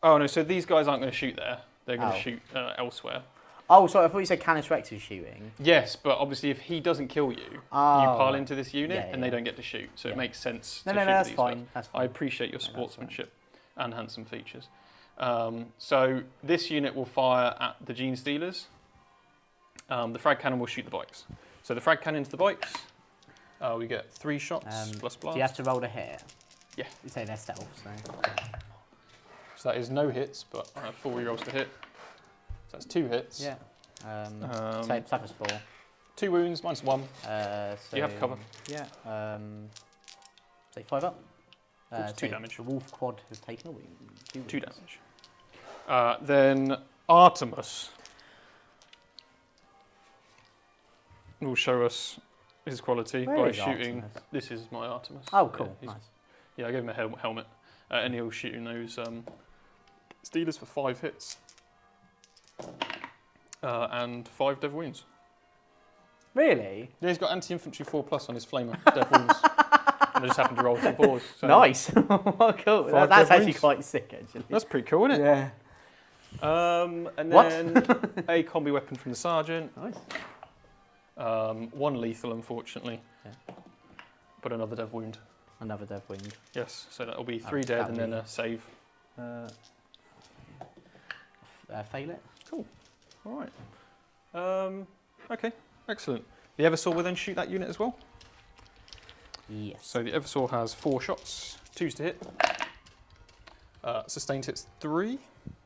oh no, so these guys aren't going to shoot there. They're going to Oh. shoot elsewhere. Oh, sorry, I thought you said Canis Rex is shooting. Yes, but obviously if he doesn't kill you, you Oh. pile into this unit Yeah, and they yeah. don't get to shoot. So Yeah. it makes sense No, to no, shoot no, with that's these fine. guys. That's I fine. appreciate your that's fine. sportsmanship and handsome features. So this unit will fire at the Genestealers. The frag cannon will shoot the bikes. So the frag cannon into the bikes, we get 3 shots plus blast. Do you have to roll to hit? Yeah. You say they're stealth, so. So that is no hits, but I have 4 rerolls to hit. So that's 2 hits. Yeah. So toughness 4. 2 wounds, -1. So You have cover. Yeah. Take 5 up. Oops, 2 so damage. The wolf quad has taken a wound. 2 damage. Then Artemis will show us his quality Where by is shooting. Artemis? This is my Artemis. Oh, cool. Yeah, Nice. yeah, I gave him a helmet, and he'll shoot in those Steelers for 5 hits and 5 dev wounds. Really? Yeah, he's got anti-infantry 4+ on his flamer dev wounds. And I just happened to roll 2 4s. So Nice. Well, cool. 5 That's dev actually wounds. quite sick, actually. That's pretty cool, isn't it? Yeah. And What? then a combi weapon from the sergeant. Nice. 1 lethal, unfortunately. Yeah. But another dev wound. Another dev wound. Yes, so that'll be 3 dead that'll and then be- a save. Fail it. Cool. All right. Okay, excellent. The Eversaw will then shoot that unit as well. Yes. So the Eversaw has 4 shots, 2s to hit. Sustained hits 3.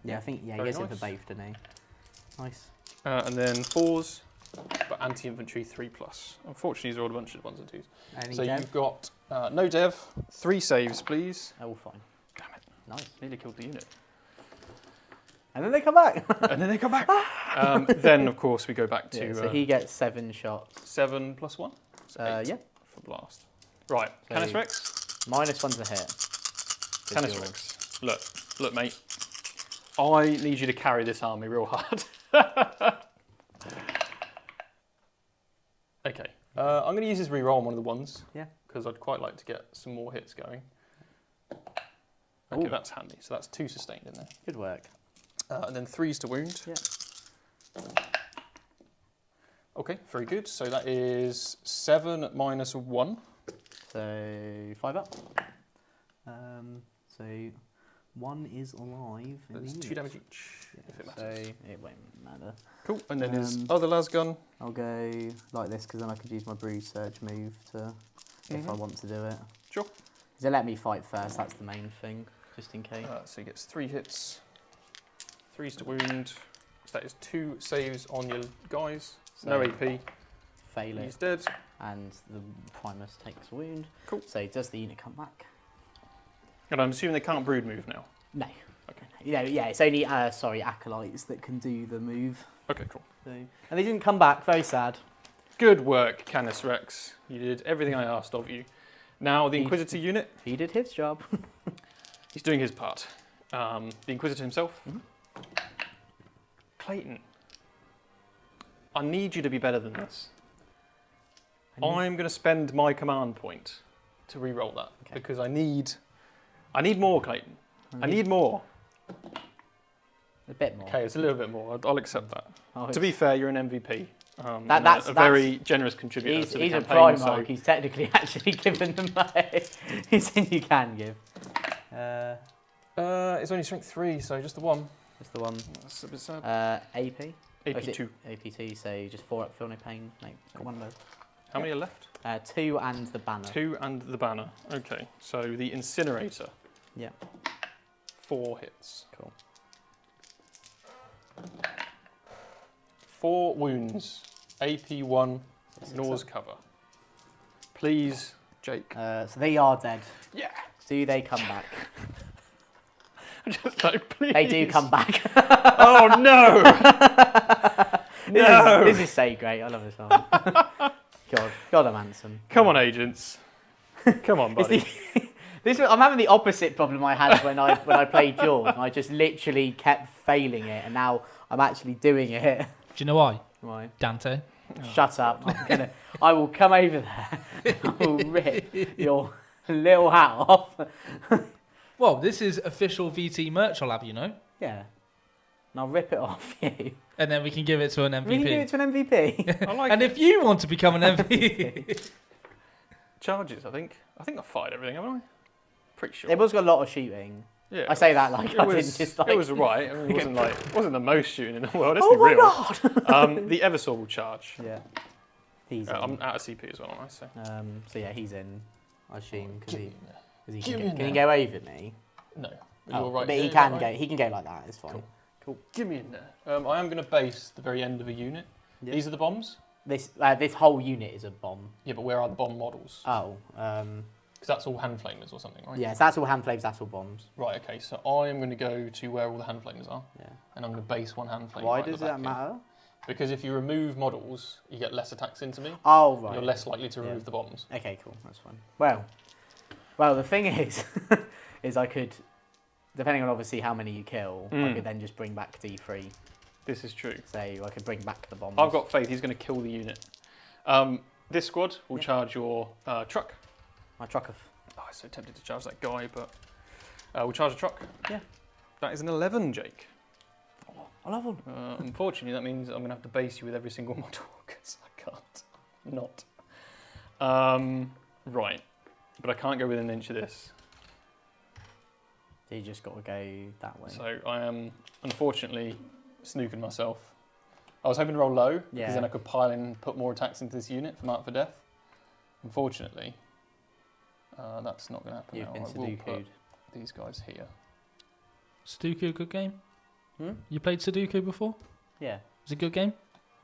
Yeah, I think he Very gets it for nice. both, doesn't he? Nice. And then 4s, but anti-infantry 3+. Unfortunately, these are all a bunch of 1s and 2s. Any So dev? you've got no dev, 3 saves, please. Oh, fine. Damn it, Nice. nearly killed the unit. And then they come back. And then they come back. Then, of course, we go back to Yeah, so he gets 7 shots. 7 + 1. So 8 Yeah. for blast. Right, So- Canis Rex. -1's a hit. Canis yours. Rex. Look, mate. I need you to carry this army real hard. Okay. I'm going to use this reroll on one of the 1s. Yeah. Because I'd quite like to get some more hits going. Okay, Ooh. that's handy. So that's 2 sustained in there. Good work. And then 3s to wound. Yeah. Okay, very good. So that is 7 -1. So 5 up. So 1 is alive. in That's the 2 unit. damage each, if it matters. So it won't matter. Cool. And then his Um, other lasgun. I'll go like this because then I could use my Bruise Surge move to, if I want to do it. Sure. Because they let me fight first, that's the main thing, just in case. So he gets 3 hits, 3s to wound. So that is 2 saves on your guys. No So- AP. Fail He's it, dead. and the Primus takes a wound. Cool. So does the unit come back? And I'm assuming they can't brood move now. No. Okay. You know, yeah, it's only, acolytes that can do the move. Okay, cool. So, and they didn't come back, very sad. Good work, Canis Rex. You did everything I asked of you. Now the He- Inquisitor unit, He did his job. he's doing his part. The Inquisitor himself. Mhm. Clayton, I need you to be better than this. I'm going to spend my command point to re-roll that Okay. because I need more, Clayton. I need more. a bit more. Okay, it's a little bit more. I'll accept that. Oh, To be fair, you're an MVP. And that's- a very generous contributor He's to the a campaign. Primarch, So he's technically actually given them money. He's saying you can give. it's only strength 3, so just the 1. That's the one. That's a bit sad. AP. AP2. AP2, so just 4 up, feel no pain. No, got 1 low. How many are left? 2 and the banner. 2 and the banner. Okay, so the incinerator. Yeah. 4 hits. Cool. 4 wounds. AP1. Nose cover. Please, Jake. So they are dead. Yeah. Do they come back? Just like, please. They do come back. Oh no! No. This is so great. I love this song. God, I'm handsome. Come on, agents. Come on, It's buddy. I'm having the opposite problem I had when I played Jaws. And I just literally kept failing it, and now I'm actually doing it. Do you know why? Why? Dante. Shut up! I will come over there. I will rip your little hat off. Well, this is official VT merch I'll have, you know. Yeah. And I'll rip it off you. And then we can give it to an MVP. We can give it to an MVP. I like And it. if you want to become an MVP, Charges, I think. I think I fired everything, haven't I? Pretty sure. It was got a lot of shooting. Yeah. I say that like It I was, didn't just like. it was alright. I mean, it wasn't the most shooting in the world. Let's Oh be my real. god! The Eversaw will charge. Yeah. He's I'm in. out of CP as well, aren't I? So. So yeah, he's in. I assume because he Give can, me go, in can he there. go over me. No. Oh, You're right but he there, can right? go. He can go like that. It's fine. Cool. Give me in there. I am going to base the very end of a unit. Yeah. These are the bombs. This whole unit is a bomb. Yeah, but where are the bomb models? Oh. Because that's all hand flamers or something, right? Yes, that's all hand flames. That's all bombs. Right. Okay. So I am going to go to where all the hand flamers are, Yeah. and I'm going to base one hand flame. Why right at does the that back matter? here. Because if you remove models, you get less attacks into me. Oh right. You're less likely to Yeah. remove the bombs. Okay, cool. That's fine. Well, the thing is, is I could, depending on obviously how many you kill, I could then just bring back D3. This is true. So I could bring back the bombs. I've got faith. He's going to kill the unit. This squad will charge your truck. my truck of. Oh, I'm so tempted to charge that guy, but we'll charge a truck. Yeah. That is an 11, Jake. I love them. Unfortunately, that means I'm going to have to base you with every single model because I can't not. Right, but I can't go within an inch of this. So you just got to go that way. So I am unfortunately snooking myself. I was hoping to roll low Yeah. because then I could pile in and put more attacks into this unit for Mark for Death. Unfortunately, That's not going to happen You've now. been I will put Sudoku'd. these guys here. Sudoku, a good game? Hmm? You played Sudoku before? Yeah. Was it a good game?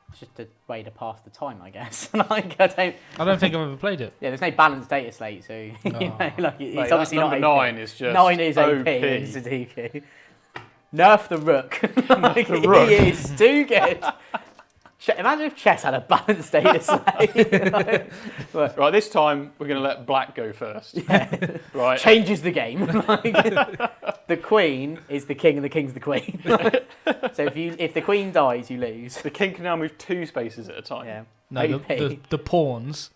It's just a way to pass the time, I guess. Like, I don't. I don't think I've ever played it. Yeah, there's no balanced data slate, so you know, like it's Mate, obviously number not OP. 9 is just 9 is OP OP. in Sudoku. Nerf the rook. Like, the rook. He is too good. Imagine if chess had a balanced data slate. Like, Right, this time we're going to let black go first. yeah. Right. Changes the game. Like, the queen is the king and the king's the queen. So if the queen dies, you lose. The king can now move 2 spaces at a time. Yeah. No, OP. the pawns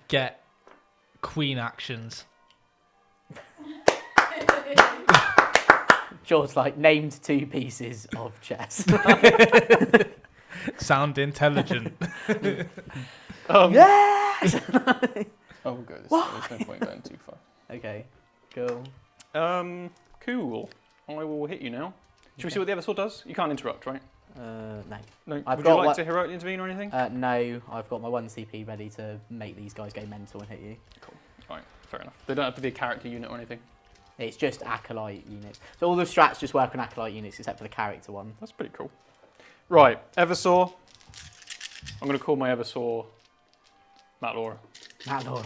get queen actions. George like named 2 pieces of chess. Sound intelligent. Yes. Oh, we'll go this way. There's no point going too far. Okay. Cool. Cool. I will hit you now. Should we see what the other sword does? You can't interrupt, right? No. No. I've Would got you like one- to heroically intervene or anything? No, I've got my 1 CP ready to make these guys go mental and hit you. Right, fair enough. They don't have to be a character unit or anything. It's just acolyte units. So all the strats just work on acolyte units except for the character one. That's pretty cool. Right, Eversaw. I'm going to call my Eversaw Matt Laura. Matt Laura.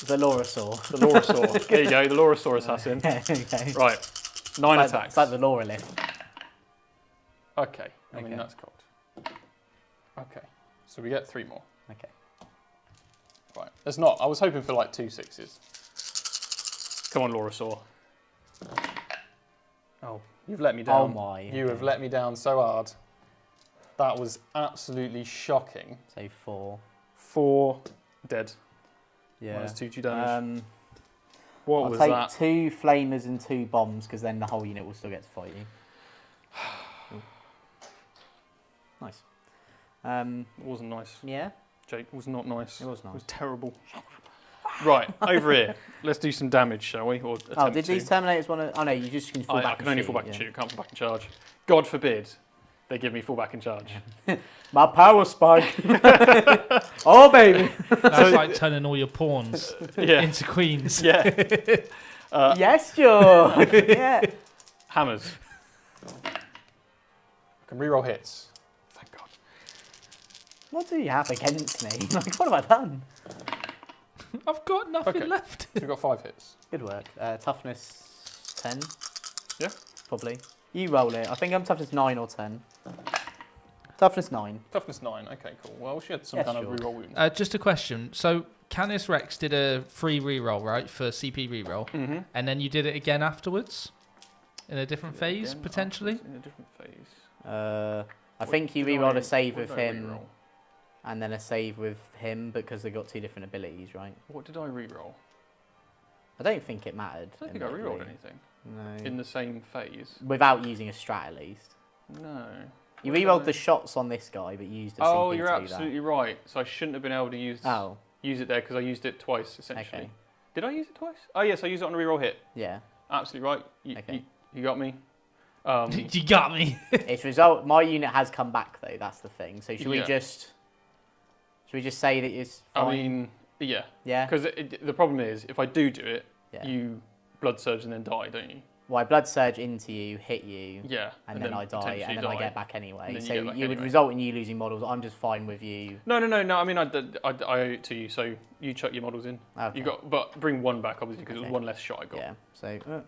The Laurasaur. The Laurasaur. There you go, the Laurasaur assassin. Okay. Right, 9 It's attacks. like the Laura lift. Okay, I mean Okay. that's cocked. Okay, so we get 3 more. Okay. Right, there's not. I was hoping for like 2 6s. Come on, Laurasaur. Oh, you've let me down. Oh my. You have let me down so hard. That was absolutely shocking. So 4. 4 dead. Yeah. Minus 2 damage. What I'll was take that? 2 flamers and 2 bombs because then the whole unit will still get to fight you. Ooh. Nice. It wasn't nice. Yeah. Jake, it was not nice. It was It nice. was terrible. Right, over here. Let's do some damage, shall we? Or Oh, attempt did these to. Terminators want to? Oh no, you just can fall back. I can only and fall back and yeah. shoot, can't fall back and charge. God forbid they give me fall back and charge. My power spike. Oh baby. That's like turning all your pawns Yeah. into queens. Yeah. Yes, George. Yeah. Hammers. I can reroll hits. Thank God. What do you have against me? Like, what have I done? I've got nothing Okay. left. So we've got 5 hits. Good work. Toughness 10. Yeah. Probably. You roll it. I think I'm toughness 9 or 10. Toughness 9. Toughness 9. Okay, cool. Well, she had some Yes, kind sure. of reroll wound. Just a question. So Canis Rex did a free reroll, right, for CP reroll, Mm-hmm. and then you did it again afterwards, in a different phase potentially. In a different phase. I think you Did rerolled I- a save what with did I him reroll? and then a save with him because they got 2 different abilities, right? What did I reroll? I don't think it mattered. I don't think I rerolled anything. No. In the same phase. Without using a strat at least. No. You What did rerolled I- the shots on this guy, but used a CP Oh, to you're do absolutely right. So I shouldn't have been able to use that. Oh, use it there because I used it twice essentially. okay. Did I use it twice? Oh yes, I used it on a reroll hit. Yeah. Absolutely right. Okay. You got me. You got me. Its result. My unit has come back though. That's the thing. So should we Yeah. just? Should we just say that it's fine? I mean, yeah. yeah. Because the problem is, if I do it, Yeah. you blood surge and then die, don't you? Well, I blood surge into you, hit you, Yeah. and then I die, potentially and then I die. get back anyway. And then you So get back you would anyway. result in you losing models. I'm just fine with you. No. I mean, I owe it to you, so you chuck your models in. Okay. You got, but bring 1 back obviously because it Okay. was 1 less shot I got. Yeah. So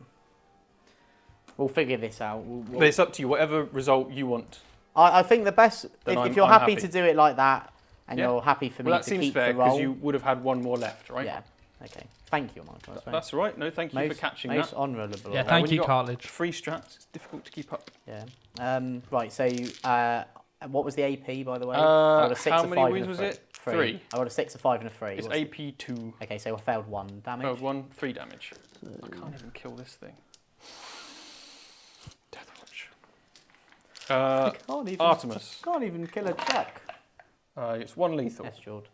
we'll figure this out. But it's up to you. Whatever result you want. I think the best Then if you're I'm happy, happy. to do it like that, and Yeah. you're happy for me Well, that to seems keep fair the because roll. you would have had 1 more left, right? Yeah. Okay. Thank you, Michael. That's all right. No, thank you for catching most that. honourable. Yeah, of thank when you, you got- Cartilage. Free strats. It's difficult to keep up. Yeah. Right. So, what was the AP by the way? I Uh, got a 6, how a many 5, wounds and a was 3. it? 3. I got a 6, a 5, and a 3. It's What's- AP 2. Okay, so I failed 1 damage. Failed 1, 3 damage. I can't even kill this thing. Death Watch. Can't even, Artemis. Can't even kill a chuck. It's 1 lethal. Yes, Jord.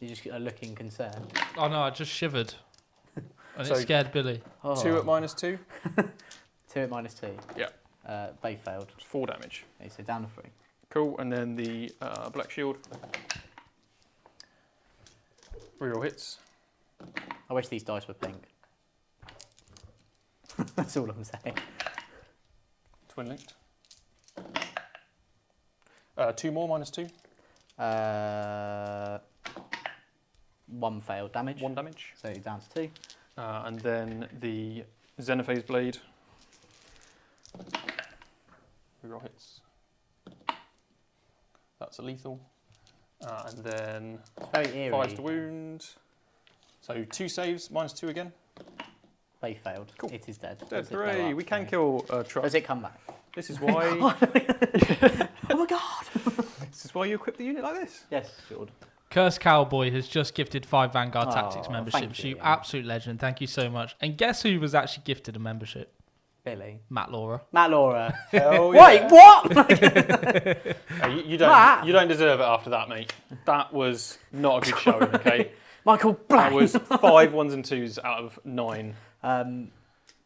You just are looking concerned. Oh no, I just shivered, and So- it scared Billy. Oh. 2 at -2. 2 at -2. Yeah. Both failed. It's 4 damage. Okay, so down to 3. Cool. And then the Black Shield. Reroll hits. I wish these dice were pink. That's all I'm saying. Twin linked. 2 more, -2. 1 failed damage. 1 damage. So down to 2. And then the Xenophase Blade. Reroll hits. That's a lethal. And then It's very eerie. 5 to wound. So 2 saves, -2 again. They failed. Cool. It is dead. Dead, Does it blow hooray! up? We can No. kill trucks. Does it come back? This is why. Oh my god! This is why you equip the unit like this. Yes, sure. Curse Cowboy has just gifted 5 Vanguard Oh, Tactics thank memberships. you. You absolute legend. Thank you so much. And guess who was actually gifted a membership? Billy. Matt Laura. Matt Laura. Hell Wait, what? You don't. Matt. You don't deserve it after that, mate. That was not a good showing. Okay. Michael That Black. was 5 1s and 2s out of 9. Um,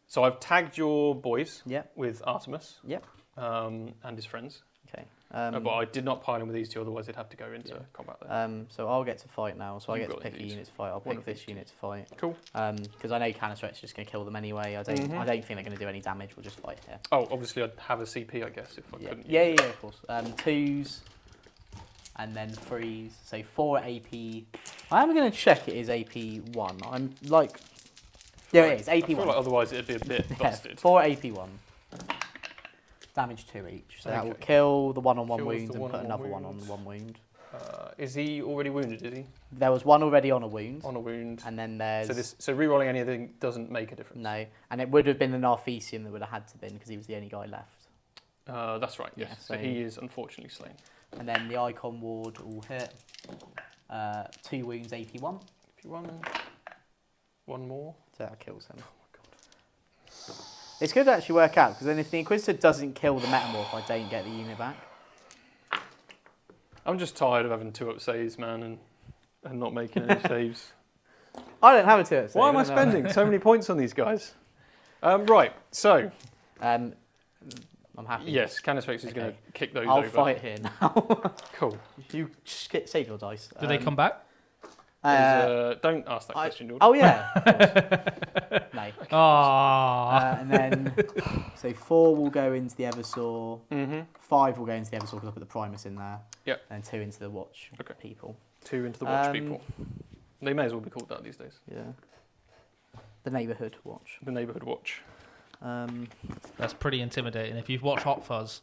So I've tagged your boys Yep. with Artemis Yep. and his friends. Okay. But I did not pile him with these 2, otherwise they'd have to go into combat there. So I'll get to fight now. So I You've get to got pick a these. unit to fight. I'll One pick of this these unit to fight. Cool. Because I know Canistret's just going to kill them anyway. I don't think they're going to do any damage. We'll just fight here. Oh, obviously I'd have a CP, I guess, if I Yeah. couldn't. Yeah, use of course. 2s and then 3s. So 4 AP. I am going to check it is AP1. I'm like. Yeah, it is I AP1. feel like otherwise it'd be a bit Yeah, busted. 4 AP1. Damage 2 each. So that will Okay. kill the 1-on-1 Kills the wounds and put 1-on-1 another 1 on wounds. 1 wound. Is he already wounded? Is he There was 1 already on a wound. on a wound? And then there's. So re-rolling anything doesn't make a difference. No. And it would have been an Arthesian that would have had to been because he was the only guy left. That's right. Yes. Yeah, so so- he is unfortunately slain. And then the Icon Ward will hit. 2 wounds AP1. If you want one more. So that kills him. It's good to actually work out, because then if the Inquisitor doesn't kill the Metamorph, I don't get the unit back. I'm just tired of having 2-up saves, man, and not making any saves. I don't have a 2. Why am I spending so many points on these guys? Right, so I'm happy. yes, Canispex is going Okay. to kick those I'll over. fight here now. Cool. You save your dice. Do they come back? Don't ask that question, Jordan. Oh yeah. No. Ah. And then, so 4 will go into the Eversaw. 5 will go into the Eversaw because I put the Primus in there. Yep. And 2 into the Watch Okay. people. 2 into the watch people. They may as well be called that these days. Yeah. The Neighbourhood Watch. The neighbourhood watch. That's pretty intimidating. If you've watched Hot Fuzz,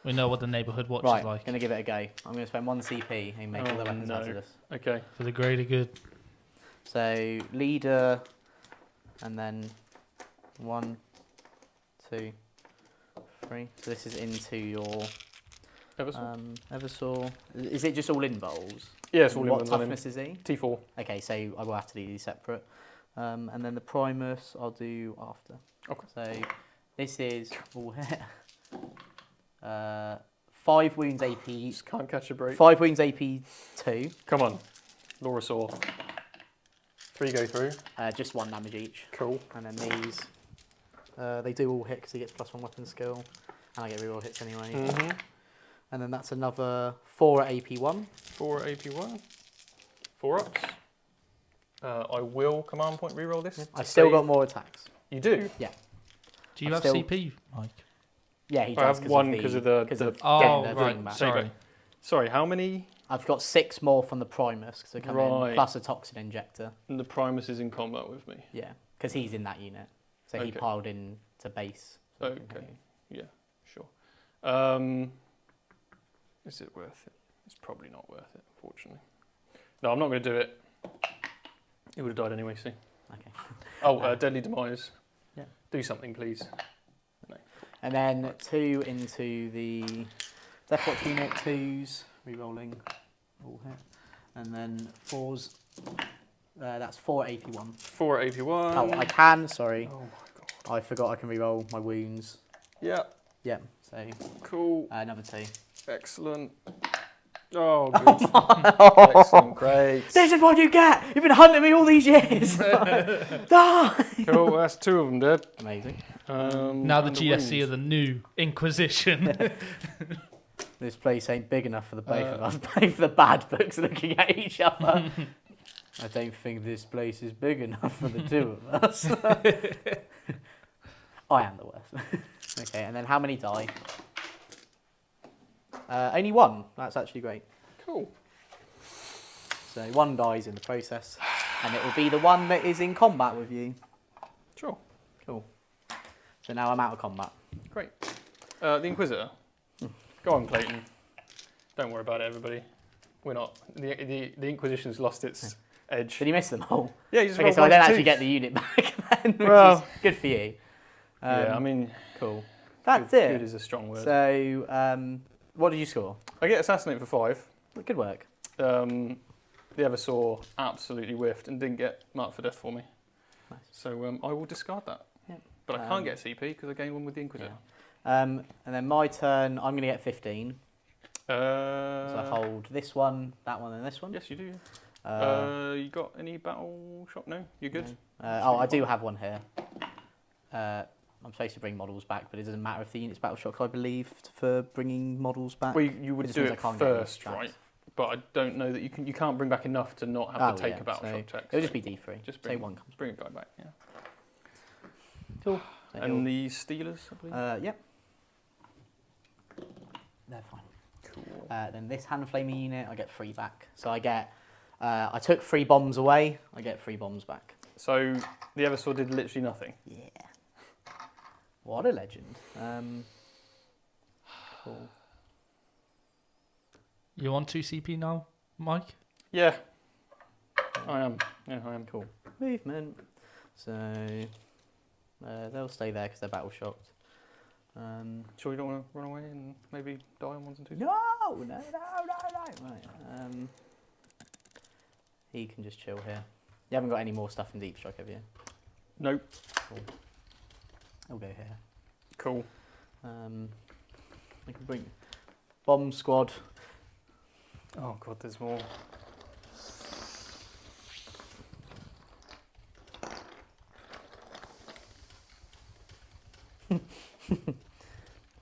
we know what the neighbourhood watch Right, is like. gonna give it a go. I'm gonna spend 1 CP and make all the weapons no. hazardous. Okay. For the greater good. So leader, and then 1, 2, 3. So this is into your Eversaw. Eversaw. Is it just all invols? Yeah, it's all in What ones on him. toughness is he? T4. Okay, so I will have to do these separate. And then the Primus I'll do after. Okay. So this is all hit. 5 wounds AP. Just can't catch a break. 5 wounds AP 2. Come on. Laura Saw. 3 go through. Just 1 damage each. Cool. And then these, they do all hit because he gets +1 weapon skill, and I get reroll hits anyway. And then that's another 4 at AP1. 4 AP1. 4 ups. I will command point reroll this. I've still got more attacks. You do? Yeah. Do you I've have still- CP, Mike? Yeah, he I does. have 1 because of the. Oh, getting the right. thing back. Sorry. Sorry, how many? I've got 6 more from the Primus because they come Right. in, plus a toxin injector. And the Primus is in combat with me. Yeah, because he's in that unit, so he Okay. piled in to base. Okay. Yeah, sure. Is it worth it? It's probably not worth it, unfortunately. No, I'm not going to do it. He would have died anyway, see. Okay. Oh, Deadly Demise. Yeah. Do something, please. And then 2 into the Death Watch unit, 2s, re-rolling, all hit. And then 4s, that's 4 AP1. 4 AP1. Oh, I can, sorry. Oh my god. I forgot I can re-roll my wounds. Yeah, Yeah, so cool. another 2. Excellent. Oh, good. Excellent, great. This is what you get! You've been hunting me all these years! Die! Cool, that's 2 of them dead. Amazing. Now the and GSC wounds. of the new Inquisition. This place ain't big enough for the both of us. Both the bad books looking at each other. I don't think this place is big enough for the two of us. I am the worst. Okay, and then how many die? Only one. That's actually great. Cool. So one dies in the process, and it will be the one that is in combat with you. Sure. Cool. So now I'm out of combat. Great. The Inquisitor. Go on, Clayton. Don't worry about it, everybody. We're not. The Inquisition's lost its edge. Did you miss them all? Yeah, you just Okay, rolled so I one don't to actually two. get the unit back then, which Well. is good for you. Yeah, I mean, Cool. That's good, it. Good is a strong word. So, what did you score? I get Assassinate for 5. Good work. The Eversaw absolutely whiffed and didn't get marked for death for me. Nice. So I will discard that. Yep. But I can't get CP because I gained one with the Inquisitor. And then my turn, I'm going to get 15. So I Uh, hold this one, that one, and this one. yes, you do. Uh, You got any battle shop? No? You're good? oh, I do have one here. I'm supposed to bring models back, but it doesn't matter if the unit's battle shock, I believe, for bringing models back. Well, you would just do means it I can't get any first, strats. right? But I don't know that you can't bring back enough to not have to take a battle so shock check. It'll so just be D3. just Say bring, one comes. bring a guy back, yeah. Cool. So And the Steelers, I believe? yep. They're fine. Cool. Then this hand flaming unit, I get 3 back. So I get, I took 3 bombs away, I get 3 bombs back. So the Eversaw did literally nothing. Yeah. What a legend. Cool. You on 2 CP now, Mike? Yeah, I am. Yeah, I am. Cool. Movement. So they'll stay there because they're battle shocked. Sure you don't want to run away and maybe die on 1s and 2s? No. Right. He can just chill here. You haven't got any more stuff in Deep Strike, have you? Nope. Cool. I'll go here. Cool. I can bring bomb squad. Oh god, there's more.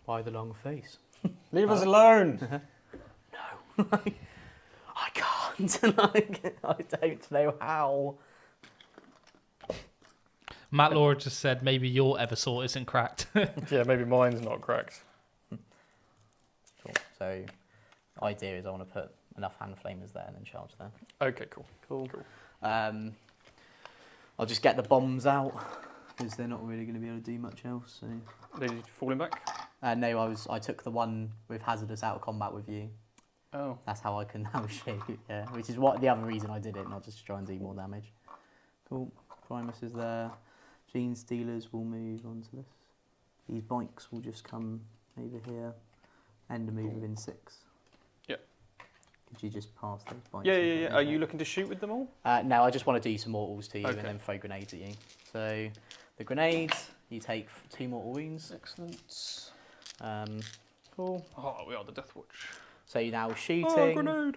Why the long face? Leave us alone! I can't. I don't know how. Matt Laura just said maybe your Eversaw isn't cracked. Yeah, maybe mine's not cracked. Cool. So, idea is I want to put enough hand flamers there and then charge them. Okay, cool. Cool. Cool. I'll just get the bombs out because they're not really going to be able to do much else. So. Did you falling back? No, I took the one with hazardous out of combat with you. Oh. That's how I can now shoot. Yeah, which is what the other reason I did it, not just to try and do more damage. Cool. Primus is there. Genestealers will move onto this. These bikes will just come over here. End a move within 6. Yep. Could you just pass those bikes? Yeah. Are you looking to shoot with them all? No, I just want to do some mortals to you Okay. and then throw grenades at you. So the grenades, you take 2 mortal wounds. Excellent. Cool. Oh, we are the Death Watch. So you're now shooting. Oh, grenade!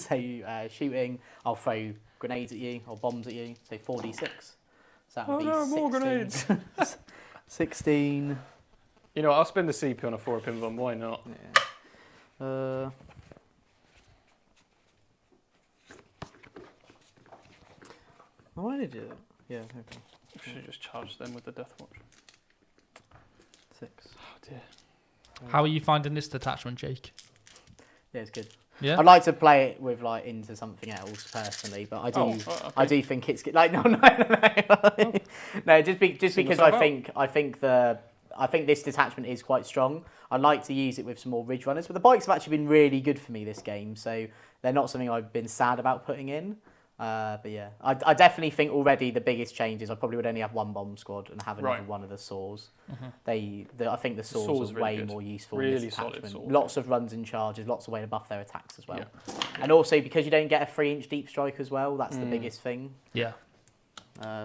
So you shooting. I'll throw grenades at you or bombs at you. So 4d6. So that would be no, 16. more grenades! 16. You know what, I'll spend the CP on a 4-pin bomb, why not? Yeah. Why did you? Yeah. Okay. I should have just charged them with the Death Watch. 6. Oh dear. How are you finding this detachment, Jake? Yeah, it's good. Yeah? I'd like to play it with like into something else personally, but I do. Oh, okay. I do think it's good. Like no. No, just because yourself out. I think this detachment is quite strong. I'd like to use it with some more ridge runners, but the bikes have actually been really good for me this game, so they're not something I've been sad about putting in. But yeah, I definitely think already the biggest change is I probably would only have 1 bomb squad and have another Right. one of the saws. Mm-hmm. I think the saws saws are really way good. more useful in Really this solid detachment. saws. Lots of runs and charges, lots of way to buff their attacks as well. Yeah. And also because you don't get a 3-inch deep strike as well, that's the biggest thing. Yeah.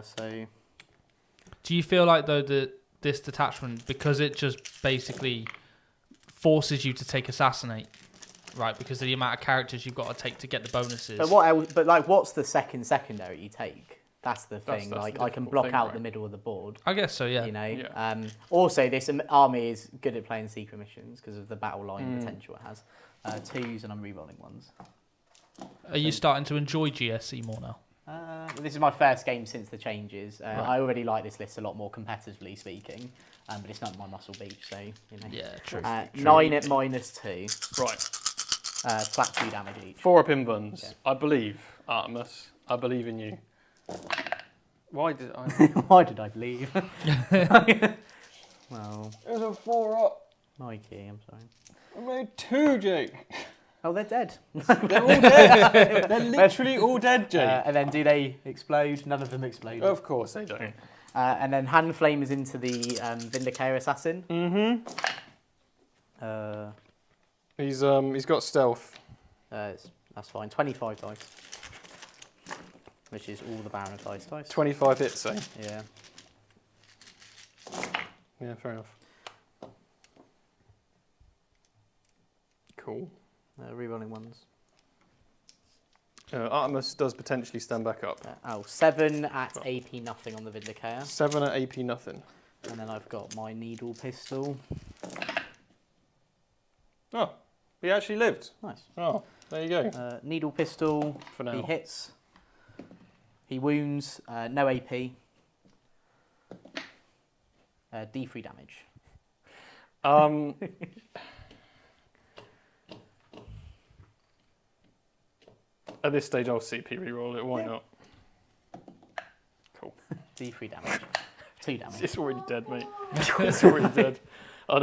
So Do you feel like, though, that this detachment, because it just basically forces you to take Assassinate, right, because of the amount of characters you've got to take to get the bonuses. But what else, but like, what's the secondary you take? That's the That's thing. the Like, I can difficult block thing, out right? the middle of the board. I guess so, yeah. You know. Yeah. Also, this army is good at playing secret missions because of the battle line potential it has. 2s and I'm re-rolling 1s. Are you starting to enjoy GSC more now? This is my first game since the changes. I already like this list a lot more competitively speaking, but it's not my muscle beach, so you know. Yeah, true. 9 at -2. Right. Flat 2 damage each. 4 up invuns. Yeah. I believe, Artemis. I believe in you. Why did I? Why did I believe? Well, It was a 4 up. Mikey, I'm sorry. I made 2, Jake. Oh, they're dead. They're all dead. They're literally all dead, Jake. And then do they explode? None of them explode. Of course they don't. And then hand flamers into the Vindicator Assassin. Mm-hmm. He's got stealth. That's fine. 25 dice. Which is all the Baron of dice. 25 hits, eh? Yeah. Yeah, fair enough. Cool. Rerolling ones. Artemis does potentially stand back up. 7 at AP nothing on the Vindicator. 7 at AP nothing. And then I've got my needle pistol. Oh, he actually lived. Nice. Oh, there you go. Needle pistol. For now. He hits. He wounds. No AP. D3 damage. At this stage, I'll CP reroll it. Why not? Cool. D3 damage. 2 damage. It's already dead, mate. It's already dead. I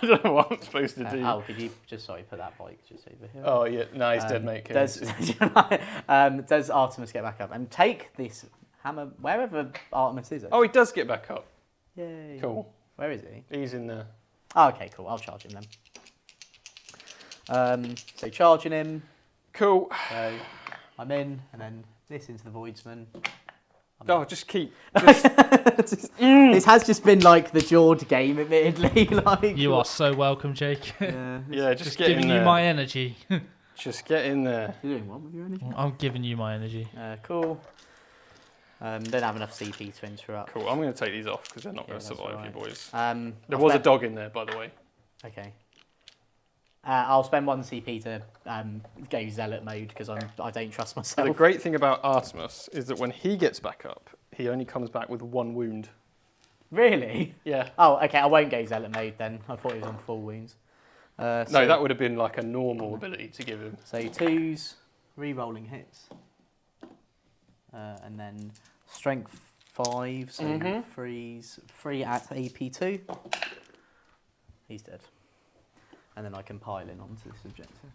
don't know what I'm supposed to do. Oh, could you just put that bike just over here? Oh yeah, no, he's dead, mate. Does Artemis get back up and take this hammer wherever Artemis is? Oh, he does get back up. Yay! Cool. Where is he? He's in there. Oh, okay, cool. I'll charge him then. So charging him. Cool. So I'm in, and then this into the Voidsman. Oh, just keep. This has just been like the Jord game, admittedly. Like You are so welcome, Jake. Yeah, just get Giving in you there. my energy. Just get in there. You're doing what with your energy? I'm giving you my energy. Cool. Don't have enough CP to interrupt. Cool. I'm going to take these off because they're not going to that's survive, alright. you boys. There There was a dog in there, by the way. Okay. I'll spend 1 CP to go zealot mode because I don't trust The myself. great thing about Artemis is that when he gets back up, he only comes back with 1 wound. Really? Yeah. Oh, okay. I won't go zealot mode then. I thought he was on full wounds. No, that would have been like a normal ability to give him. So 2s, re-rolling hits, and then strength 5, so 3s, 3 at AP2. He's dead. And then I can pile in onto this objective.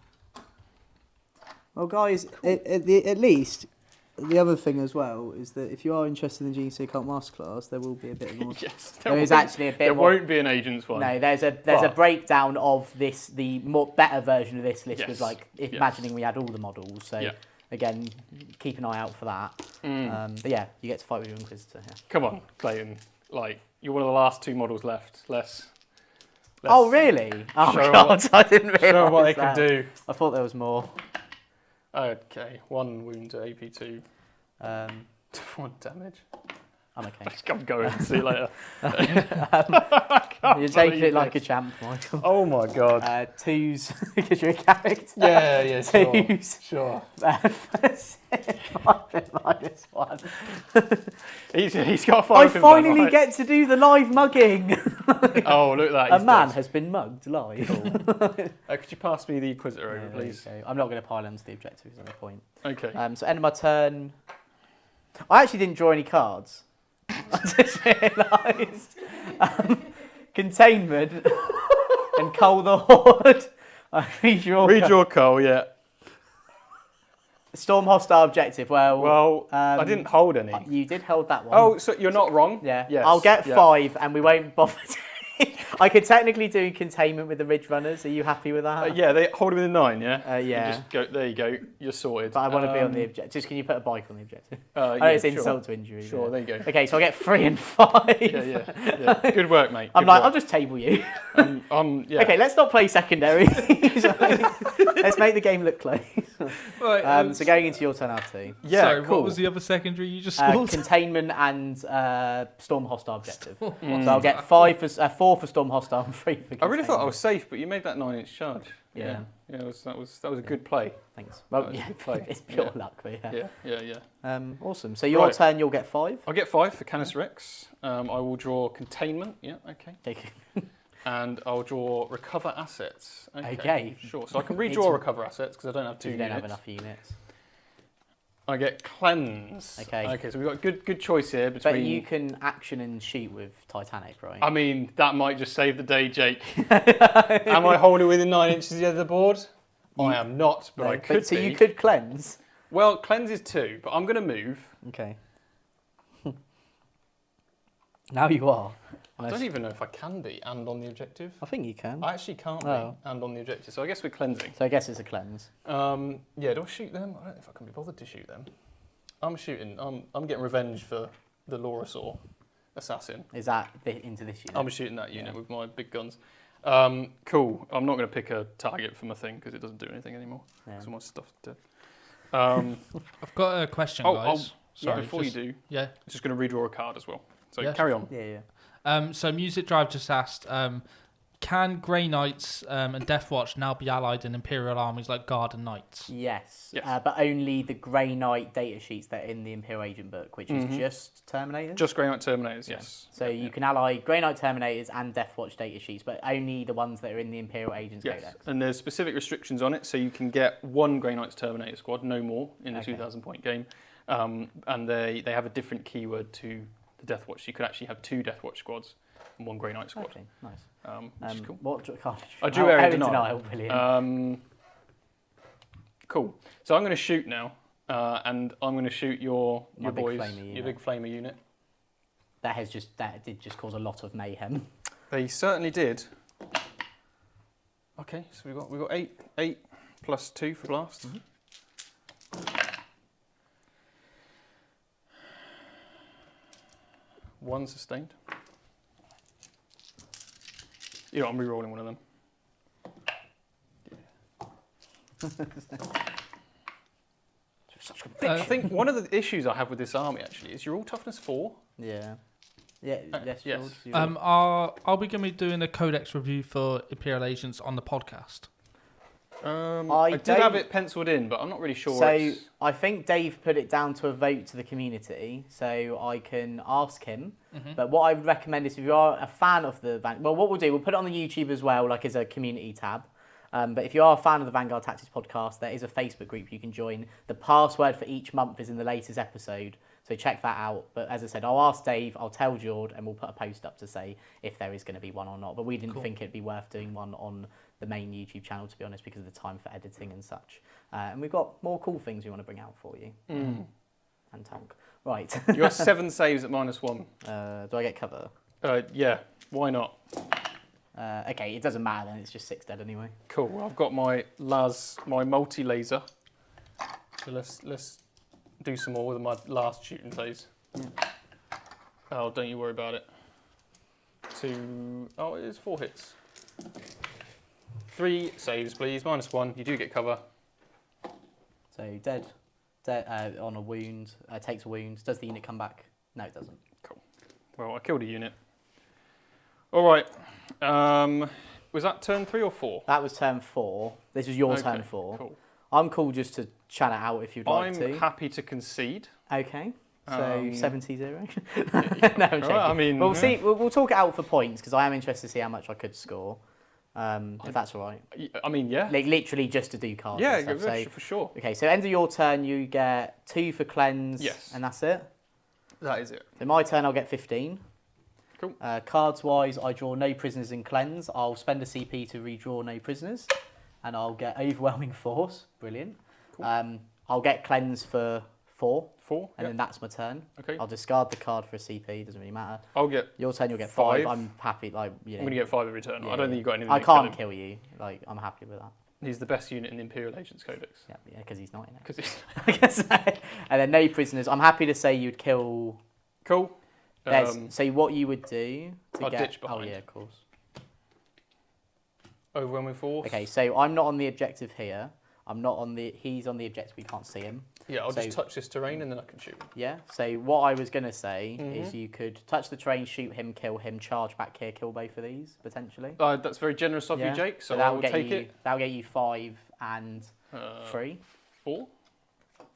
Well, guys, at least the other thing as well is that if you are interested in the Genestealercult Masterclass, there will be a bit more. Yes. There is actually a bit There more. won't be an agents one. No, there's a breakdown of this. The better version of this list Yes. was like Yes. imagining we had all the models. So Yeah. again, keep an eye out for that. But yeah, you get to fight with your Inquisitor. Yeah. Come on, Clayton. Like, you're one of the last 2 models left. Let's Oh really? Oh show god, I didn't realise show 'em what they that. can do. I thought there was more. Okay, 1 wound to AP2. Um, 1 damage. I'm okay. I'm going. See you later. You're taking it like a champ, Michael. Oh my god. 2s because you're a character. Yeah, sure. 2s. Sure. -1. He's got 5. I finally get to do the live mugging. Oh, look at that. A He's man dead. has been mugged live. Could you pass me the Inquisitor over, Yeah, please? there you go. I'm not going to pile onto the objective because there's no point. Okay. So end of my turn. I actually didn't draw any cards. I just realised. Containment and Cull the Horde. I Redraw Cole, yeah. Storm hostile objective. Well, I didn't hold any. You did hold that one. Oh, so you're not wrong? Yeah. Yes. I'll get yeah. 5 and we won't bother. I could technically do containment with the Ridge Runners. Are you happy with that? Yeah, they hold him in the 9, yeah? Yeah. You just go, there you go. You're sorted. But I want to be on the objective. Just can you put a bike on the objective? I know yeah, it's insult to injury. Sure, there you go. Okay, so I get 3 and 5. Yeah. Good work, mate. I'm Good like, work. I'll just table you. Yeah. Okay, let's not play secondary. Let's make the game look close. Right, So going into your turn R2. Yeah, sorry, cool. what was the other secondary you just scored? Containment and storm hostile objective. So I'll get 4 for storm hostile and 3 for I really thought I containment. was safe, but you made that 9-inch charge. Yeah. That was a good play. Thanks. Well, That was a yeah, good play. it's pure Yeah. luck, but yeah. Yeah. Awesome. So your Right. turn, you'll get 5. I'll get 5 for Canis Rex. I will draw containment. Yeah, okay. Okay. And I'll draw recover assets. Okay. Sure. So I can redraw recover assets because I don't have 2 You don't units. have enough units. I get cleanse. Okay. Okay. So we've got good choice here between. But you can action and shoot with Titanic, right? I mean, that might just save the day, Jake. Am I wholly within 9 inches of the other board? I am not, but I could so be. you could cleanse. Well, cleanse is 2, but I'm going to move. Okay. Now you are. I don't even know if I can be and on the objective. I think you can. I actually can't Oh. be and on the objective, so I guess we're cleansing. So I guess it's a cleanse. Yeah, do I shoot them? I don't know if I can be bothered to shoot them. I'm shooting. I'm getting revenge for the Lorosaur assassin. Is that into this unit? I'm shooting that unit Yeah. with my big guns. Cool. I'm not going to pick a target for my thing because it doesn't do anything anymore. Yeah. Because my stuff's dead. I've got a question, guys. Sorry, before just- you do, Yeah. just going to redraw a card as well. So Yeah. carry on. Yeah. So Music Drive just asked, can Grey Knights and Death Watch now be allied in Imperial armies like Guard and Knights? Yes. Yes. But only the Grey Knight data sheets that are in the Imperial Agent book, which is just Terminators. Just Grey Knight Terminators, yes. So you can ally Grey Knight Terminators and Death Watch data sheets, but only the ones that are in the Imperial Agents Yes, Codex. and there's specific restrictions on it, so you can get 1 Grey Knights Terminator squad, no more, in the Okay. 2,000-point game. And they have a different keyword to the Death Watch. You could actually have 2 Death Watch squads and 1 Grey Knight squad, Okay, nice. which is cool. What card? I drew Area Denial. Denial. Brilliant. Cool. So I'm going to shoot now, and I'm going to shoot your My big boys, flamer your unit. big flamer unit. That did just cause a lot of mayhem. They certainly did. Okay, so we've got 8 plus 2 for blast. One sustained. You know, I'm re-rolling one of them. I think one of the issues I have with this army actually is you're all toughness 4. Yeah. Yeah. Yes. yes. George, you- Are we going to be doing a Codex review for Imperial Agents on the podcast? I did don't- have it penciled in, but I'm not really sure. So it's... I think Dave put it down to a vote to the community, so I can ask him. But what I would recommend is if you are a fan of the well, what we'll do, we'll put it on the YouTube as well, like as a community tab. But if you are a fan of the Vanguard Tactics podcast, there is a Facebook group you can join. The password for each month is in the latest episode, so check that out. But as I said, I'll ask Dave, I'll tell Jord, and we'll put a post up to say if there is going to be one or not. But we didn't think it'd be worth doing one on the main YouTube channel, to be honest, because of the time for editing and such. And we've got more cool things we want to bring out for you. And tank. Right. You got 7 saves at -1. Do I get cover? Yeah, why not? Okay, it doesn't matter then, it's just 6 dead anyway. Cool. Well, I've got my my multi-laser. So let's do some more with my last shooting phase. Oh, don't you worry about it. Oh, it is 4 hits. 3 saves, please. -1. You do get cover. So dead on a wound, takes a wound. Does the unit come back? No, it doesn't. Cool. Well, I killed a unit. All right. Was that turn 3 or 4? That was turn 4. This was your Okay, turn 4. Cool. I'm cool just to chat it out if you'd like I'm to. happy to concede. Okay. So 70-0. No, I'm joking. I mean, we'll yeah. see. We'll talk it out for points because I am interested to see how much I could score. If that's all right. I mean, yeah. Like literally just to do cards. Yeah, and stuff. So, for sure. okay, so end of your turn, you get 2 for cleanse. Yes. And that's it. That is it. So my turn, I'll get 15. Cool. Cards wise, I draw no prisoners in cleanse. I'll spend a CP to redraw no prisoners, and I'll get overwhelming force. Brilliant. Cool. I'll get cleanse for 4. 4. And then that's my turn. Okay. I'll discard the card for a CP. Doesn't really matter. I'll get. Your turn, you'll get 5. 5. I'm happy. Like you know, I'm going to get 5 every turn. yeah, I don't think you've got anything. I to can't kill kill you. Like I'm happy with that. him. He's the best unit in the Imperial Agents Codex. Yeah, because he's not in it. Because he's I guess. And then no prisoners. I'm happy to say you'd kill. cool. So what you would do to I'll get? ditch Oh behind. yeah, of course. Overwhelming force. Okay, so I'm not on the objective here. I'm not on the. He's on the objective. We can't see him. Yeah, I'll So- just touch this terrain and then I can shoot him. Yeah. So what I was gonna say is you could touch the terrain, shoot him, kill him, charge back here, kill both of these potentially. That's very generous of you, Jake, so I will take it. That'll get you 5 and 3. 4?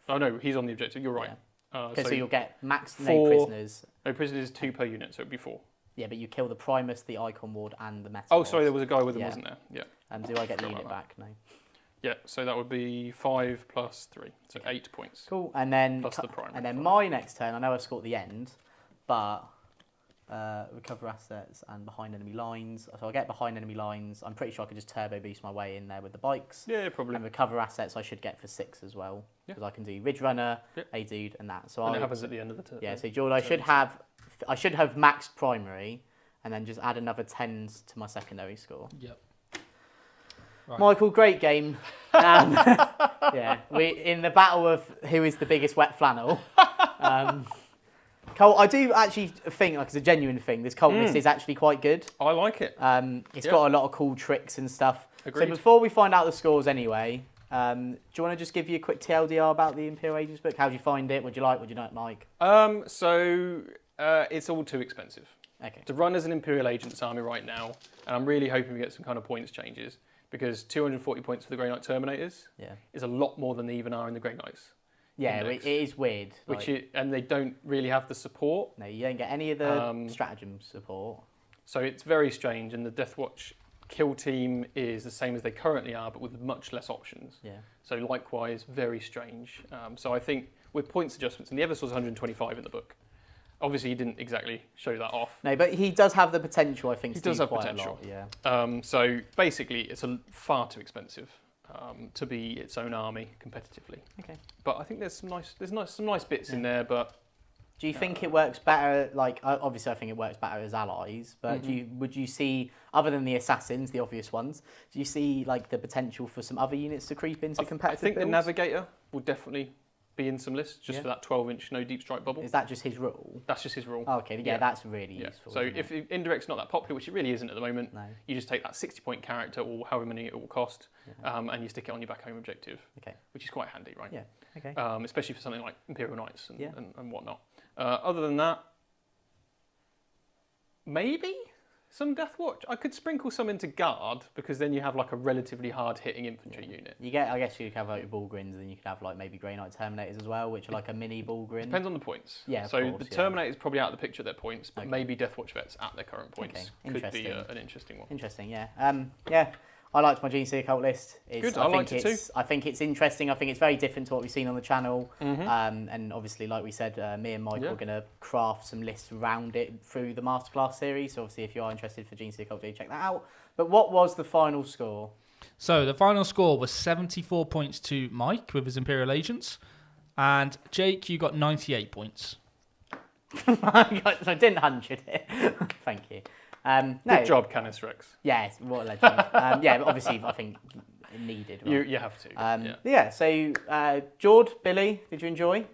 Oh no, he's on the objective, you're right. So you'll get max no 4 prisoners. No prisoners, 2 per unit, so it'd be 4. Yeah, but you kill the Primus, the Icon Ward, and the Metal. Oh, sorry, there was a guy with him, Yeah. wasn't there? Yeah. Do I get the Forgot unit about back? No. Yeah, so that would be 5 plus 3, so 8 points. Cool. And then Plus the primary and then 5. my next turn, I know I scored at the end, but recover assets and behind enemy lines. So I get behind enemy lines. I'm pretty sure I could just turbo boost my way in there with the bikes. Yeah, probably. And recover assets I should get for 6 as well. Yeah. Because I can do Ridge Runner, Yep. a dude, and that. So And it happens at the end of the turn. yeah, so Jordan, I should have maxed primary and then just add another 10s to my secondary score. Yep. Right. Michael, great game. Yeah, we in the battle of who is the biggest wet flannel. Cole, I do actually think, like, it's a genuine thing. This cult list is actually quite good. I like it. It's got a lot of cool tricks and stuff. Agreed. So before we find out the scores, anyway, do you want to just give you a quick TLDR about the Imperial Agents book? How do you find it? What do you like? What do you not like? It's all too expensive. Okay. To run as an Imperial Agents army right now, and I'm really hoping we get some kind of points changes, because 240 points for the Grey Knight Terminators is a lot more than they even are in the Grey Knights. Yeah, Index. it is weird. And they don't really have the support. No, you don't get any of the stratagem support. So it's very strange, and the Deathwatch kill team is the same as they currently are, but with much less options. Yeah. So likewise, very strange. So I think with points adjustments, and the Eversource 125 in the book. Obviously, he didn't exactly show that off. No, but he does have the potential, I think, He to does do have quite potential. a lot. Yeah. So basically, it's far too expensive to be its own army competitively. Okay. But I think there's some nice bits in there. But do you think it works better? Like, obviously, I think it works better as allies. But would you see, other than the assassins, the obvious ones, do you see like the potential for some other units to creep into competitive I think builds? the Navigator will definitely be in some lists just Yeah. for that 12-inch no deep strike bubble. Is that just his rule? That's just his rule. Oh, okay, yeah, that's really useful. So isn't if it? indirect's not that popular, which it really isn't at the moment, No. you just take that 60-point character or however many it will cost, and you stick it on your back home objective, Okay. which is quite handy, right? Yeah. Okay. Especially for something like Imperial Knights and whatnot. Other than that, maybe some Deathwatch. I could sprinkle some into Guard, because then you have like a relatively hard-hitting infantry unit. You get, I guess you could have like Bullgrins, and then you could have like maybe Grey Knight Terminators as well, which are like a mini Bullgrin. Depends on the points. Yeah, of so course, the yeah. Terminator is probably out of the picture at their points, but Okay. maybe Deathwatch vets at their current points could be interesting. an interesting one. Interesting, yeah. Yeah, I liked my Genestealer list. Good, I liked it too. I think it's interesting. I think it's very different to what we've seen on the channel. And obviously, like we said, me and Mike are going to craft some lists around it through the Masterclass series. So obviously, if you are interested for Genestealer Cult, do check that out. But what was the final score? So the final score was 74 points to Mike with his Imperial Agents. And Jake, you got 98 points. So I didn't 100 it. Thank you. No, Good job, Canis Rex. Yes, what a legend. Yeah, but obviously, I think it needed. Right? You have to. Yeah, so Jord, Billy, did you enjoy?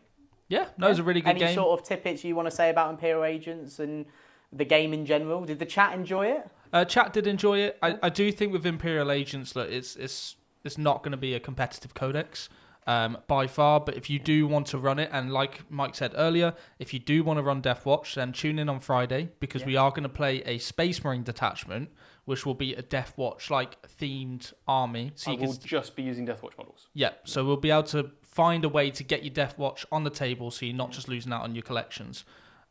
Yeah, that was a really good Any game. sort of tidbits you want to say about Imperial Agents and the game in general? Did the chat enjoy it? Chat did enjoy it. I do think with Imperial Agents, look, it's not going to be a competitive codex by far. But if you do want to run it, and like Mike said earlier, if you do want to run Deathwatch, then tune in on Friday, because we are going to play a Space Marine detachment, which will be a Deathwatch like themed army. So I you can will just be using Deathwatch models. Yeah, so we'll be able to find a way to get your Deathwatch on the table, so you're not just losing out on your collections.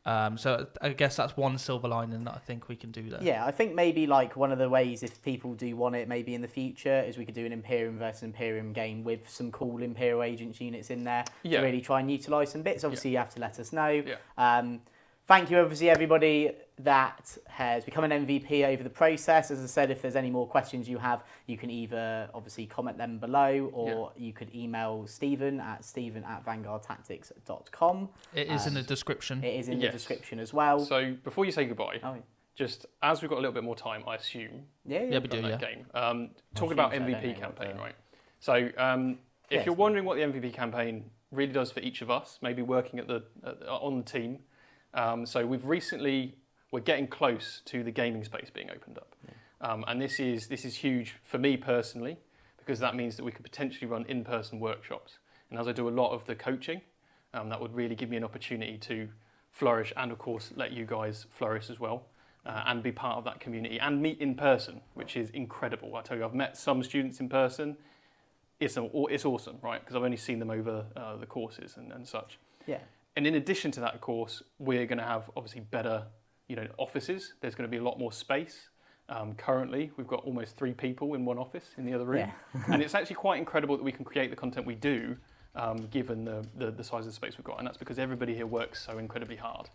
So I guess that's one silver lining that I think we can do there. Yeah, I think maybe like one of the ways, if people do want it maybe in the future, is we could do an Imperium versus Imperium game with some cool Imperial Agents units in there to really try and utilise some bits. Obviously, you have to let us know. Thank you, obviously, everybody that has become an MVP over the process. As I said, if there's any more questions you have, you can either obviously comment them below, or you could email Stephen at vanguardtactics.com. It is in the description. It is in the description as well. So before you say goodbye, just as we've got a little bit more time, I assume. Yeah, we do. That game. Talking about MVP campaign, right? So if you're wondering what the MVP campaign really does for each of us, maybe working on the team. So we're getting close to the gaming space being opened up, and this is huge for me personally, because that means that we could potentially run in-person workshops. And as I do a lot of the coaching, that would really give me an opportunity to flourish and, of course, let you guys flourish as well and be part of that community and meet in person, which is incredible. I tell you, I've met some students in person. It's awesome, right? Because I've only seen them over the courses and such. Yeah. And in addition to that, of course, we're going to have obviously better, offices. There's going to be a lot more space. Currently, we've got almost 3 people in one office in the other room. Yeah. And it's actually quite incredible that we can create the content we do, given the size of the space we've got. And that's because everybody here works so incredibly hard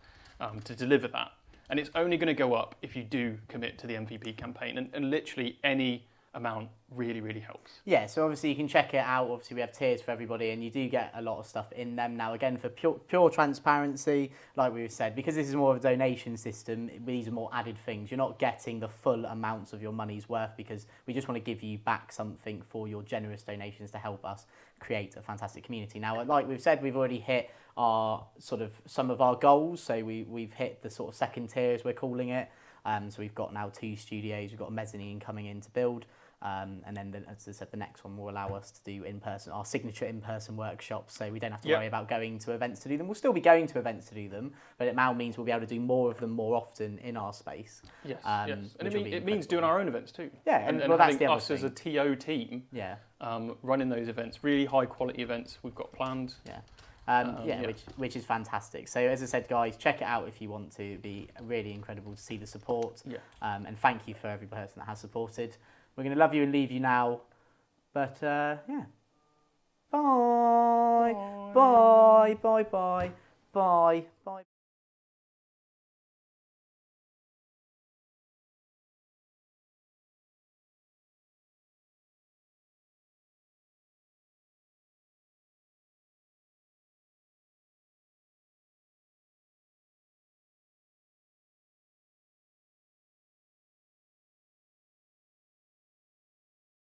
to deliver that. And it's only going to go up if you do commit to the MVP campaign. And literally any amount really, really helps. Yeah, so obviously you can check it out. Obviously we have tiers for everybody and you do get a lot of stuff in them. Now again, for pure transparency, like we've said, because this is more of a donation system, these are more added things. You're not getting the full amounts of your money's worth because we just want to give you back something for your generous donations to help us create a fantastic community. Now, like we've said, we've already hit our some of our goals. So we've hit the sort of second tier, as we're calling it. So we've got now 2 studios, we've got a mezzanine coming in to build. And then, as I said, the next one will allow us to do our signature in-person workshops, so we don't have to worry about going to events to do them. We'll still be going to events to do them, but it now means we'll be able to do more of them more often in our space. Yes, yes. And it means doing our own events too. Yeah, and well, that's having the other us as a TO team running those events, really high-quality events we've got planned. Yeah. Which is fantastic. So as I said, guys, check it out if you want to. It'd be really incredible to see the support. And thank you for every person that has supported. We're going to love you and leave you now. But, yeah. Bye. Bye. Bye. Bye. Bye. Bye.